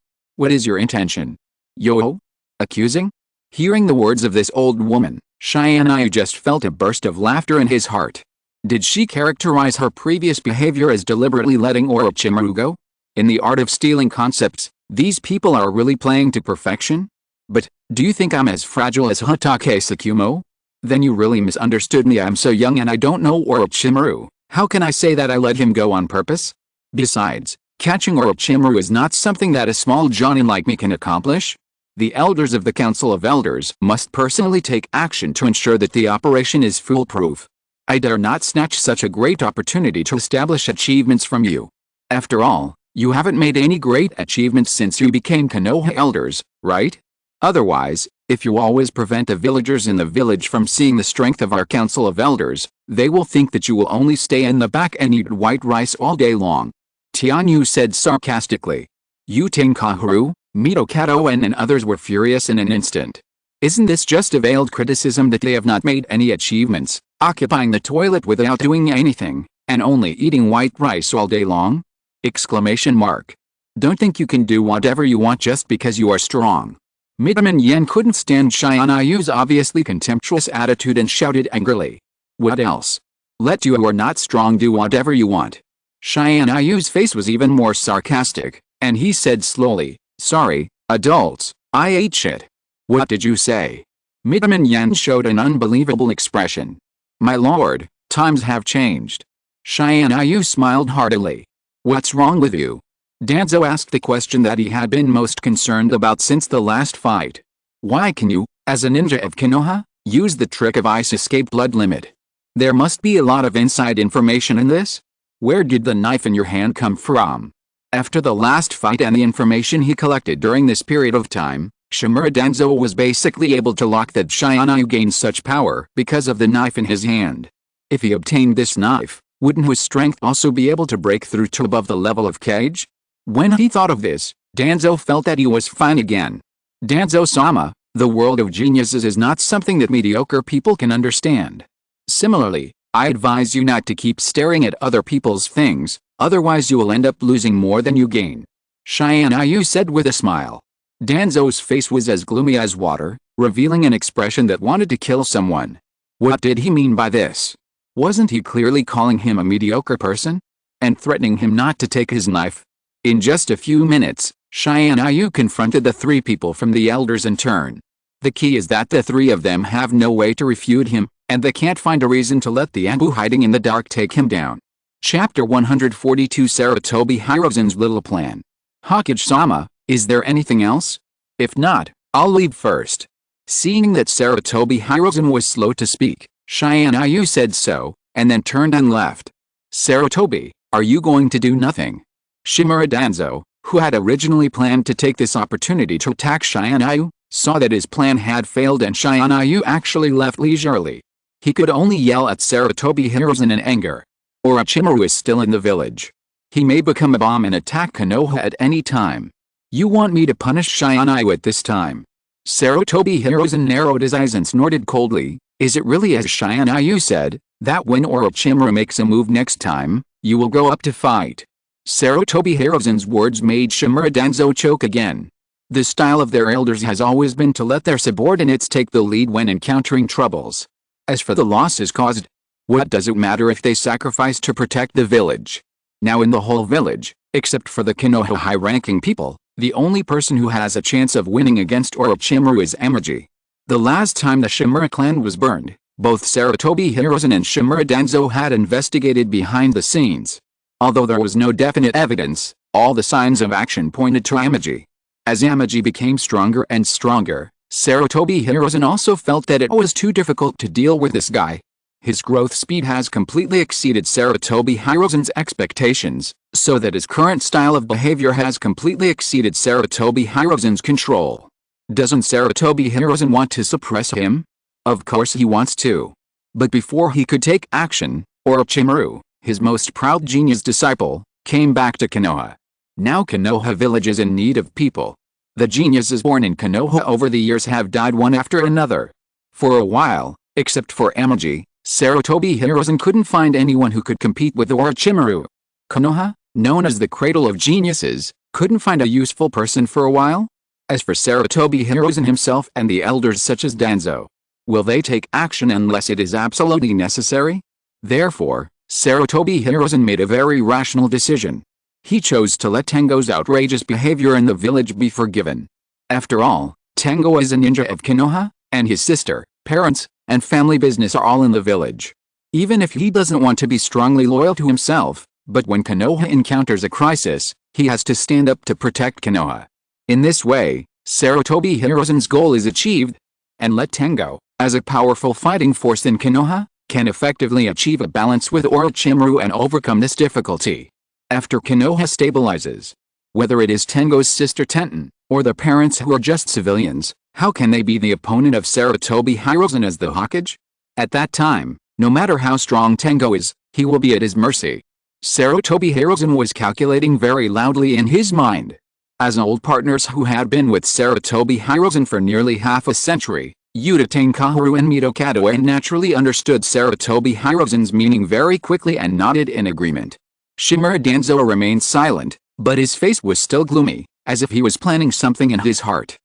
What is your intention? Yo? Accusing?" Hearing the words of this old woman, Shianyu just felt a burst of laughter in his heart. Did she characterize her previous behavior as deliberately letting Orochimaru go? In the art of stealing concepts, these people are really playing to perfection? But, do you think I'm as fragile as Hatake Tsukumo? Then you really misunderstood me. I'm so young and I don't know Orochimaru. How can I say that I let him go on purpose? Besides, catching Orochimaru is not something that a small jonin like me can accomplish. The elders of the Council of Elders must personally take action to ensure that the operation is foolproof. I dare not snatch such a great opportunity to establish achievements from you. After all, you haven't made any great achievements since you became Konoha Elders, right? Otherwise, if you always prevent the villagers in the village from seeing the strength of our council of elders, they will think that you will only stay in the back and eat white rice all day long. Tianyu said sarcastically. Yu Tenkaharu, Mito Katoen and others were furious in an instant. Isn't this just a veiled criticism that they have not made any achievements, occupying the toilet without doing anything, and only eating white rice all day long? Exclamation mark. Don't think you can do whatever you want just because you are strong. Midman Yen couldn't stand Xianyu's obviously contemptuous attitude and shouted angrily. What else? Let you who are not strong do whatever you want. Xianyu's face was even more sarcastic, and he said slowly, sorry, adults, I ate shit. What did you say? Midman Yen showed an unbelievable expression. My lord, times have changed. Xianyu smiled heartily. What's wrong with you? Danzo asked the question that he had been most concerned about since the last fight. Why can you, as a ninja of Konoha, use the trick of ice escape blood limit? There must be a lot of inside information in this. Where did the knife in your hand come from? After the last fight and the information he collected during this period of time, Shimura Danzo was basically able to lock that Xianyu gained such power because of the knife in his hand. If he obtained this knife, wouldn't his strength also be able to break through to above the level of Cage? When he thought of this, Danzo felt that he was fine again. Danzo-sama, the world of geniuses is not something that mediocre people can understand. Similarly, I advise you not to keep staring at other people's things, otherwise you will end up losing more than you gain. Xianyu said with a smile. Danzo's face was as gloomy as water, revealing an expression that wanted to kill someone. What did he mean by this? Wasn't he clearly calling him a mediocre person? And threatening him not to take his knife? In just a few minutes, Xianyu confronted the three people from the elders in turn. The key is that the three of them have no way to refute him, and they can't find a reason to let the Anbu hiding in the dark take him down. Chapter 142 Sarutobi Hirozen's Little Plan. Hokage-sama, is there anything else? If not, I'll leave first. Seeing that Sarutobi Hirozen was slow to speak, Xianyu said so, and then turned and left. Sarutobi, are you going to do nothing? Shimura Danzo, who had originally planned to take this opportunity to attack Xianyu, saw that his plan had failed and Xianyu actually left leisurely. He could only yell at Sarutobi Hirozen in anger. Orochimaru is still in the village. He may become a bomb and attack Konoha at any time. You want me to punish Xianyu at this time? Sarutobi Hirozen narrowed his eyes and snorted coldly. Is it really as Xianyu said, that when Orochimaru makes a move next time, you will go up to fight? Sarutobi Hirozen's words made Shimura Danzo choke again. The style of their elders has always been to let their subordinates take the lead when encountering troubles. As for the losses caused, what does it matter if they sacrifice to protect the village? Now in the whole village, except for the Konoha high-ranking people, the only person who has a chance of winning against Orochimaru is Amaji. The last time the Shimura clan was burned, both Sarutobi Hirozen and Shimura Danzo had investigated behind the scenes. Although there was no definite evidence, all the signs of action pointed to Amaji. As Amaji became stronger and stronger, Sarutobi Hirozen also felt that it was too difficult to deal with this guy. His growth speed has completely exceeded Sarutobi Hirozen's expectations, so that his current style of behavior has completely exceeded Sarutobi Hirozen's control. Doesn't Sarutobi Hirozen want to suppress him? Of course he wants to. But before he could take action, Orochimaru, his most proud genius disciple, came back to Konoha. Now Konoha village is in need of people. The geniuses born in Konoha over the years have died one after another. For a while, except for Amaji, Sarutobi Hirozen couldn't find anyone who could compete with Orochimaru. Konoha, known as the cradle of geniuses, couldn't find a useful person for a while? As for Sarutobi Hirozen himself and the elders such as Danzo, will they take action unless it is absolutely necessary? Therefore, Sarutobi Hirozen made a very rational decision. He chose to let Tengo's outrageous behavior in the village be forgiven. After all, Tengo is a ninja of Konoha, and his sister, parents, and family business are all in the village. Even if he doesn't want to be strongly loyal to himself, but when Konoha encounters a crisis, he has to stand up to protect Konoha. In this way, Sarutobi Hirozen's goal is achieved, and let Tengo, as a powerful fighting force in Konoha, can effectively achieve a balance with Orochimaru and overcome this difficulty. After Konoha stabilizes, whether it is Tengo's sister Tenten, or the parents who are just civilians, How can they be the opponent of Sarutobi Hiruzen as the Hokage? At that time, no matter how strong Tengo is, he will be at his mercy. Sarutobi Hiruzen was calculating very loudly in his mind. As old partners who had been with Sarutobi Hiruzen for nearly half a century, Yuta Tenkaharu and Mito Katoe naturally understood Sarutobi Hiruzen's meaning very quickly and nodded in agreement. Shimura Danzo remained silent, but his face was still gloomy, as if he was planning something in his heart.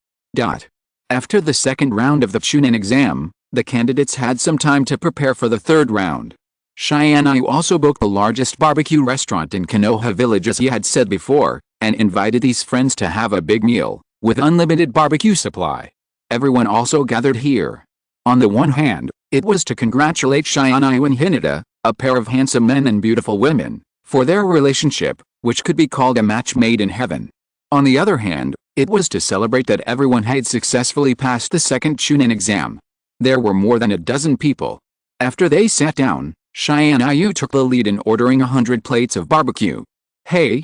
After the second round of the Chunin exam, the candidates had some time to prepare for the third round. Tianyu also booked the largest barbecue restaurant in Konoha village as he had said before, and invited these friends to have a big meal, with unlimited barbecue supply. Everyone also gathered here. On the one hand, it was to congratulate Tianyu and Hinata, a pair of handsome men and beautiful women, for their relationship, which could be called a match made in heaven. On the other hand, it was to celebrate that everyone had successfully passed the second Chunin exam. There were more than a dozen people. After they sat down, Tianyu took the lead in ordering 100 plates of barbecue. Hey.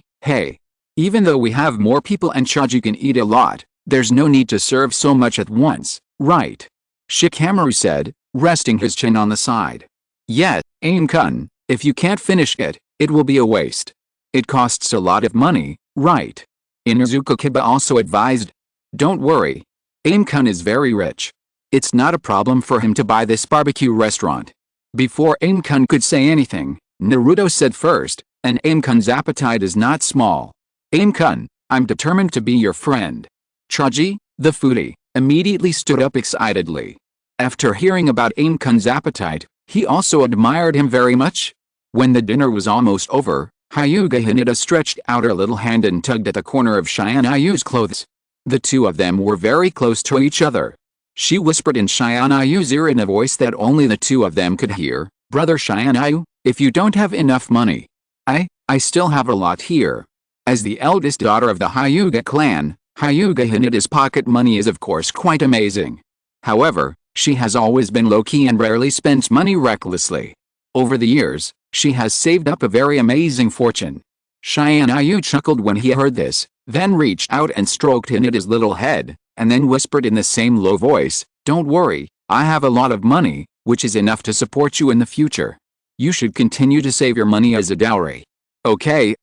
Even though we have more people and Chaji can eat a lot, there's no need to serve so much at once, right? Shikamaru said, resting his chin on the side. Yes, Aim-kun, if you can't finish it, it will be a waste. It costs a lot of money, right? Inuzuka Kiba also advised. Don't worry. Aim-kun is very rich. It's not a problem for him to buy this barbecue restaurant. Before Aim-kun could say anything, Naruto said first, and Aim-kun's appetite is not small. Aim-kun, I'm determined to be your friend. Chaji, the foodie, immediately stood up excitedly. After hearing about Aim-kun's appetite, he also admired him very much. When the dinner was almost over, Hyuga Hinata stretched out her little hand and tugged at the corner of Tianyu's clothes. The two of them were very close to each other. She whispered in Tianyu's ear in a voice that only the two of them could hear, Brother Tianyu, if you don't have enough money. I still have a lot here. As the eldest daughter of the Hyuga clan, Hyuga Hinata's pocket money is of course quite amazing. However, she has always been low-key and rarely spends money recklessly. Over the years, she has saved up a very amazing fortune. Tianyu chuckled when he heard this, then reached out and stroked Hinata's little head, and then whispered in the same low voice, Don't worry, I have a lot of money, which is enough to support you in the future. You should continue to save your money as a dowry. Okay.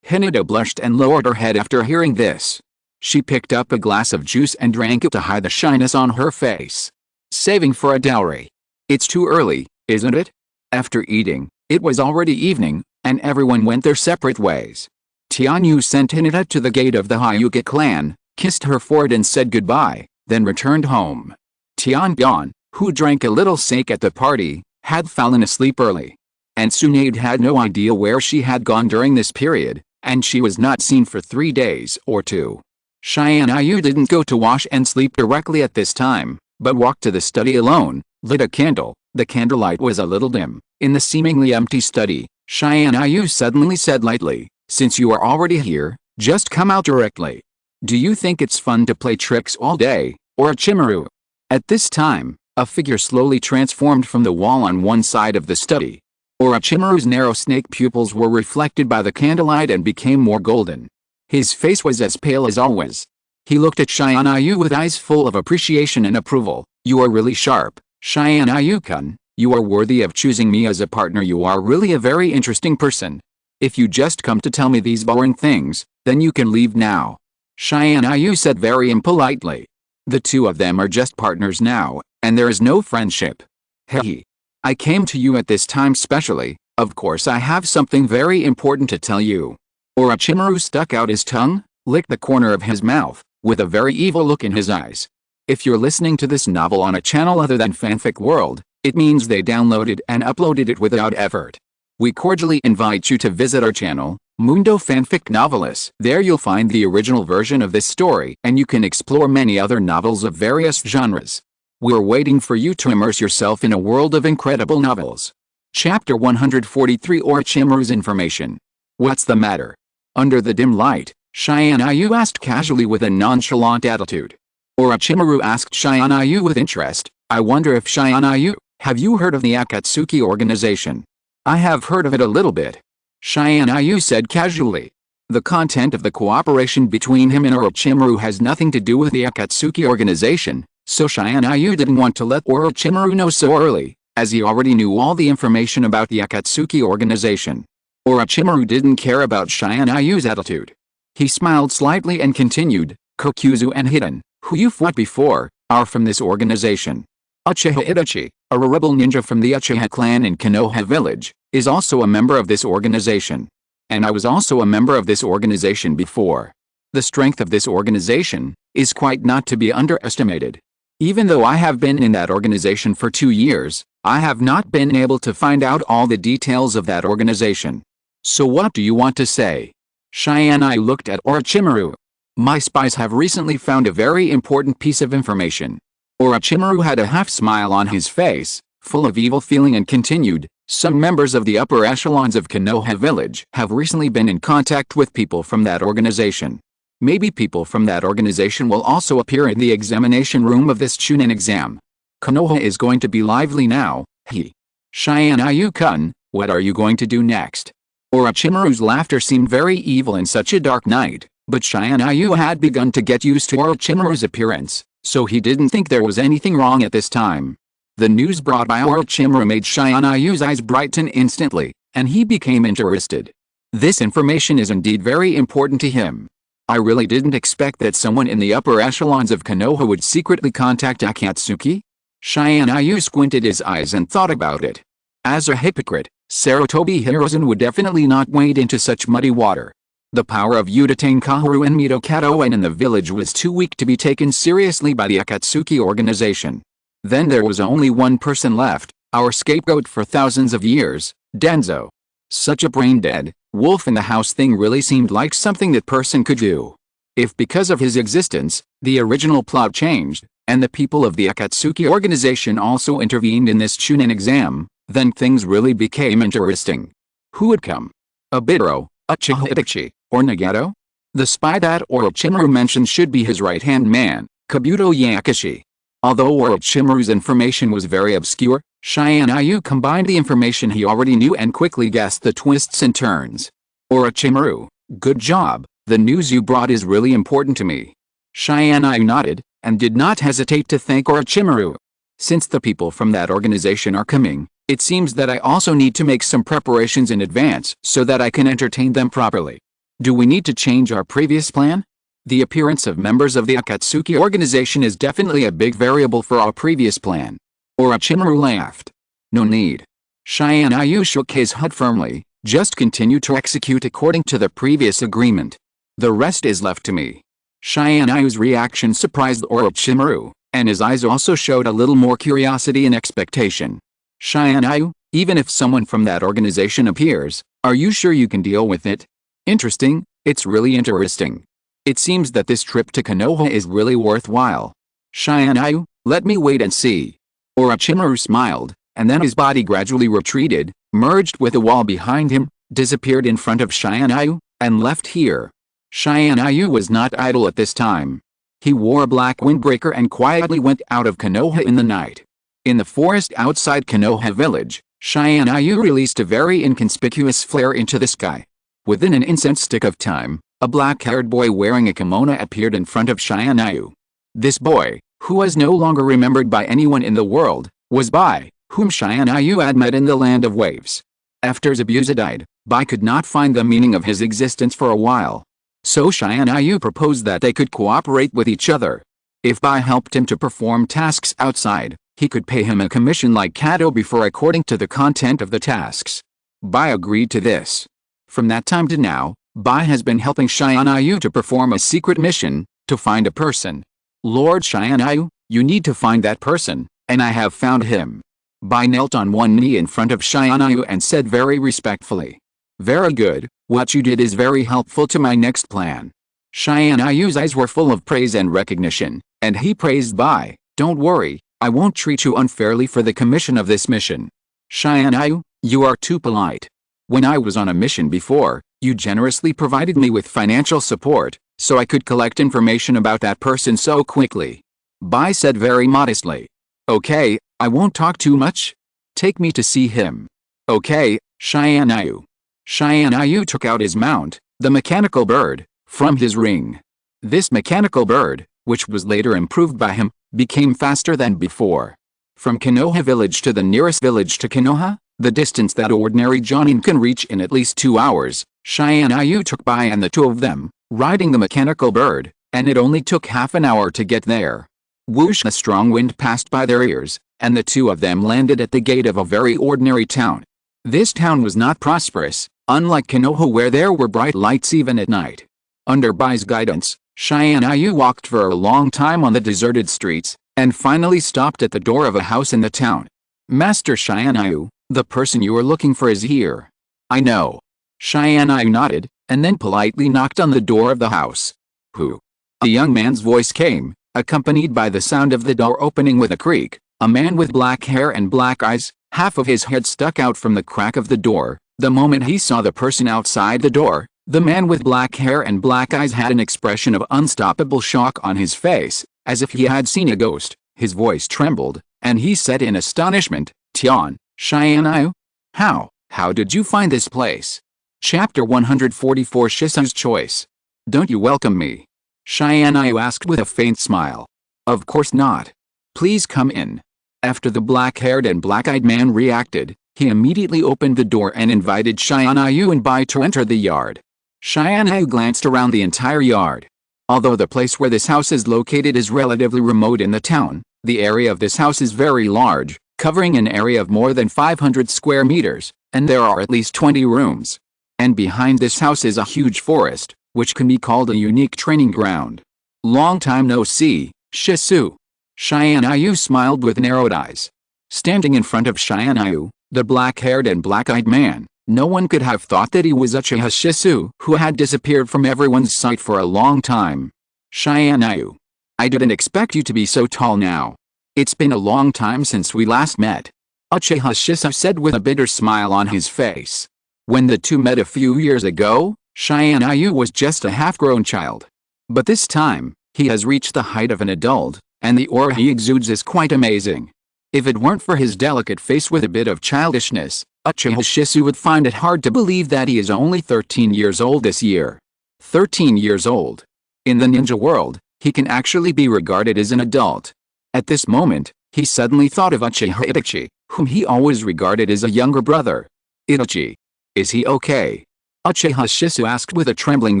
Hinata blushed and lowered her head after hearing this. She picked up a glass of juice and drank it to hide the shyness on her face. Saving for a dowry. It's too early, isn't it? After eating, it was already evening, and everyone went their separate ways. Tianyu sent Hinata to the gate of the Hyuga clan, kissed her forehead and said goodbye, then returned home. Tiantian, who drank a little sake at the party, had fallen asleep early. And Tsunade had no idea where she had gone during this period, and she was not seen for 3 days or 2. Tianyu didn't go to wash and sleep directly at this time, but walked to the study alone, lit a candle. The candlelight was a little dim. In the seemingly empty study, Tianyu suddenly said lightly, Since you are already here, just come out directly. Do you think it's fun to play tricks all day, or a chimaru? At this time, a figure slowly transformed from the wall on one side of the study. Orochimaru's narrow snake pupils were reflected by the candlelight and became more golden. His face was as pale as always. He looked at Tianyu with eyes full of appreciation and approval. You are really sharp, Tianyu-kun. You are worthy of choosing me as a partner. You are really a very interesting person. If you just come to tell me these boring things, then you can leave now. Tianyu said very impolitely. The two of them are just partners now, and there is no friendship. Hey. I came to you at this time specially. Of course I have something very important to tell you. Orochimaru stuck out his tongue, licked the corner of his mouth, with a very evil look in his eyes. If you're listening to this novel on a channel other than Fanfic World, it means they downloaded and uploaded it without effort. We cordially invite you to visit our channel, Mundo Fanfic Novelist. There you'll find the original version of this story, and you can explore many other novels of various genres. We're waiting for you to immerse yourself in a world of incredible novels. Chapter 143 Orochimaru's Information. What's the matter? Under the dim light, Tianyu asked casually with a nonchalant attitude. Orochimaru asked Tianyu with interest, I wonder if Tianyu, have you heard of the Akatsuki organization? I have heard of it a little bit. Tianyu said casually. The content of the cooperation between him and Orochimaru has nothing to do with the Akatsuki organization, so Tianyu didn't want to let Orochimaru know so early, as he already knew all the information about the Akatsuki organization. Orochimaru didn't care about Tianyu's attitude. He smiled slightly and continued, Kokuzu and Hiden, who you fought before, are from this organization. Uchiha Itachi, a rebel ninja from the Uchiha clan in Konoha village, is also a member of this organization. And I was also a member of this organization before. The strength of this organization is quite not to be underestimated. Even though I have been in that organization for 2 years, I have not been able to find out all the details of that organization. So what do you want to say? Tianyu looked at Orochimaru. My spies have recently found a very important piece of information. Orochimaru had a half smile on his face, full of evil feeling, and continued, some members of the upper echelons of Konoha village have recently been in contact with people from that organization. Maybe people from that organization will also appear in the examination room of this Chunin exam. Konoha is going to be lively now, Tianyu-kun, what are you going to do next? Orochimaru's laughter seemed very evil in such a dark night, but Tianyu had begun to get used to Orochimaru's appearance, so he didn't think there was anything wrong at this time. The news brought by Orochimaru made Tianyu's eyes brighten instantly, and he became interested. This information is indeed very important to him. I really didn't expect that someone in the upper echelons of Konoha would secretly contact Akatsuki. Tianyu squinted his eyes and thought about it. As a hypocrite, Sarutobi Hiruzen would definitely not wade into such muddy water. The power of Utatane Kaharu and Mito in the village was too weak to be taken seriously by the Akatsuki organization. Then there was only one person left, our scapegoat for thousands of years, Denzo. Such a brain-dead, wolf-in-the-house thing really seemed like something that person could do. If because of his existence, the original plot changed, and the people of the Akatsuki organization also intervened in this Chunin exam, then things really became interesting. Who would come? Obito, Uchiha Itachi, or Nagato? The spy that Orochimaru mentioned should be his right-hand man, Kabuto Yakushi. Although Orochimaru's information was very obscure, Tianyu combined the information he already knew and quickly guessed the twists and turns. Orochimaru, good job, the news you brought is really important to me. Tianyu nodded, and did not hesitate to thank Orochimaru. Since the people from that organization are coming, it seems that I also need to make some preparations in advance so that I can entertain them properly. Do we need to change our previous plan? The appearance of members of the Akatsuki organization is definitely a big variable for our previous plan. Orochimaru laughed. No need. Tianyu shook his head firmly, just continue to execute according to the previous agreement. The rest is left to me. Tianyu's reaction surprised Orochimaru, and his eyes also showed a little more curiosity and expectation. Tianyu, even if someone from that organization appears, are you sure you can deal with it? Interesting, it's really interesting. It seems that this trip to Konoha is really worthwhile. Tianyu, let me wait and see. Orochimaru smiled, and then his body gradually retreated, merged with the wall behind him, disappeared in front of Tianyu, and left here. Tianyu was not idle at this time. He wore a black windbreaker and quietly went out of Konoha in the night. In the forest outside Konoha village, Tianyu released a very inconspicuous flare into the sky. Within an instant of time, a black-haired boy wearing a kimono appeared in front of Tianyu. This boy, who was no longer remembered by anyone in the world, was Bai, whom Tianyu had met in the Land of Waves. After Zabuza died, Bai could not find the meaning of his existence for a while. So Tianyu proposed that they could cooperate with each other. If Bai helped him to perform tasks outside, he could pay him a commission like Kato before according to the content of the tasks. Bai agreed to this. From that time to now, Bai has been helping Tianyu to perform a secret mission, to find a person. Lord Tianyu, you need to find that person, and I have found him. Bai knelt on one knee in front of Tianyu and said very respectfully. Very good, what you did is very helpful to my next plan. Tianyu's eyes were full of praise and recognition, and he praised Bai. Don't worry, I won't treat you unfairly for the commission of this mission. Tianyu, you are too polite. When I was on a mission before, you generously provided me with financial support, so I could collect information about that person so quickly. Bai said very modestly. Okay, I won't talk too much. Take me to see him. Okay, Tianyu. Tianyu took out his mount, The mechanical bird, from his ring. This mechanical bird, which was later improved by him, became faster than before. From Konoha village to the nearest village to Konoha, the distance that ordinary Jonin can reach in at least 2 hours, Tianyu took by and the two of them, riding the mechanical bird, and it only took half an hour to get there. Whoosh! A strong wind passed by their ears, and the two of them landed at the gate of a very ordinary town. This town was not prosperous, unlike Konoha where there were bright lights even at night. Under Bai's guidance, Tianyu walked for a long time on the deserted streets, and finally stopped at the door of a house in the town. Master Tianyu, the person you are looking for is here. I know. Tianyu nodded, and then politely knocked on the door of the house. Who? A young man's voice came, accompanied by the sound of the door opening with a creak. A man with black hair and black eyes, half of his head stuck out from the crack of the door. The moment he saw the person outside the door, the man with black hair and black eyes had an expression of unstoppable shock on his face, as if he had seen a ghost. His voice trembled, and he said in astonishment, Tianyu? How did you find this place? Chapter 144 Shisu's Choice. Don't you welcome me? Tianyu asked with a faint smile. Of course not. Please come in. After the black-haired and black-eyed man reacted, he immediately opened the door and invited Tianyu and Bai to enter the yard. Tianyu glanced around the entire yard. Although the place where this house is located is relatively remote in the town, the area of this house is very large, covering an area of more than 500 square meters, and there are at least 20 rooms. And behind this house is a huge forest, which can be called a unique training ground. Long time no see, Shisu. Tianyu smiled with narrowed eyes. Standing in front of Tianyu, the black-haired and black-eyed man, no one could have thought that he was Uchiha Shisu, who had disappeared from everyone's sight for a long time. Tianyu. I didn't expect you to be so tall now. It's been a long time since we last met. Uchiha Shisu said with a bitter smile on his face. When the two met a few years ago, Tianyu was just a half-grown child. But this time, he has reached the height of an adult, and the aura he exudes is quite amazing. If it weren't for his delicate face with a bit of childishness, Uchiha Shisu would find it hard to believe that he is only 13 years old this year. 13 years old. In the ninja world, he can actually be regarded as an adult. At this moment, he suddenly thought of Uchiha Itachi, whom he always regarded as a younger brother. Itachi. Is he okay? Uchiha Shisu asked with a trembling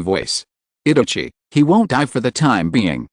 voice. Itachi, he won't die for the time being.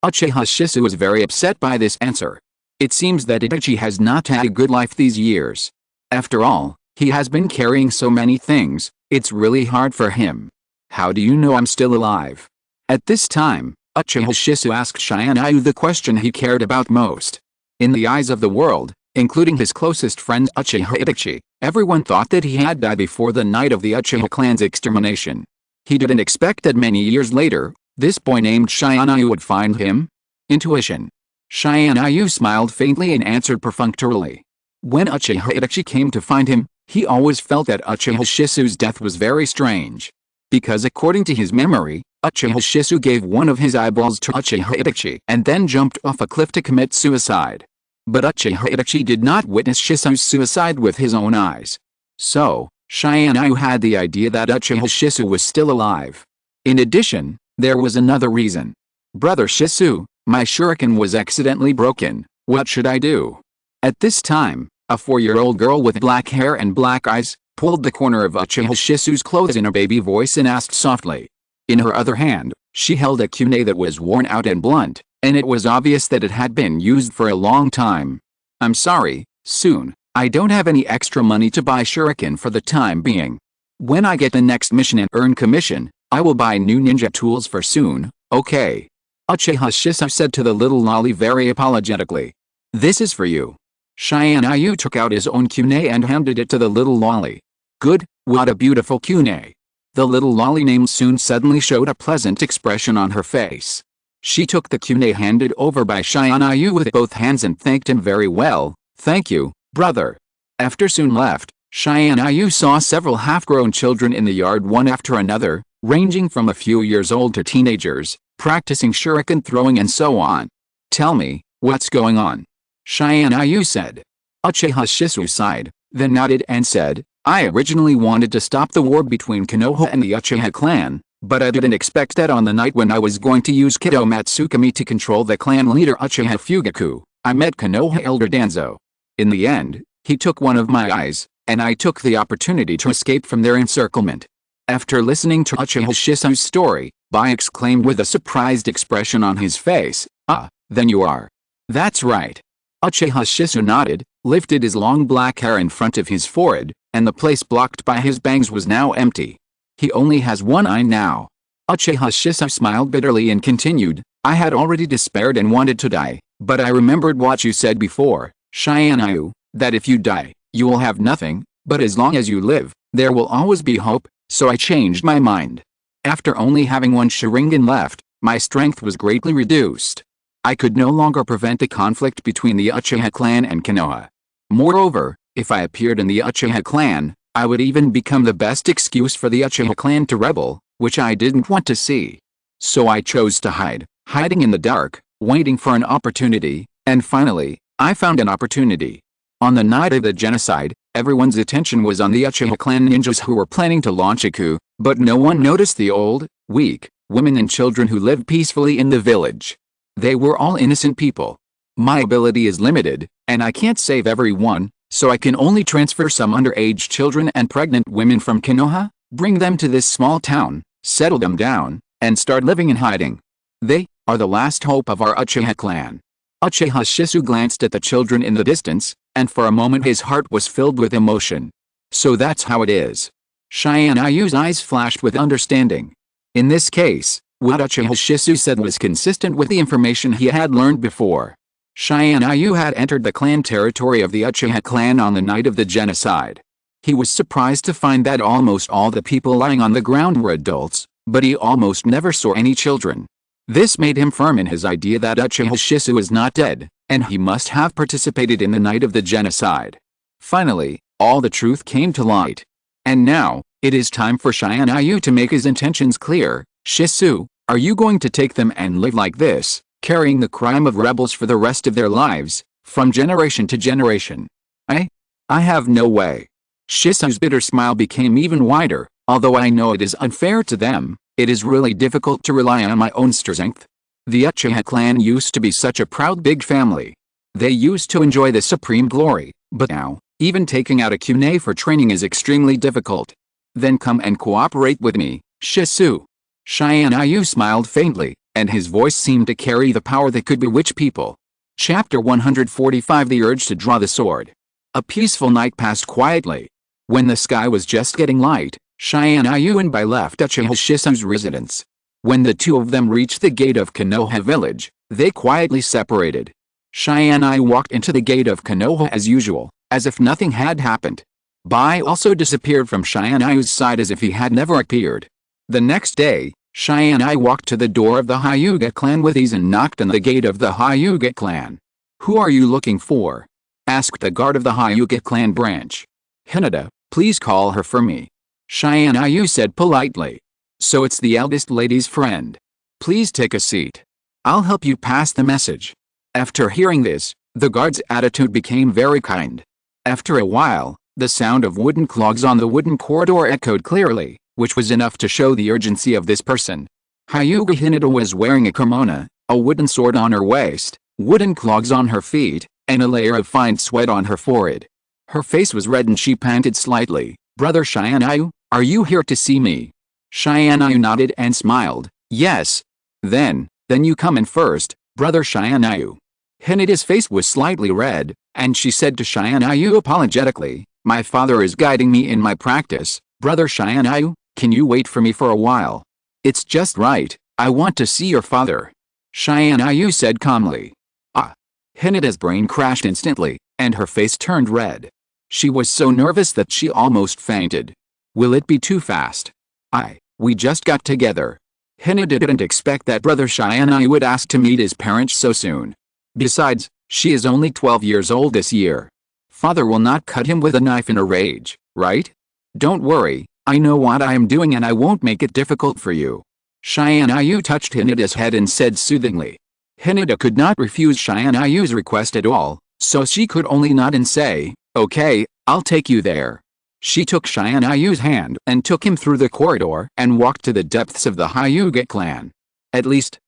Uchiha Shisu was very upset by this answer. It seems that Itachi has not had a good life these years. After all, he has been carrying so many things, it's really hard for him. How do you know I'm still alive? At this time, Uchiha Shisu asked Tianyu the question he cared about most. In the eyes of the world, including his closest friend Uchiha Itachi, everyone thought that he had died before the night of the Uchiha clan's extermination. He didn't expect that many years later, this boy named Tianyu would find him. Intuition. Tianyu smiled faintly and answered perfunctorily. When Uchiha Itachi came to find him, he always felt that Uchiha Shisu's death was very strange. Because according to his memory, Uchiha Shisu gave one of his eyeballs to Uchiha Itachi and then jumped off a cliff to commit suicide. But Uchiha Itachi did not witness Shisu's suicide with his own eyes. So, Tianyu had the idea that Uchiha Shisu was still alive. In addition, there was another reason. Brother Shisu, my shuriken was accidentally broken, what should I do? At this time, a 4-year-old girl with black hair and black eyes, pulled the corner of Uchiha Shisu's clothes in a baby voice and asked softly. In her other hand, she held a kunai that was worn out and blunt, and it was obvious that it had been used for a long time. I'm sorry, soon, I don't have any extra money to buy shuriken for the time being. When I get the next mission and earn commission, I will buy new ninja tools for soon, okay? Uchiha Shisu said to the little lolly very apologetically. This is for you. Tianyu took out his own kunai and handed it to the little lolly. Good, what a beautiful kunai. The little lolly named Soon suddenly showed a pleasant expression on her face. She took the kunai handed over by Tianyu with both hands and thanked him very well. Thank you, brother. After Soon left, Tianyu saw several half-grown children in the yard one after another, ranging from a few years old to teenagers, practicing shuriken throwing and so on. Tell me, what's going on? Tianyu said. Uchiha Shisu sighed, then nodded and said, I originally wanted to stop the war between Konoha and the Uchiha clan, but I didn't expect that on the night when I was going to use Kido Matsukami to control the clan leader Uchiha Fugaku, I met Konoha Elder Danzo. In the end, he took one of my eyes, and I took the opportunity to escape from their encirclement. After listening to Uchiha Shisu's story, Bai exclaimed with a surprised expression on his face, "Ah, then you are." "That's right." Uchiha Shisu nodded, lifted his long black hair in front of his forehead, and the place blocked by his bangs was now empty. "He only has one eye now." Uchiha Shisu smiled bitterly and continued, "I had already despaired and wanted to die, but I remembered what you said before, Tianyu, that if you die, you will have nothing, but as long as you live, there will always be hope, so I changed my mind. After only having one Sharingan left, my strength was greatly reduced. I could no longer prevent the conflict between the Uchiha clan and Konoha. Moreover, if I appeared in the Uchiha clan, I would even become the best excuse for the Uchiha clan to rebel, which I didn't want to see. So I chose to hide, hiding in the dark, waiting for an opportunity, and finally, I found an opportunity. On the night of the genocide, everyone's attention was on the Uchiha clan ninjas who were planning to launch a coup, but no one noticed the old, weak, women and children who lived peacefully in the village. They were all innocent people. My ability is limited, and I can't save everyone, so I can only transfer some underage children and pregnant women from Konoha, bring them to this small town, settle them down, and start living in hiding. They are the last hope of our Uchiha clan." Uchiha Shisu glanced at the children in the distance, and for a moment his heart was filled with emotion. "So that's how it is." Tianyu's eyes flashed with understanding. In this case, what Uchiha Shisu said was consistent with the information he had learned before. Tianyu had entered the clan territory of the Uchiha clan on the night of the genocide. He was surprised to find that almost all the people lying on the ground were adults, but he almost never saw any children. This made him firm in his idea that Uchiha Shisu is not dead, and he must have participated in the night of the genocide. Finally, all the truth came to light. And now, it is time for Tianyu to make his intentions clear. "Shisu, are you going to take them and live like this, carrying the crime of rebels for the rest of their lives, from generation to generation?" I have no way." Shisu's bitter smile became even wider. "Although I know it is unfair to them, it is really difficult to rely on my own strength. The Uchiha clan used to be such a proud big family. They used to enjoy the supreme glory, but now, even taking out a kunai for training is extremely difficult. Then come and cooperate with me, Shisu." Tianyu smiled faintly, and his voice seemed to carry the power that could bewitch people. Chapter 145 The Urge to Draw the Sword. A peaceful night passed quietly. When the sky was just getting light, Tianyu and Bai left Uchiha Shisu's residence. When the two of them reached the gate of Konoha village, they quietly separated. Tianyu walked into the gate of Konoha as usual, as if nothing had happened. Bai also disappeared from Tianyu's side as if he had never appeared. The next day, Tianyu walked to the door of the Hyuga clan with ease and knocked on the gate of the Hyuga clan. "Who are you looking for?" asked the guard of the Hyuga clan branch. "Hinata, please call her for me," Tianyu said politely. "So it's the eldest lady's friend. Please take a seat. I'll help you pass the message." After hearing this, the guard's attitude became very kind. After a while, the sound of wooden clogs on the wooden corridor echoed clearly, which was enough to show the urgency of this person. Hyuga Hinata was wearing a kimono, a wooden sword on her waist, wooden clogs on her feet, and a layer of fine sweat on her forehead. Her face was red and she panted slightly. "Brother Tianyu, are you here to see me?" Tianyu nodded and smiled. "Yes." Then you come in first, Brother Tianyu." Hinata's face was slightly red, and she said to Tianyu apologetically, "My father is guiding me in my practice. Brother Tianyu, can you wait for me for a while?" "It's just right, I want to see your father," Tianyu said calmly. "Ah." Hinata's brain crashed instantly, and her face turned red. She was so nervous that she almost fainted. "Will it be too fast? We just got together." Hinata didn't expect that Brother Tianyu would ask to meet his parents so soon. Besides, she is only 12 years old this year. Father will not cut him with a knife in a rage, right? "Don't worry, I know what I am doing and I won't make it difficult for you." Tianyu touched Hinata's head and said soothingly. Hinata could not refuse Tianyu's request at all, so she could only nod and say, "Okay, I'll take you there." She took Tianyu's hand and took him through the corridor and walked to the depths of the Hyuga clan. At least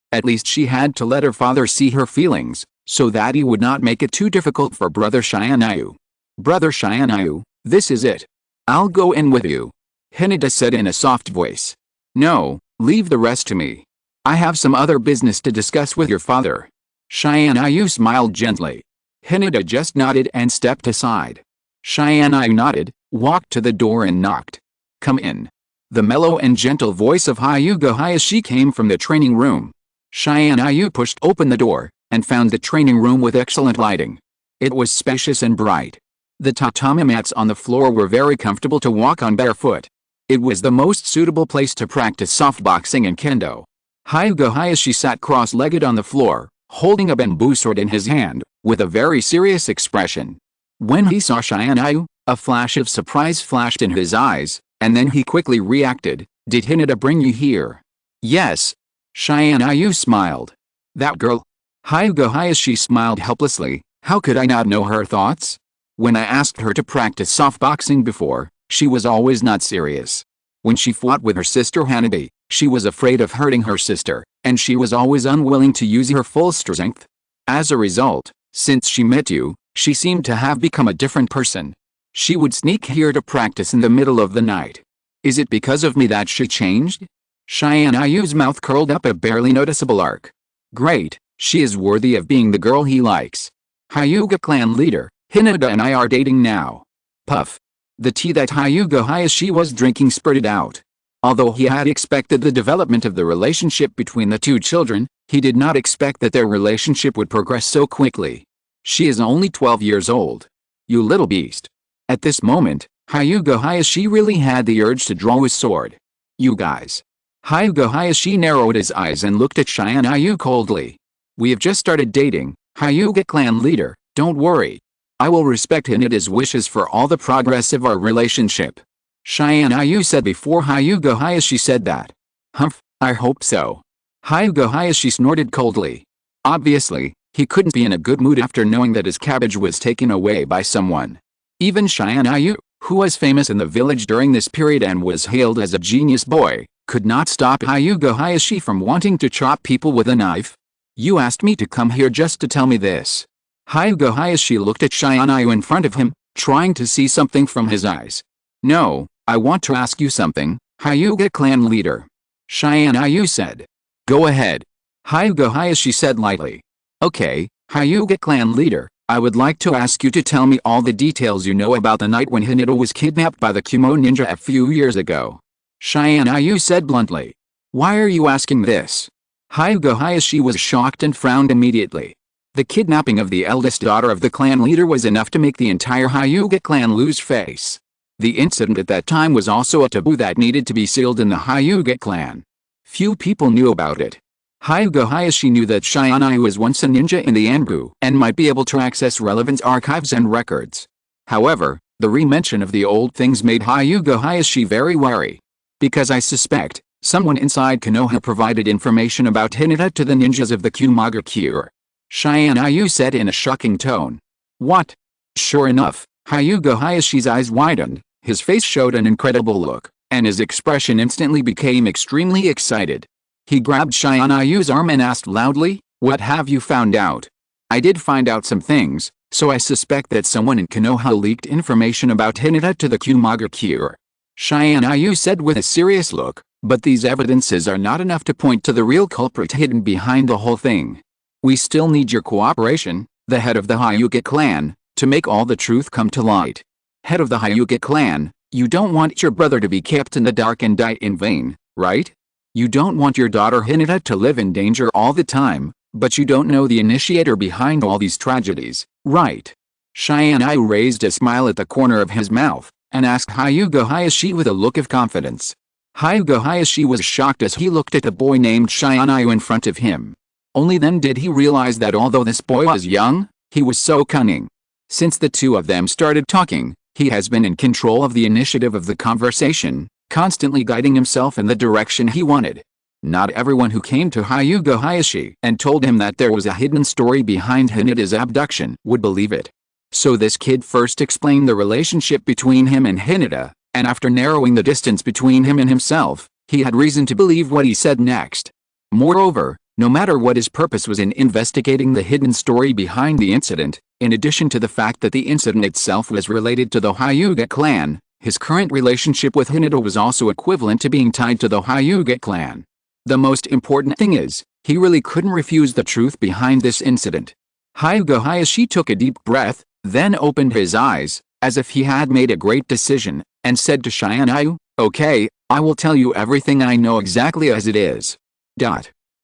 she had to let her father see her feelings, so that he would not make it too difficult for Brother Tianyu. Brother Tianyu, this is it. I'll go in with you, Hinata said in a soft voice. No, leave the rest to me. I have some other business to discuss with your father. Tianyu smiled gently. Hinata just nodded and stepped aside. Tianyu nodded, walked to the door and knocked. Come in. The mellow and gentle voice of Hyuga Hayashi came from the training room. Tianyu pushed open the door and found the training room with excellent lighting. It was spacious and bright. The tatami mats on the floor were very comfortable to walk on barefoot. It was the most suitable place to practice softboxing and kendo. Hyuga Hayashi sat cross-legged on the floor, holding a bamboo sword in his hand, with a very serious expression. When he saw Tianyu, a flash of surprise flashed in his eyes, and then he quickly reacted. Did Hinata bring you here? Yes. Tianyu smiled. That girl? Hyuga Hayashi smiled helplessly. How could I not know her thoughts? When I asked her to practice softboxing before, she was always not serious. When she fought with her sister Hanabi, she was afraid of hurting her sister, and she was always unwilling to use her full strength. As a result, since she met you, she seemed to have become a different person. She would sneak here to practice in the middle of the night. Is it because of me that she changed? Tianyu's mouth curled up a barely noticeable arc. Great, she is worthy of being the girl he likes. Hyuga clan leader, Hinata and I are dating now. Puff. The tea that Hyuga Hayashi was drinking spurted out. Although he had expected the development of the relationship between the two children, he did not expect that their relationship would progress so quickly. She is only 12 years old. You little beast. At this moment, Hyuga Hayashi really had the urge to draw his sword. You guys. Hyuga Hayashi narrowed his eyes and looked at Tianyu coldly. We have just started dating, Hyuga clan leader, don't worry. I will respect Hinata's wishes for all the progress of our relationship. Tianyu said before Hyuga Hayashi said that. Humph, I hope so. Hyuga Hayashi snorted coldly. Obviously, he couldn't be in a good mood after knowing that his cabbage was taken away by someone. Even Tianyu, who was famous in the village during this period and was hailed as a genius boy, could not stop Hyuga Hayashi from wanting to chop people with a knife. You asked me to come here just to tell me this. Hyuga Hayashi looked at Tianyu in front of him, trying to see something from his eyes. No, I want to ask you something, Hyuga clan leader. Tianyu said. Go ahead. Hyuga Hayashi said lightly. Okay, Hyuga clan leader, I would like to ask you to tell me all the details you know about the night when Hinata was kidnapped by the Kumo ninja a few years ago. Tianyu said bluntly. Why are you asking this? Hyuga Hayashi was shocked and frowned immediately. The kidnapping of the eldest daughter of the clan leader was enough to make the entire Hyuga clan lose face. The incident at that time was also a taboo that needed to be sealed in the Hyuga clan. Few people knew about it. Hyuga Hayashi knew that Tianyu was once a ninja in the Anbu and might be able to access relevant archives and records. However, the re-mention of the old things made Hyuga Hayashi very wary. Because I suspect, someone inside Konoha provided information about Hinata to the ninjas of the Kumagakure. Tianyu said in a shocking tone. What? Sure enough, Hyuga Hayashi's eyes widened, his face showed an incredible look, and his expression instantly became extremely excited. He grabbed Tianyu's arm and asked loudly, what have you found out? I did find out some things, so I suspect that someone in Konoha leaked information about Hinata to the Kumagakure. Tianyu said with a serious look, but these evidences are not enough to point to the real culprit hidden behind the whole thing. We still need your cooperation, the head of the Hyuga clan, to make all the truth come to light. Head of the Hyuga clan, you don't want your brother to be kept in the dark and die in vain, right? You don't want your daughter Hinata to live in danger all the time, but you don't know the initiator behind all these tragedies, right? Tianyu raised a smile at the corner of his mouth, and asked Hyuga Hayashi with a look of confidence. Hyuga Hayashi was shocked as he looked at the boy named Tianyu in front of him. Only then did he realize that although this boy was young, he was so cunning. Since the two of them started talking, he has been in control of the initiative of the conversation, constantly guiding himself in the direction he wanted. Not everyone who came to Hyuga Hayashi and told him that there was a hidden story behind Hinata's abduction would believe it. So this kid first explained the relationship between him and Hinata, and after narrowing the distance between him and himself, he had reason to believe what he said next. Moreover, no matter what his purpose was in investigating the hidden story behind the incident, in addition to the fact that the incident itself was related to the Hyuga clan, his current relationship with Hinata was also equivalent to being tied to the Hyuga clan. The most important thing is, he really couldn't refuse the truth behind this incident. Hyuga Hayashi took a deep breath, then opened his eyes, as if he had made a great decision, and said to Tianyu, "Okay, I will tell you everything I know exactly as it is."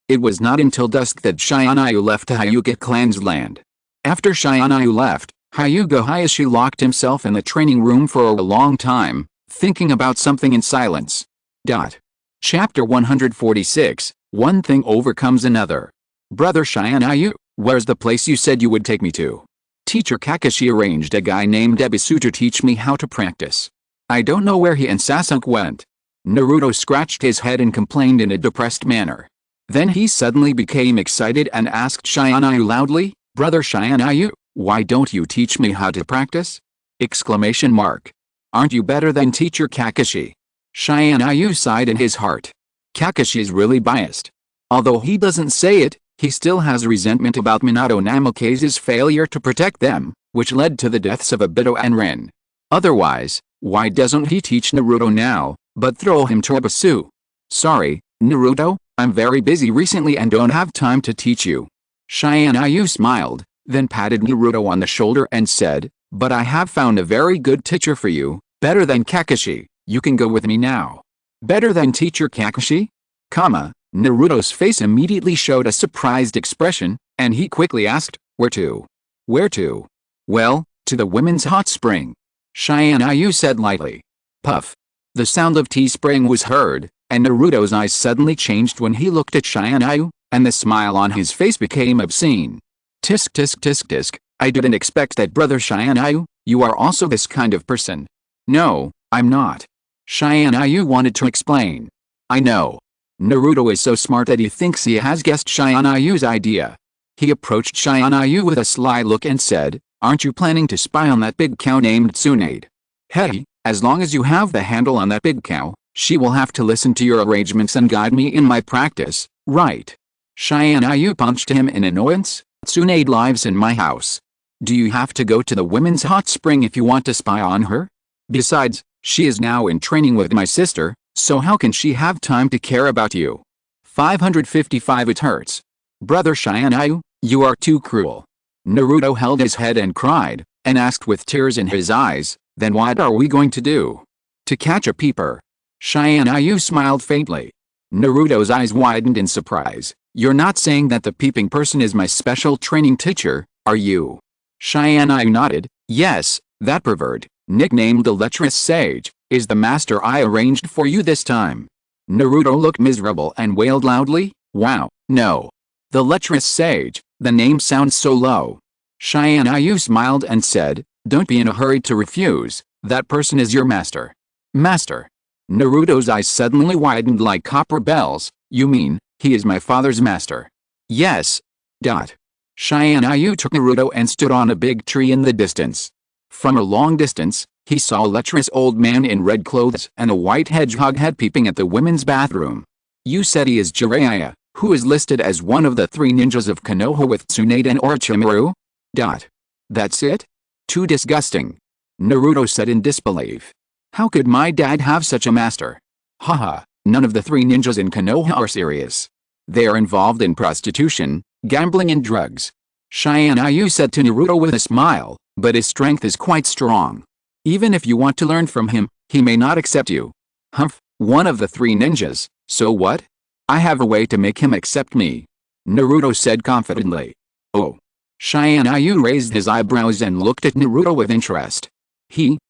It was not until dusk that Tianyu left Hyuga clan's land. After Tianyu left, Hyuga Hayashi locked himself in the training room for a long time, thinking about something in silence. Chapter 146, One Thing Overcomes Another. Brother Tianyu, where's the place you said you would take me to? Teacher Kakashi arranged a guy named Ebisu to teach me how to practice. I don't know where he and Sasuke went. Naruto scratched his head and complained in a depressed manner. Then he suddenly became excited and asked Tianyu loudly, "Brother Tianyu, why don't you teach me how to practice?" Exclamation mark. Aren't you better than teacher Kakashi? Tianyu sighed in his heart. Kakashi is really biased. Although he doesn't say it, he still has resentment about Minato Namake's failure to protect them, which led to the deaths of Obito and Rin. Otherwise, why doesn't he teach Naruto now, but throw him to Ebisu? Sorry, Naruto, I'm very busy recently and don't have time to teach you. Tianyu smiled, then patted Naruto on the shoulder and said, "But I have found a very good teacher for you, better than Kakashi, you can go with me now." Better than teacher Kakashi? Naruto's face immediately showed a surprised expression, and he quickly asked, "Where to?" "Where to?" "Well, to the women's hot spring," Tianyu said lightly. Puff. The sound of tea spraying was heard, and Naruto's eyes suddenly changed when he looked at Tianyu, and the smile on his face became obscene. Tisk tisk tisk tisk, I didn't expect that, brother Tianyu, you are also this kind of person. No, I'm not. Tianyu wanted to explain. I know. Naruto is so smart that he thinks he has guessed Tianyu's idea. He approached Tianyu with a sly look and said, "Aren't you planning to spy on that big cow named Tsunade? Hey, as long as you have the handle on that big cow, she will have to listen to your arrangements and guide me in my practice, right?" Tianyu punched him in annoyance. "Tsunade lives in my house. Do you have to go to the women's hot spring if you want to spy on her? Besides, she is now in training with my sister, so how can she have time to care about you?" 555 It hurts. Brother Tianyu, you are too cruel. Naruto held his head and cried, and asked with tears in his eyes, "Then what are we going to do?" "To catch a peeper." Tianyu smiled faintly. Naruto's eyes widened in surprise. "You're not saying that the peeping person is my special training teacher, are you?" Tianyu nodded. "Yes, that pervert, nicknamed the lecherous sage, is the master I arranged for you this time." Naruto looked miserable and wailed loudly, "Wow, no. The lecherous sage, the name sounds so low." Tianyu smiled and said, "Don't be in a hurry to refuse, that person is your master." "Master?" Naruto's eyes suddenly widened like copper bells. "You mean, he is my father's master?" "Yes." Tianyu took Naruto and stood on a big tree in the distance. From a long distance, he saw a lecherous old man in red clothes and a white hedgehog head peeping at the women's bathroom. "You said he is Jiraiya, who is listed as one of the 3 ninjas of Konoha with Tsunade and Orochimaru?" "That's it? Too disgusting," Naruto said in disbelief. "How could my dad have such a master?" "Haha, none of the 3 ninjas in Konoha are serious. They are involved in prostitution, gambling and drugs," Tianyu said to Naruto with a smile, "but his strength is quite strong. Even if you want to learn from him, he may not accept you." "Humph, one of the 3 ninjas, so what? I have a way to make him accept me," Naruto said confidently. "Oh." Tianyu raised his eyebrows and looked at Naruto with interest.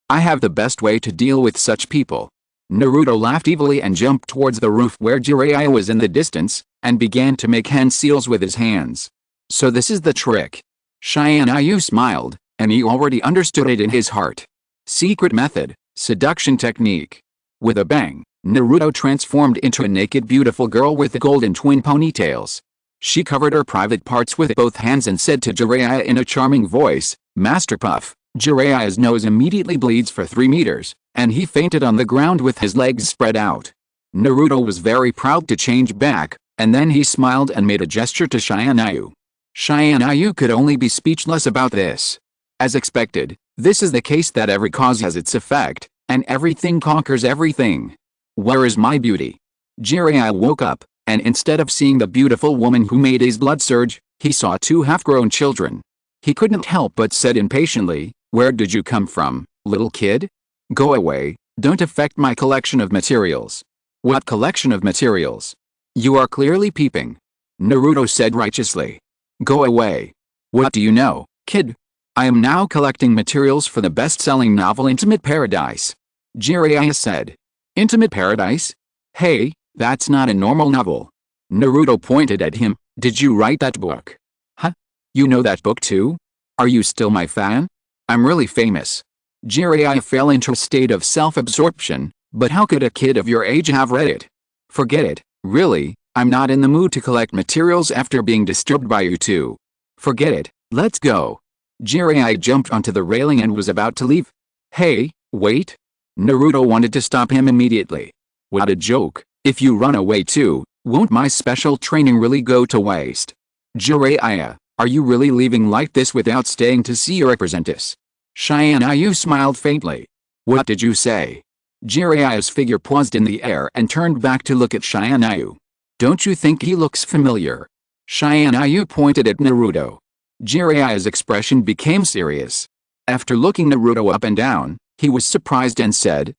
I have the best way to deal with such people." Naruto laughed evilly and jumped towards the roof where Jiraiya was in the distance, and began to make hand seals with his hands. "So this is the trick." Tianyu smiled, and he already understood it in his heart. Secret method, seduction technique. With a bang, Naruto transformed into a naked beautiful girl with golden twin ponytails. She covered her private parts with both hands and said to Jiraiya in a charming voice, "Master Puff." Jiraiya's nose immediately bleeds for 3 meters, and he fainted on the ground with his legs spread out. Naruto was very proud to change back, and then he smiled and made a gesture to Tianyu. Tianyu could only be speechless about this. As expected, this is the case that every cause has its effect, and everything conquers everything. Where is my beauty? Jiraiya woke up, and instead of seeing the beautiful woman who made his blood surge, he saw 2 half-grown children. He couldn't help but said impatiently, "Where did you come from, little kid? Go away, don't affect my collection of materials." "What collection of materials? You are clearly peeping," Naruto said righteously. "Go away. What do you know, kid? I am now collecting materials for the best-selling novel Intimate Paradise," Jiraiya said. "Intimate Paradise? Hey, that's not a normal novel." Naruto pointed at him. "Did you write that book?" "Huh? You know that book too? Are you still my fan? I'm really famous." Jiraiya fell into a state of self-absorption. "But how could a kid of your age have read it?" "Forget it, really, I'm not in the mood to collect materials after being disturbed by you two. Forget it, let's go." Jiraiya jumped onto the railing and was about to leave. "Hey, wait." Naruto wanted to stop him immediately. "What a joke, if you run away too, won't my special training really go to waste?" "Jiraiya, are you really leaving like this without staying to see your apprentice?" Tianyu smiled faintly. "What did you say?" Jiraiya's figure paused in the air and turned back to look at Tianyu. "Don't you think he looks familiar?" Tianyu pointed at Naruto. Jiraiya's expression became serious. After looking Naruto up and down, he was surprised and said,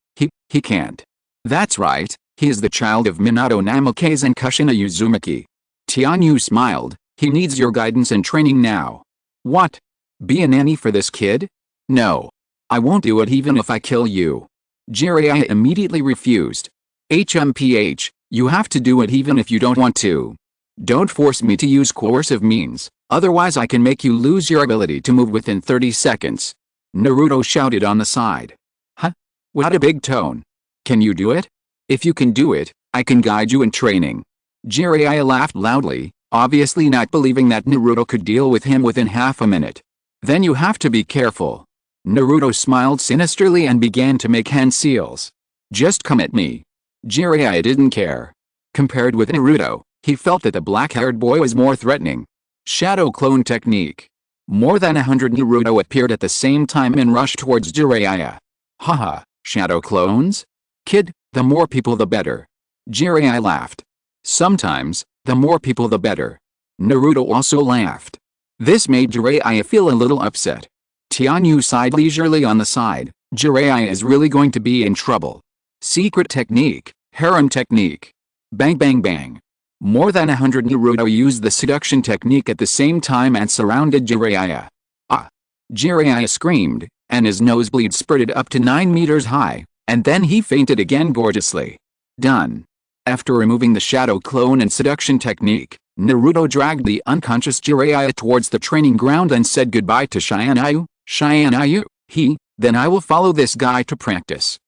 He can't. That's right, he is the child of Minato Namikaze and Kushina Uzumaki." Tianyu smiled. "He needs your guidance and training now." "What? Be a nanny for this kid? No. I won't do it even if I kill you." Jiraiya immediately refused. "HMPH, you have to do it even if you don't want to. Don't force me to use coercive means, otherwise I can make you lose your ability to move within 30 seconds. Naruto shouted on the side. "Huh? What a big tone. Can you do it? If you can do it, I can guide you in training." Jiraiya laughed loudly, obviously not believing that Naruto could deal with him within half a minute. "Then you have to be careful." Naruto smiled sinisterly and began to make hand seals. "Just come at me." Jiraiya didn't care. Compared with Naruto, he felt that the black-haired boy was more threatening. Shadow clone technique. More than 100 Naruto appeared at the same time and rushed towards Jiraiya. "Haha, shadow clones? Kid, the more people the better." Jiraiya laughed. "Sometimes, the more people the better." Naruto also laughed. This made Jiraiya feel a little upset. Tianyu sighed leisurely on the side. Jiraiya is really going to be in trouble. Secret technique, harem technique. Bang bang bang. More than 100 Naruto used the seduction technique at the same time and surrounded Jiraiya. "Ah!" Jiraiya screamed, and his nosebleed spurted up to 9 meters high, and then he fainted again gorgeously. Done. After removing the shadow clone and seduction technique, Naruto dragged the unconscious Jiraiya towards the training ground and said goodbye to Tianyu. "Tianyu, then I will follow this guy to practice."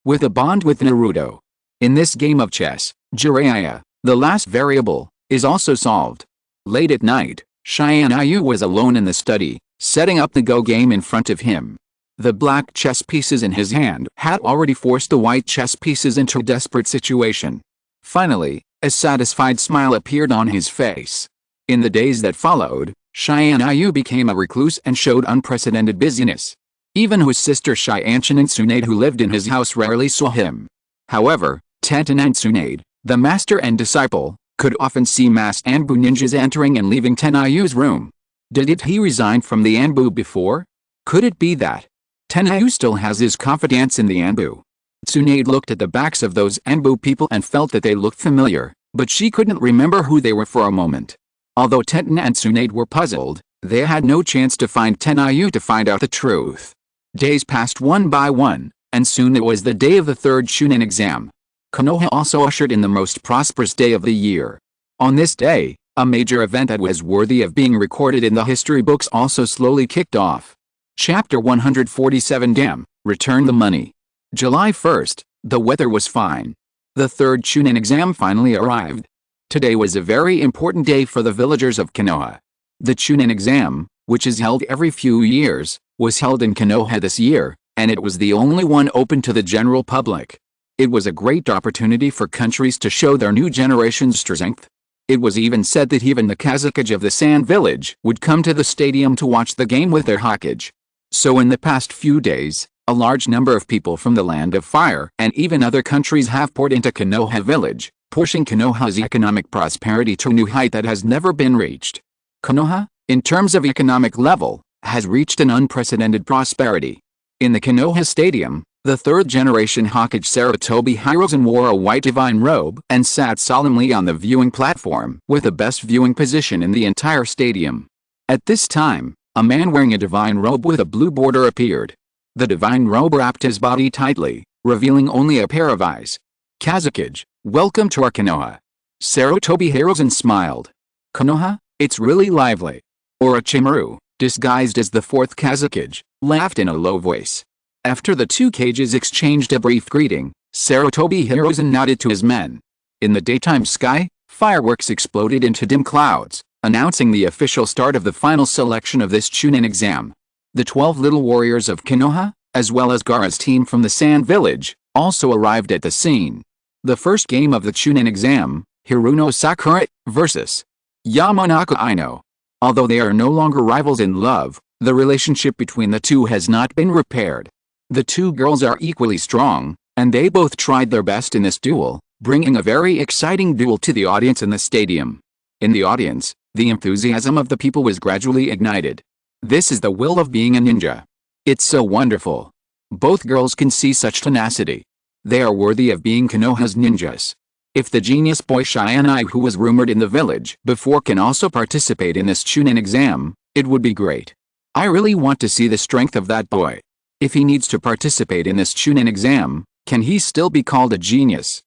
With a bond with Naruto. In this game of chess, Jiraiya, the last variable, is also solved. Late at night, Tianyu was alone in the study, setting up the Go game in front of him. The black chess pieces in his hand had already forced the white chess pieces into a desperate situation. Finally, a satisfied smile appeared on his face. In the days that followed, Tianyu became a recluse and showed unprecedented busyness. Even his sister Tiantian and Tsunade, who lived in his house, rarely saw him. However, Tenten and Tsunade, the master and disciple, could often see masked Anbu ninjas entering and leaving Tenayu's room. Did he resign from the Anbu before? Could it be that Tenayu still has his confidence in the Anbu? Tsunade looked at the backs of those Anbu people and felt that they looked familiar, but she couldn't remember who they were for a moment. Although Tenten and Tsunade were puzzled, they had no chance to find Tenayu to find out the truth. Days passed one by one, and soon it was the day of the third Chunin exam. Konoha also ushered in the most prosperous day of the year. On this day, a major event that was worthy of being recorded in the history books also slowly kicked off. Chapter 147 Damn, Return the Money. July 1st, the weather was fine. The third Chunin exam finally arrived. Today was a very important day for the villagers of Konoha. The Chunin exam, which is held every few years, was held in Konoha this year, and it was the only one open to the general public. It was a great opportunity for countries to show their new generation's strength. It was even said that even the Kazakage of the Sand Village would come to the stadium to watch the game with their Hokage. So in the past few days, a large number of people from the Land of Fire and even other countries have poured into Konoha village, pushing Konoha's economic prosperity to a new height that has never been reached. Konoha, in terms of economic level, has reached an unprecedented prosperity. In the Konoha Stadium, the third-generation Hokage Sarutobi Hirozen wore a white divine robe and sat solemnly on the viewing platform with the best viewing position in the entire stadium. At this time, a man wearing a divine robe with a blue border appeared. The divine robe wrapped his body tightly, revealing only a pair of eyes. "Kazakage, welcome to our Konoha." Sarutobi Hirozen smiled. "Konoha, it's really lively." Orochimaru, disguised as the fourth Kazakage, laughed in a low voice. After the two Kages exchanged a brief greeting, Sarutobi Hirozen nodded to his men. In the daytime sky, fireworks exploded into dim clouds, announcing the official start of the final selection of this Chunin exam. The 12 little warriors of Konoha, as well as Gaara's team from the Sand Village, also arrived at the scene. The first game of the Chunin exam, Hiruno Sakura vs. Yamanaka Ino. Although they are no longer rivals in love, the relationship between the two has not been repaired. The two girls are equally strong, and they both tried their best in this duel, bringing a very exciting duel to the audience in the stadium. In the audience, the enthusiasm of the people was gradually ignited. This is the will of being a ninja. It's so wonderful. Both girls can see such tenacity. They are worthy of being Konoha's ninjas. If the genius boy Tianyu, who was rumored in the village before, can also participate in this Chunin exam, it would be great. I really want to see the strength of that boy. If he needs to participate in this Chunin exam, can he still be called a genius?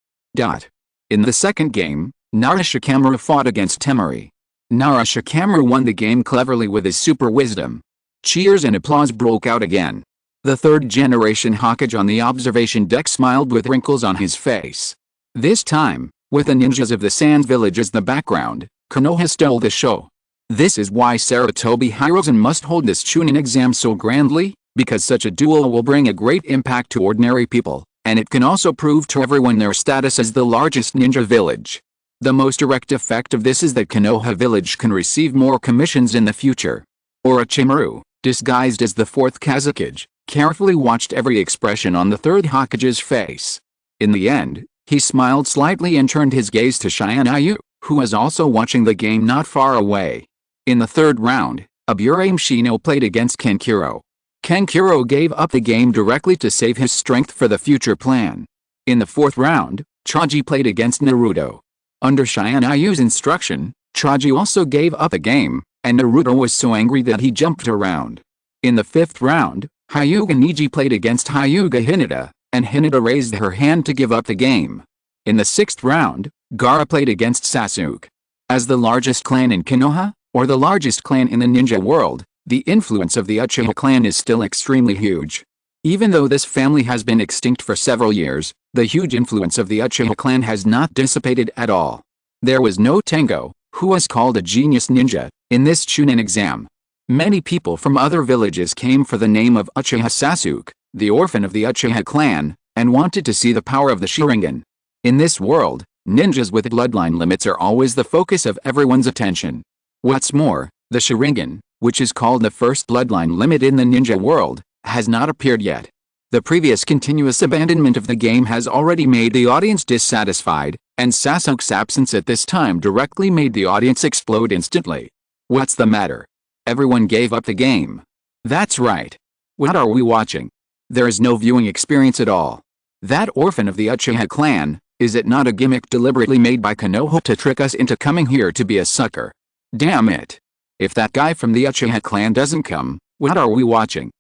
In the second game, Narashikamura fought against Temari. Narashikamura won the game cleverly with his super wisdom. Cheers and applause broke out again. The third-generation Hokage on the observation deck smiled with wrinkles on his face. This time, with the ninjas of the Sand Village as the background, Konoha stole the show. This is why Sarutobi Hirozen must hold this Chunin exam so grandly, because such a duel will bring a great impact to ordinary people, and it can also prove to everyone their status as the largest ninja village. The most direct effect of this is that Konoha village can receive more commissions in the future. Orochimaru, disguised as the fourth Kazakage, carefully watched every expression on the third Hokage's face. In the end, he smiled slightly and turned his gaze to Tianyu, who was also watching the game not far away. In the third round, Aburame Shino played against Kankuro. Kankuro gave up the game directly to save his strength for the future plan. In the fourth round, Choji played against Naruto. Under Tianyu's instruction, Choji also gave up the game, and Naruto was so angry that he jumped around. In the fifth round, Hyuga Neji played against Hyuga Hinata, and Hinata raised her hand to give up the game. In the sixth round, Gaara played against Sasuke. As the largest clan in Konoha, or the largest clan in the ninja world, the influence of the Uchiha clan is still extremely huge. Even though this family has been extinct for several years, the huge influence of the Uchiha clan has not dissipated at all. There was no Tengo, who was called a genius ninja, in this Chunin exam. Many people from other villages came for the name of Uchiha Sasuke, the orphan of the Uchiha clan, and wanted to see the power of the Sharingan. In this world, ninjas with bloodline limits are always the focus of everyone's attention. What's more, the Sharingan, which is called the first bloodline limit in the ninja world, has not appeared yet. The previous continuous abandonment of the game has already made the audience dissatisfied, and Sasuke's absence at this time directly made the audience explode instantly. What's the matter? Everyone gave up the game. That's right. What are we watching? There is no viewing experience at all. That orphan of the Uchiha clan, is it not a gimmick deliberately made by Konoha to trick us into coming here to be a sucker? Damn it. If that guy from the Uchiha clan doesn't come, what are we watching?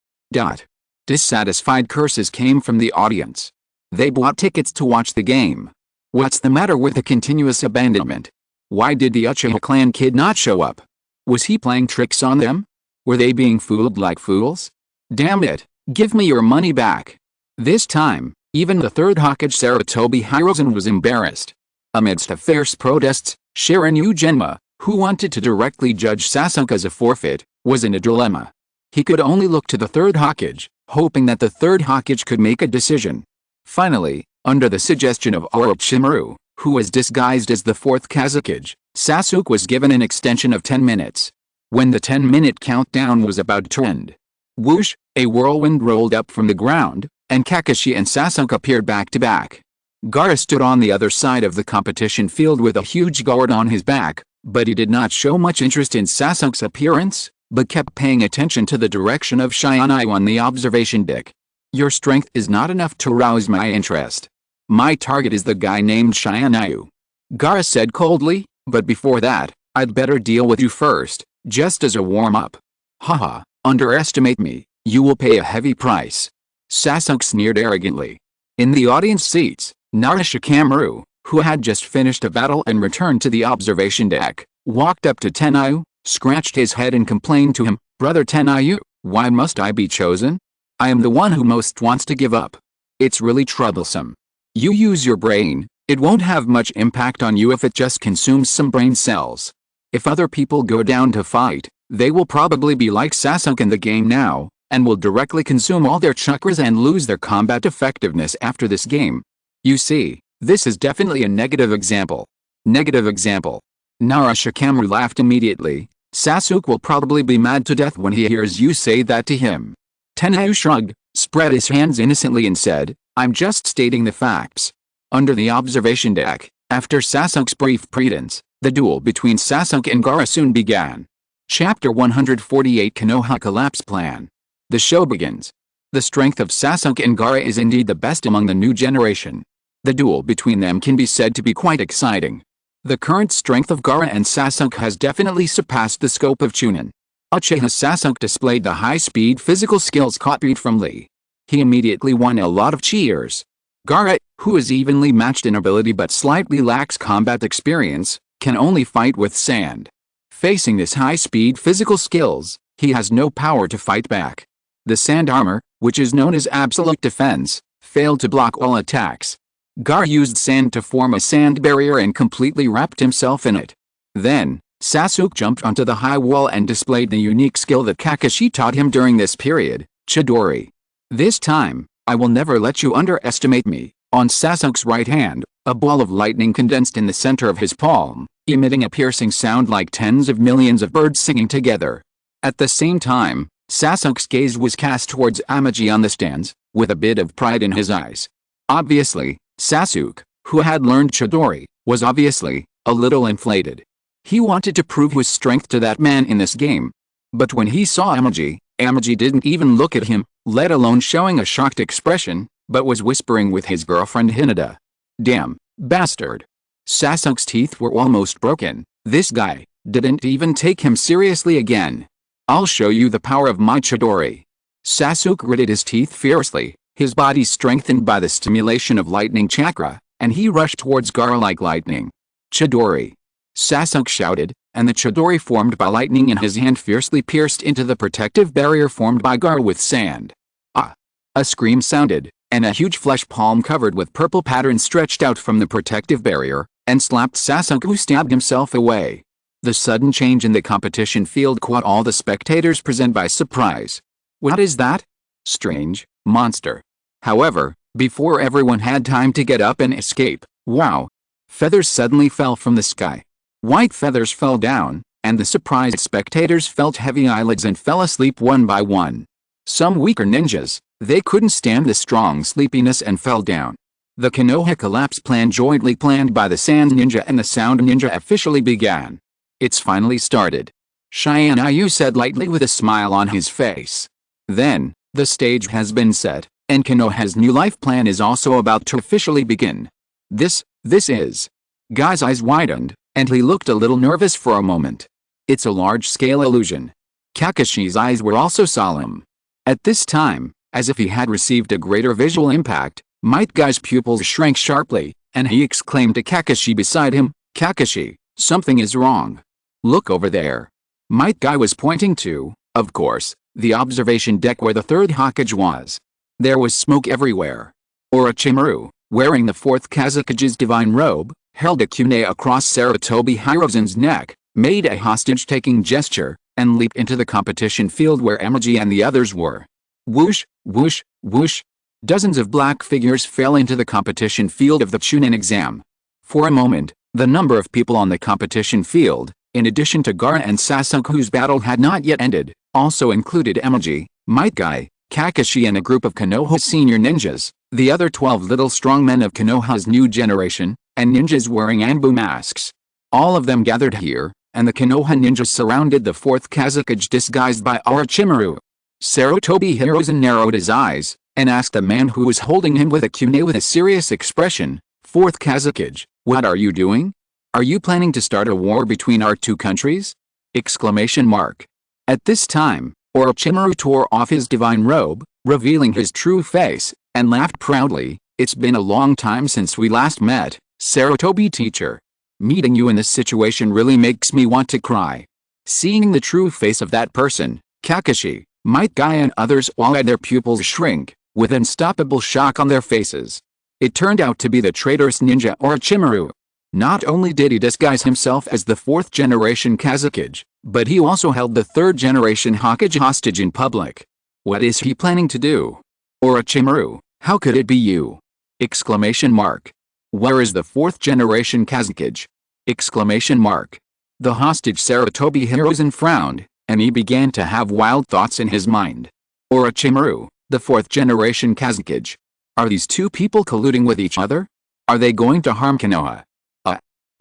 Dissatisfied curses came from the audience. They bought tickets to watch the game. What's the matter with the continuous abandonment? Why did the Uchiha clan kid not show up? Was he playing tricks on them? Were they being fooled like fools? Damn it, give me your money back. This time, even the third Hokage Sarutobi Hirozen was embarrassed. Amidst a fierce protests, Shiranyu Genma, who wanted to directly judge Sasuke as a forfeit, was in a dilemma. He could only look to the third Hokage, hoping that the third Hokage could make a decision. Finally, under the suggestion of Orochimaru, who was disguised as the fourth Kazekage, Sasuke was given an extension of 10 minutes. When the 10-minute countdown was about to end, whoosh, a whirlwind rolled up from the ground, and Kakashi and Sasuke appeared back to back. Gaara stood on the other side of the competition field with a huge guard on his back, but he did not show much interest in Sasuke's appearance, but kept paying attention to the direction of Shiranyu on the observation deck. Your strength is not enough to rouse my interest. My target is the guy named Shiranyu, Gaara said coldly, but before that, I'd better deal with you first, just as a warm-up. Haha, underestimate me, you will pay a heavy price. Sasuke sneered arrogantly. In the audience seats, Shikamaru, who had just finished a battle and returned to the observation deck, walked up to Tenryu, scratched his head and complained to him, Brother Tenryu, why must I be chosen? I am the one who most wants to give up. It's really troublesome. You use your brain, it won't have much impact on you if it just consumes some brain cells. If other people go down to fight, they will probably be like Sasuke in the game now, and will directly consume all their chakras and lose their combat effectiveness after this game. You see, this is definitely a negative example. Negative example. Shikamaru laughed immediately. Sasuke will probably be mad to death when he hears you say that to him. Tenryu shrugged, spread his hands innocently and said, I'm just stating the facts. Under the observation deck, after Sasuke's brief pretense, the duel between Sasuke and Gaara soon began. Chapter 148 Konoha Collapse Plan. The show begins. The strength of Sasuke and Gaara is indeed the best among the new generation. The duel between them can be said to be quite exciting. The current strength of Gaara and Sasuke has definitely surpassed the scope of Chunin. Uchiha Sasuke displayed the high-speed physical skills copied from Lee. He immediately won a lot of cheers. Gaara, who is evenly matched in ability but slightly lacks combat experience, can only fight with sand. Facing this high-speed physical skills, he has no power to fight back. The sand armor, which is known as absolute defense, failed to block all attacks. Gaara used sand to form a sand barrier and completely wrapped himself in it. Then, Sasuke jumped onto the high wall and displayed the unique skill that Kakashi taught him during this period, Chidori. This time, I will never let you underestimate me. On Sasuke's right hand, a ball of lightning condensed in the center of his palm, emitting a piercing sound like tens of millions of birds singing together. At the same time, Sasuke's gaze was cast towards Amaji on the stands, with a bit of pride in his eyes. Obviously, Sasuke, who had learned Chidori, was obviously a little inflated. He wanted to prove his strength to that man in this game. But when he saw Amaji, Amaji didn't even look at him, let alone showing a shocked expression, but was whispering with his girlfriend Hinata. Damn, bastard. Sasuke's teeth were almost broken. This guy didn't even take him seriously again. I'll show you the power of my Chidori. Sasuke gritted his teeth fiercely, his body strengthened by the stimulation of lightning chakra, and he rushed towards Gaara like lightning. Chidori. Sasuke shouted, and the Chidori formed by lightning in his hand fiercely pierced into the protective barrier formed by Gaara with sand. Ah! A scream sounded, and a huge flesh palm covered with purple pattern stretched out from the protective barrier, and slapped Sasuke, who stabbed himself away. The sudden change in the competition field caught all the spectators present by surprise. What is that? Strange monster. However, before everyone had time to get up and escape, wow! Feathers suddenly fell from the sky. White feathers fell down, and the surprised spectators felt heavy eyelids and fell asleep one by one. Some weaker ninjas, they couldn't stand the strong sleepiness and fell down. The Konoha Collapse Plan, jointly planned by the Sand Ninja and the Sound Ninja, officially began. It's finally started. Shiranyu said lightly with a smile on his face. Then, the stage has been set, and Konoha's new life plan is also about to officially begin. This is. Guy's eyes widened, and he looked a little nervous for a moment. It's a large-scale illusion. Kakashi's eyes were also solemn. At this time, as if he had received a greater visual impact, Might Guy's pupils shrank sharply, and he exclaimed to Kakashi beside him, Kakashi, something is wrong. Look over there. Might Guy was pointing to, of course, the observation deck where the third Hokage was. There was smoke everywhere. Orochimaru, wearing the fourth Kazekage's divine robe, held a kunai across Sarutobi Hirozen's neck, made a hostage-taking gesture, and leaped into the competition field where Emoji and the others were. Whoosh, whoosh, whoosh. Dozens of black figures fell into the competition field of the Chunin exam. For a moment, the number of people on the competition field, in addition to Gaara and Sasuke whose battle had not yet ended, also included Emoji, Might Guy, Kakashi and a group of Konoha's senior ninjas, the other 12 little strong men of Konoha's new generation, and ninjas wearing Anbu masks. All of them gathered here, and the Konoha ninjas surrounded the fourth Kazekage disguised by Orochimaru. Sarutobi Hirozen narrowed his eyes, and asked the man who was holding him with a kunai with a serious expression, "Fourth Kazekage, what are you doing? Are you planning to start a war between our two countries?" Exclamation mark. At this time, Orochimaru tore off his divine robe, revealing his true face, and laughed proudly. "It's been a long time since we last met, Sarutobi teacher. Meeting you in this situation really makes me want to cry." Seeing the true face of that person, Kakashi, Might Guy and others all had their pupils shrink, with unstoppable shock on their faces. It turned out to be the traitorous ninja Orochimaru. Not only did he disguise himself as the fourth generation Kazekage, but he also held the third generation Hokage hostage in public. What is he planning to do? Orochimaru, how could it be you? Exclamation mark. Where is the fourth generation Kazekage? Exclamation mark. The hostage Sarutobi Hirozen frowned, and he began to have wild thoughts in his mind. Orochimaru, the fourth generation Kazekage. Are these two people colluding with each other? Are they going to harm Konoha?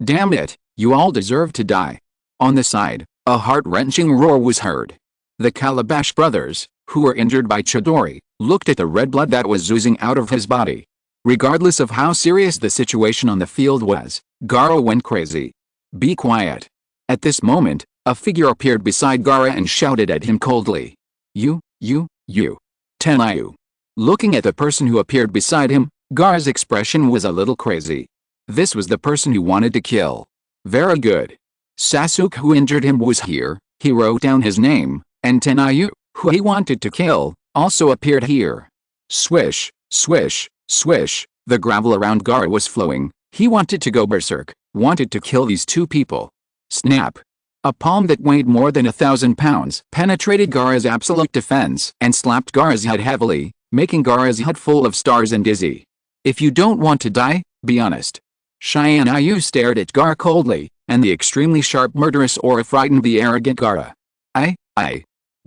Damn it, you all deserve to die. On the side, a heart-wrenching roar was heard. The Calabash brothers, who were injured by Chidori, looked at the red blood that was oozing out of his body. Regardless of how serious the situation on the field was, Gaara went crazy. Be quiet. At this moment, a figure appeared beside Gaara and shouted at him coldly. You. Tianyu. Looking at the person who appeared beside him, Gaara's expression was a little crazy. This was the person he wanted to kill. Very good. Sasuke, who injured him, was here. He wrote down his name, and Tianyu, who he wanted to kill, also appeared here. Swish, swish, swish, the gravel around Gaara was flowing. He wanted to go berserk, wanted to kill these two people. Snap. A palm that weighed more than 1,000 pounds penetrated Gaara's absolute defense and slapped Gaara's head heavily, making Gaara's head full of stars and dizzy. If you don't want to die, be honest. Tianyu stared at Gaara coldly, and the extremely sharp murderous aura frightened the arrogant Gaara.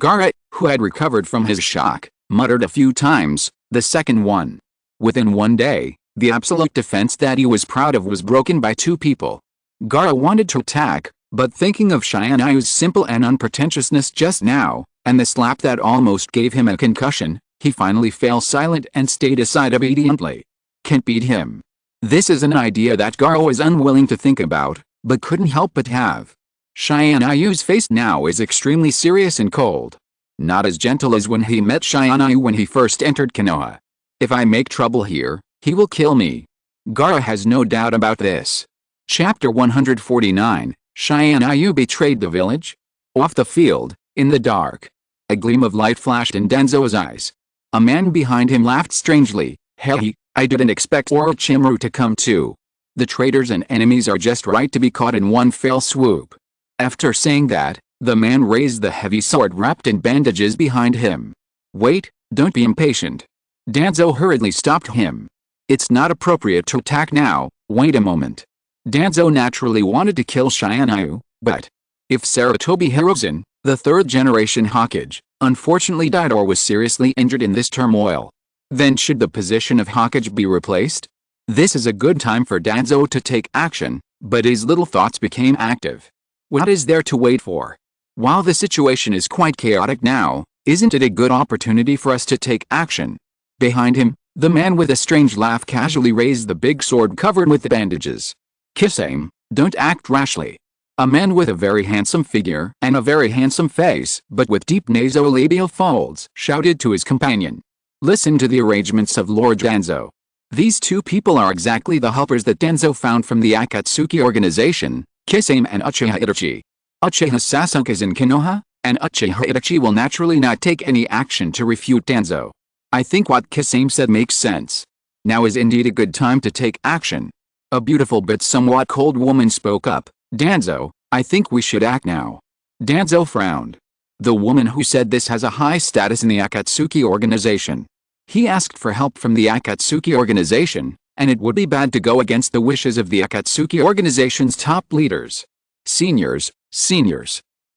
Gaara, who had recovered from his shock, muttered a few times, the second one. Within one day, the absolute defense that he was proud of was broken by two people. Gaara wanted to attack, but thinking of Tianyu's simple and unpretentiousness just now, and the slap that almost gave him a concussion, he finally fell silent and stayed aside obediently. Can't beat him. This is an idea that Gaara was unwilling to think about, but couldn't help but have. Tianyu's face now is extremely serious and cold. Not as gentle as when he met Tianyu when he first entered Konoha. If I make trouble here, he will kill me. Gaara has no doubt about this. Chapter 149, Tianyu betrayed the village? Off the field, in the dark. A gleam of light flashed in Denzo's eyes. A man behind him laughed strangely. Hey, I didn't expect Orochimaru to come too. The traitors and enemies are just right to be caught in one fell swoop. After saying that, the man raised the heavy sword wrapped in bandages behind him. Wait, don't be impatient. Danzo hurriedly stopped him. It's not appropriate to attack now, wait a moment. Danzo naturally wanted to kill Tianyu, but if Sarutobi Hirozen, the third generation Hokage, unfortunately died or was seriously injured in this turmoil, then should the position of Hokage be replaced? This is a good time for Danzo to take action, but his little thoughts became active. What is there to wait for? While the situation is quite chaotic now, isn't it a good opportunity for us to take action? Behind him, the man with a strange laugh casually raised the big sword covered with the bandages. Kisame, don't act rashly. A man with a very handsome figure and a very handsome face, but with deep nasolabial folds, shouted to his companion. Listen to the arrangements of Lord Danzo. These two people are exactly the helpers that Danzo found from the Akatsuki organization, Kisame and Uchiha Itachi. Uchiha Sasuke is in Konoha, and Uchiha Itachi will naturally not take any action to refute Danzo. I think what Kisame said makes sense. Now is indeed a good time to take action. A beautiful but somewhat cold woman spoke up. Danzo, I think we should act now. Danzo frowned. The woman who said this has a high status in the Akatsuki organization. He asked for help from the Akatsuki organization, and it would be bad to go against the wishes of the Akatsuki organization's top leaders. Seniors.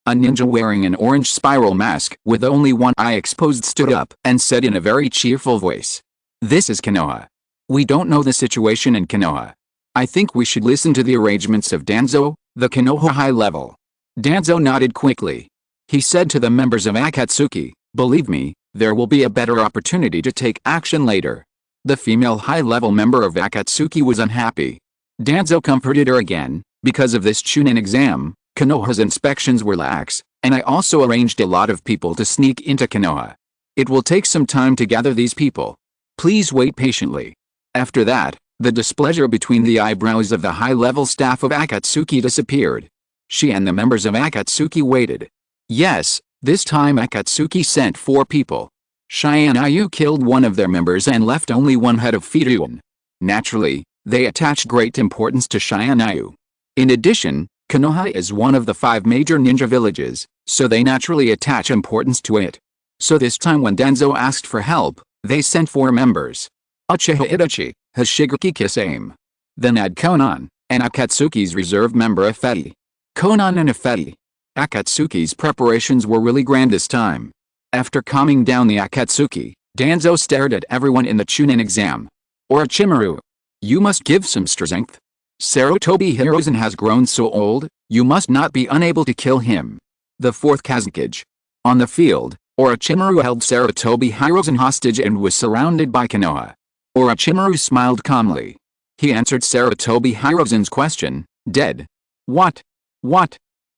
A ninja wearing an orange spiral mask with only one eye exposed stood up and said in a very cheerful voice. This is Konoha. We don't know the situation in Konoha. I think we should listen to the arrangements of Danzo, the Konoha high level. Danzo nodded quickly. He said to the members of Akatsuki, believe me, there will be a better opportunity to take action later. The female high-level member of Akatsuki was unhappy. Danzo comforted her again. Because of this Chunin exam, Konoha's inspections were lax, and I also arranged a lot of people to sneak into Konoha. It will take some time to gather these people. Please wait patiently. After that, the displeasure between the eyebrows of the high-level staff of Akatsuki disappeared. She and the members of Akatsuki waited. Yes, this time Akatsuki sent 4 people. Tianyu killed one of their members and left only one head of Fituan. Naturally, they attached great importance to Tianyu. In addition, Konoha is one of the 5 major ninja villages, so they naturally attach importance to it. So this time when Danzo asked for help, they sent 4 members. Uchiha Itachi, Hashigaki Kisame. Then add Konan, and Akatsuki's reserve member Ifedi. Konan and Ifedi. Akatsuki's preparations were really grand this time. After calming down the Akatsuki, Danzo stared at everyone in the Chunin exam. Orochimaru. You must give some strength. Sarutobi Hiruzen has grown so old, you must not be unable to kill him. The 4th Kazekage. On the field, Orochimaru held Sarutobi Hiruzen hostage and was surrounded by Konoha. Orochimaru smiled calmly. He answered Sarutobi Hiruzen's question, dead. What?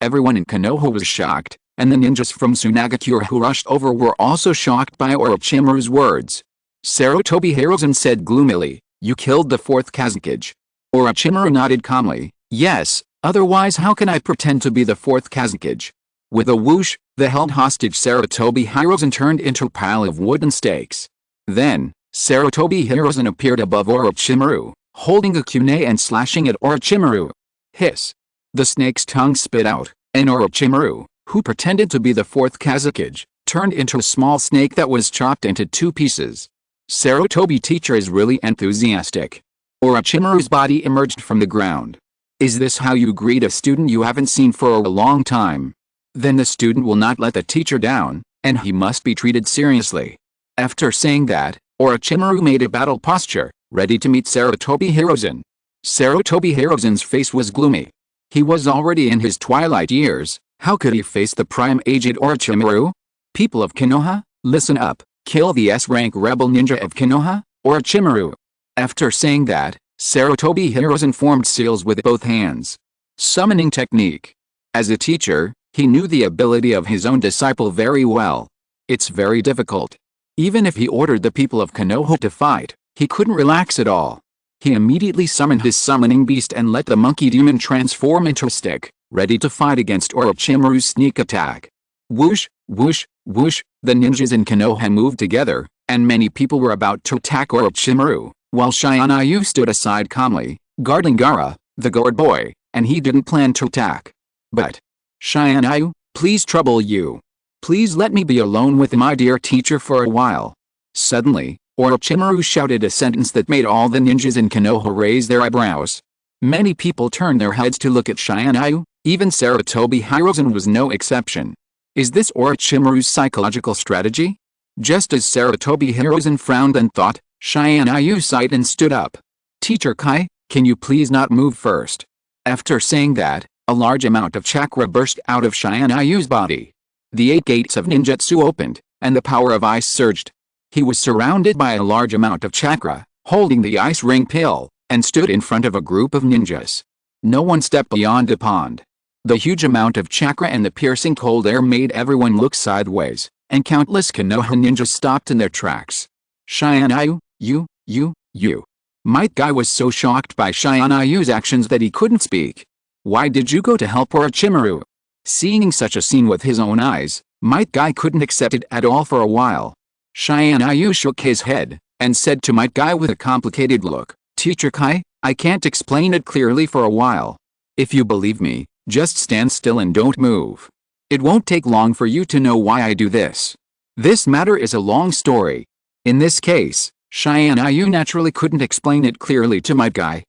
Everyone in Konoha was shocked, and the ninjas from Tsunagakure who rushed over were also shocked by Orochimaru's words. Sarutobi Hiruzen said gloomily, you killed the 4th Kazekage. Orochimaru nodded calmly, yes, otherwise how can I pretend to be the 4th Kazekage? With a whoosh, the held hostage Sarutobi Hiruzen turned into a pile of wooden stakes. Then, Sarutobi Hiruzen appeared above Orochimaru, holding a kunai and slashing at Orochimaru. Hiss. The snake's tongue spit out, and Orochimaru, who pretended to be the 4th Kazekage, turned into a small snake that was chopped into 2 pieces. Sarutobi teacher is really enthusiastic. Orochimaru's body emerged from the ground. Is this how you greet a student you haven't seen for a long time? Then the student will not let the teacher down, and he must be treated seriously. After saying that, Orochimaru made a battle posture, ready to meet Sarutobi Hiruzen. Sarutobi Hiruzen's face was gloomy. He was already in his twilight years, how could he face the prime-aged Orochimaru? People of Konoha, listen up, kill the S-rank rebel ninja of Konoha, Orochimaru. After saying that, Sarutobi Hiruzen formed seals with both hands. Summoning technique. As a teacher, he knew the ability of his own disciple very well. It's very difficult. Even if he ordered the people of Konoha to fight, he couldn't relax at all. He immediately summoned his summoning beast and let the monkey demon transform into a stick, ready to fight against Orochimaru's sneak attack. Whoosh, whoosh, whoosh, the ninjas in Konoha moved together, and many people were about to attack Orochimaru, while Tianyu stood aside calmly, guarding Gaara, the gourd boy, and he didn't plan to attack. But, Tianyu, please trouble you. Please let me be alone with my dear teacher for a while. Suddenly, Orochimaru shouted a sentence that made all the ninjas in Konoha raise their eyebrows. Many people turned their heads to look at Tianyu, even Sarutobi Hiruzen was no exception. Is this Orochimaru's psychological strategy? Just as Sarutobi Hiruzen frowned and thought, Tianyu sighed and stood up. Teacher Kai, can you please not move first? After saying that, a large amount of chakra burst out of Tianyu's body. The 8 gates of ninjutsu opened, and the power of ice surged. He was surrounded by a large amount of chakra, holding the ice ring pill, and stood in front of a group of ninjas. No one stepped beyond the pond. The huge amount of chakra and the piercing cold air made everyone look sideways, and countless Konoha ninjas stopped in their tracks. Tianyu, you. Might Guy was so shocked by Tianyu's actions that he couldn't speak. Why did you go to help Orochimaru? Seeing such a scene with his own eyes, Might Guy couldn't accept it at all for a while. Tianyu shook his head, and said to Might Guy with a complicated look, Teacher Kai, I can't explain it clearly for a while. If you believe me, just stand still and don't move. It won't take long for you to know why I do this. This matter is a long story. In this case, Tianyu naturally couldn't explain it clearly to Might Guy.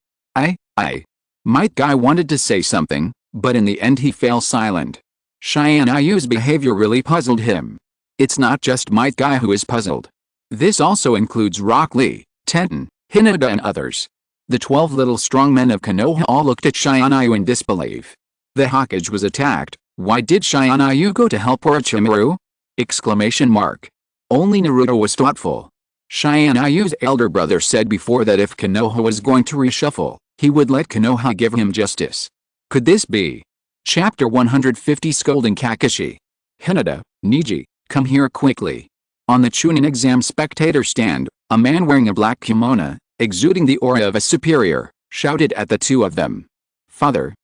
Might Guy wanted to say something, but in the end he fell silent. Tianyu's behavior really puzzled him. It's not just Might Guy who is puzzled. This also includes Rock Lee, Tenten, Hinata and others. The 12 little strong men of Konoha all looked at Tianyu in disbelief. The Hokage was attacked. Why did Tianyu go to help Orochimaru? Exclamation mark. Only Naruto was thoughtful. Tianyu's elder brother said before that if Konoha was going to reshuffle, he would let Konoha give him justice. Could this be? Chapter 150 Scolding Kakashi. Hinata, Niji, come here quickly. On the Chunin exam spectator stand, a man wearing a black kimono, exuding the aura of a superior, shouted at the two of them. Father,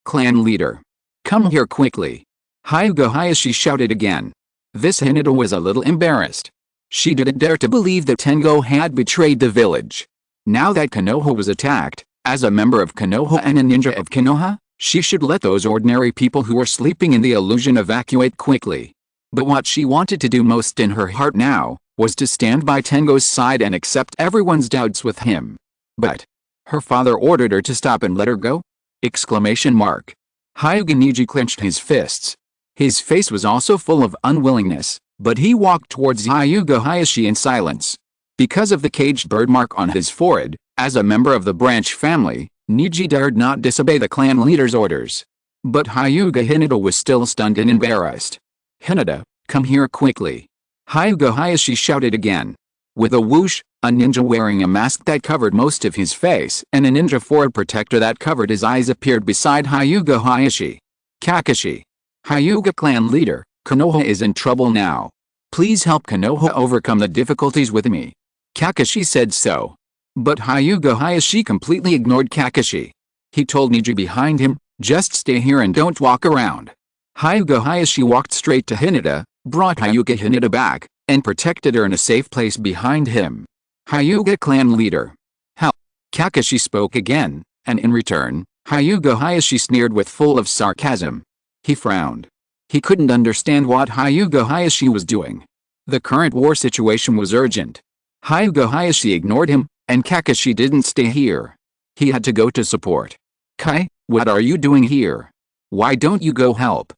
clan leader. Come here quickly. Hyuga Hayashi shouted again. This Hinata was a little embarrassed. She didn't dare to believe that Tengo had betrayed the village. Now that Konoha was attacked, as a member of Konoha and a ninja of Konoha, she should let those ordinary people who were sleeping in the illusion evacuate quickly. But what she wanted to do most in her heart now, was to stand by Tengo's side and accept everyone's doubts with him. But her father ordered her to stop and let her go? Exclamation mark. Hyuga Niji clenched his fists. His face was also full of unwillingness, but he walked towards Hyuga Hayashi in silence. Because of the caged birthmark on his forehead, as a member of the branch family, Niji dared not disobey the clan leader's orders. But Hyuga Hinata was still stunned and embarrassed. Hinata, come here quickly. Hyuga Hayashi shouted again. With a whoosh, a ninja wearing a mask that covered most of his face and a ninja forehead protector that covered his eyes appeared beside Hyuga Hayashi. Kakashi. Hyuga clan leader, Konoha is in trouble now. Please help Konoha overcome the difficulties with me. Kakashi said so. But Hyuga Hayashi completely ignored Kakashi. He told Niji behind him, just stay here and don't walk around. Hyuga Hayashi walked straight to Hinata, brought Hyuga Hinata back, and protected her in a safe place behind him. Hyuga clan leader. Help. Kakashi spoke again, and in return, Hyuga Hayashi sneered with full of sarcasm. He frowned. He couldn't understand what Hyuga Hayashi was doing. The current war situation was urgent. Hyuga Hayashi ignored him, and Kakashi didn't stay here. He had to go to support. Kai, what are you doing here? Why don't you go help?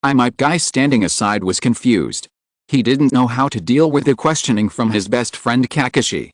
Might Guy standing aside was confused. He didn't know how to deal with the questioning from his best friend Kakashi.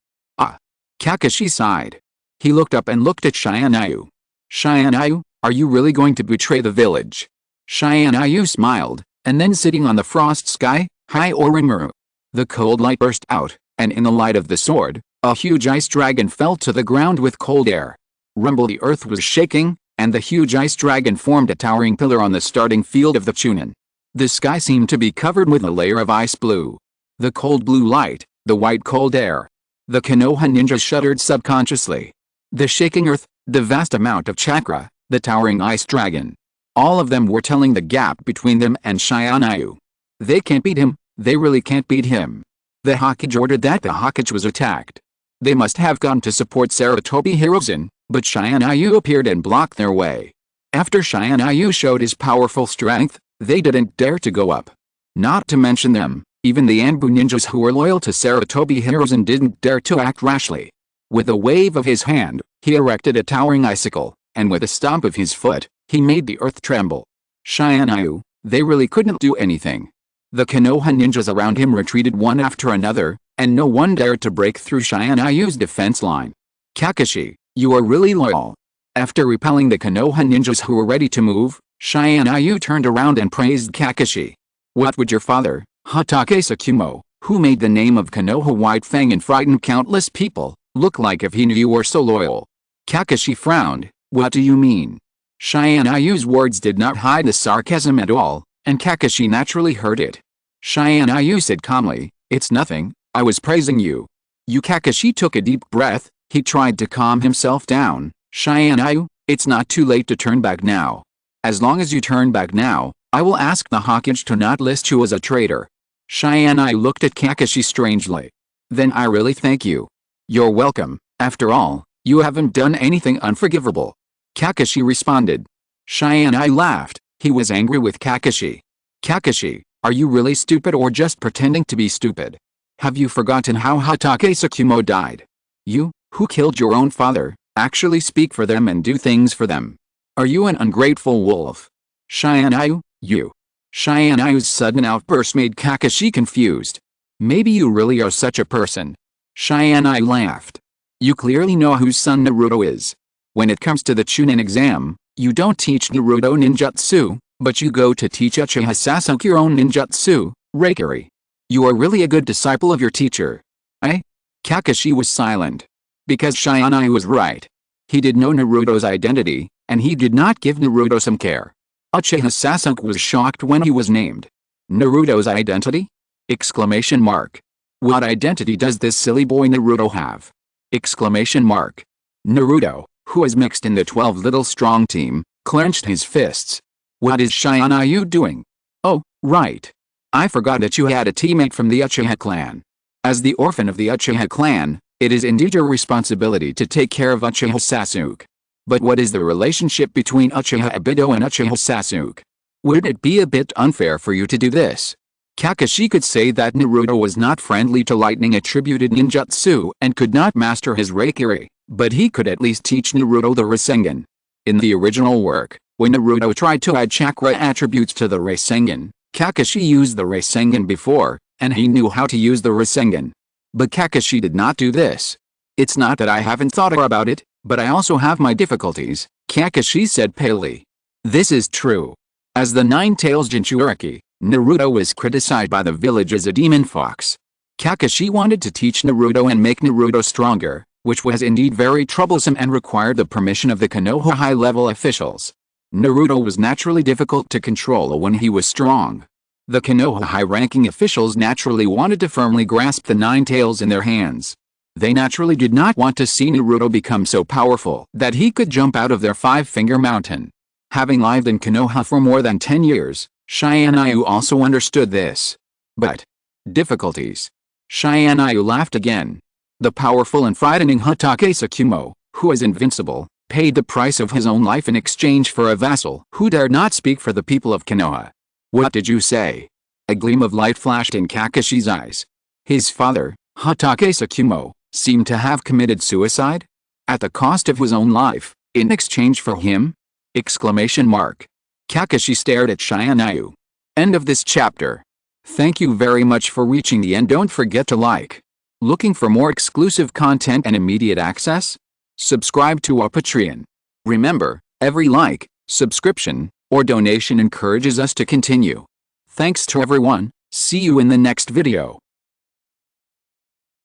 Kakashi sighed. He looked up and looked at Tianyu. Tianyu, are you really going to betray the village? Tianyu smiled, and then sitting on the frost sky, Hi Orochimaru. The cold light burst out, and in the light of the sword, a huge ice dragon fell to the ground with cold air. Rumble, the earth was shaking, and the huge ice dragon formed a towering pillar on the starting field of the Chunin. The sky seemed to be covered with a layer of ice blue. The cold blue light, the white cold air. The Konoha ninja shuddered subconsciously. The shaking earth, the vast amount of chakra, the towering ice dragon. All of them were telling the gap between them and Tianyu. They can't beat him, they really can't beat him. The Hokage ordered that the Hokage was attacked. They must have gone to support Sarutobi Hiruzen, but Tianyu appeared and blocked their way. After Tianyu showed his powerful strength, they didn't dare to go up. Not to mention them, even the Anbu ninjas who were loyal to Sarutobi Hiruzen didn't dare to act rashly. With a wave of his hand, he erected a towering icicle, and with a stomp of his foot, he made the earth tremble. Tianyu, they really couldn't do anything. The Konoha ninjas around him retreated one after another, and no one dared to break through Tianyu's defense line. Kakashi, you are really loyal. After repelling the Konoha ninjas who were ready to move, Tianyu turned around and praised Kakashi. What would your father, Hatake Tsukumo, who made the name of Konoha White Fang and frightened countless people, look like if he knew you were so loyal? Kakashi frowned. What do you mean? Tianyu's words did not hide the sarcasm at all, and Kakashi naturally heard it. Tianyu said calmly, it's nothing, I was praising you. Kakashi took a deep breath, he tried to calm himself down. Tianyu, it's not too late to turn back now. As long as you turn back now, I will ask the Hokage to not list you as a traitor. Tianyu looked at Kakashi strangely. Then I really thank you. You're welcome, after all, You haven't done anything unforgivable. Kakashi responded. Shianai laughed. He was angry with Kakashi. Kakashi, are you really stupid or just pretending to be stupid? Have you forgotten how Hatake Tsukumo died? You, who killed your own father, actually speak for them and do things for them. Are you an ungrateful wolf? Shianai, you. Shianai's sudden outburst made Kakashi confused. Maybe you really are such a person. Shianai laughed. You clearly know whose son Naruto is. When it comes to the Chunin exam, you don't teach Naruto ninjutsu, but you go to teach Uchiha Sasuke your own ninjutsu, Reikiri. You are really a good disciple of your teacher. Eh? Kakashi was silent. Because Shianai was right. He did know Naruto's identity, and he did not give Naruto some care. Uchiha Sasuke was shocked when he was named. Naruto's identity? Exclamation mark. What identity does this silly boy Naruto have? Exclamation mark. Naruto, who was mixed in the 12 Little Strong team, clenched his fists. What is Shianai doing? Oh, right. I forgot that you had a teammate from the Uchiha clan. As the orphan of the Uchiha clan, it is indeed your responsibility to take care of Uchiha Sasuke. But what is the relationship between Uchiha Obito and Uchiha Sasuke? Would it be a bit unfair for you to do this? Kakashi could say that Naruto was not friendly to lightning-attributed ninjutsu and could not master his Reikiri, but he could at least teach Naruto the Rasengan. In the original work, when Naruto tried to add chakra attributes to the Rasengan, Kakashi used the Rasengan before, and he knew how to use the Rasengan. But Kakashi did not do this. It's not that I haven't thought about it, but I also have my difficulties, Kakashi said palely. This is true. As the Nine-Tails Jinchuriki, Naruto was criticized by the village as a demon fox. Kakashi wanted to teach Naruto and make Naruto stronger, which was indeed very troublesome and required the permission of the Konoha high-level officials. Naruto was naturally difficult to control when he was strong. The Konoha high-ranking officials naturally wanted to firmly grasp the Nine-Tails in their hands. They naturally did not want to see Naruto become so powerful that he could jump out of their five-finger mountain. Having lived in Konoha for more than 10 years, Shianai also understood this. But difficulties. Shianai laughed again. The powerful and frightening Hatake Tsukumo, who is invincible, paid the price of his own life in exchange for a vassal who dared not speak for the people of Konoha. What did you say? A gleam of light flashed in Kakashi's eyes. His father, Hatake Tsukumo, seemed to have committed suicide? At the cost of his own life, in exchange for him? Exclamation mark. Kakashi stared at Shianai. End of this chapter. Thank you very much for reaching the end. Don't forget to like. Looking for more exclusive content and immediate access? Subscribe to our Patreon. Remember, every like, subscription, or donation encourages us to continue. Thanks to everyone. See you in the next video.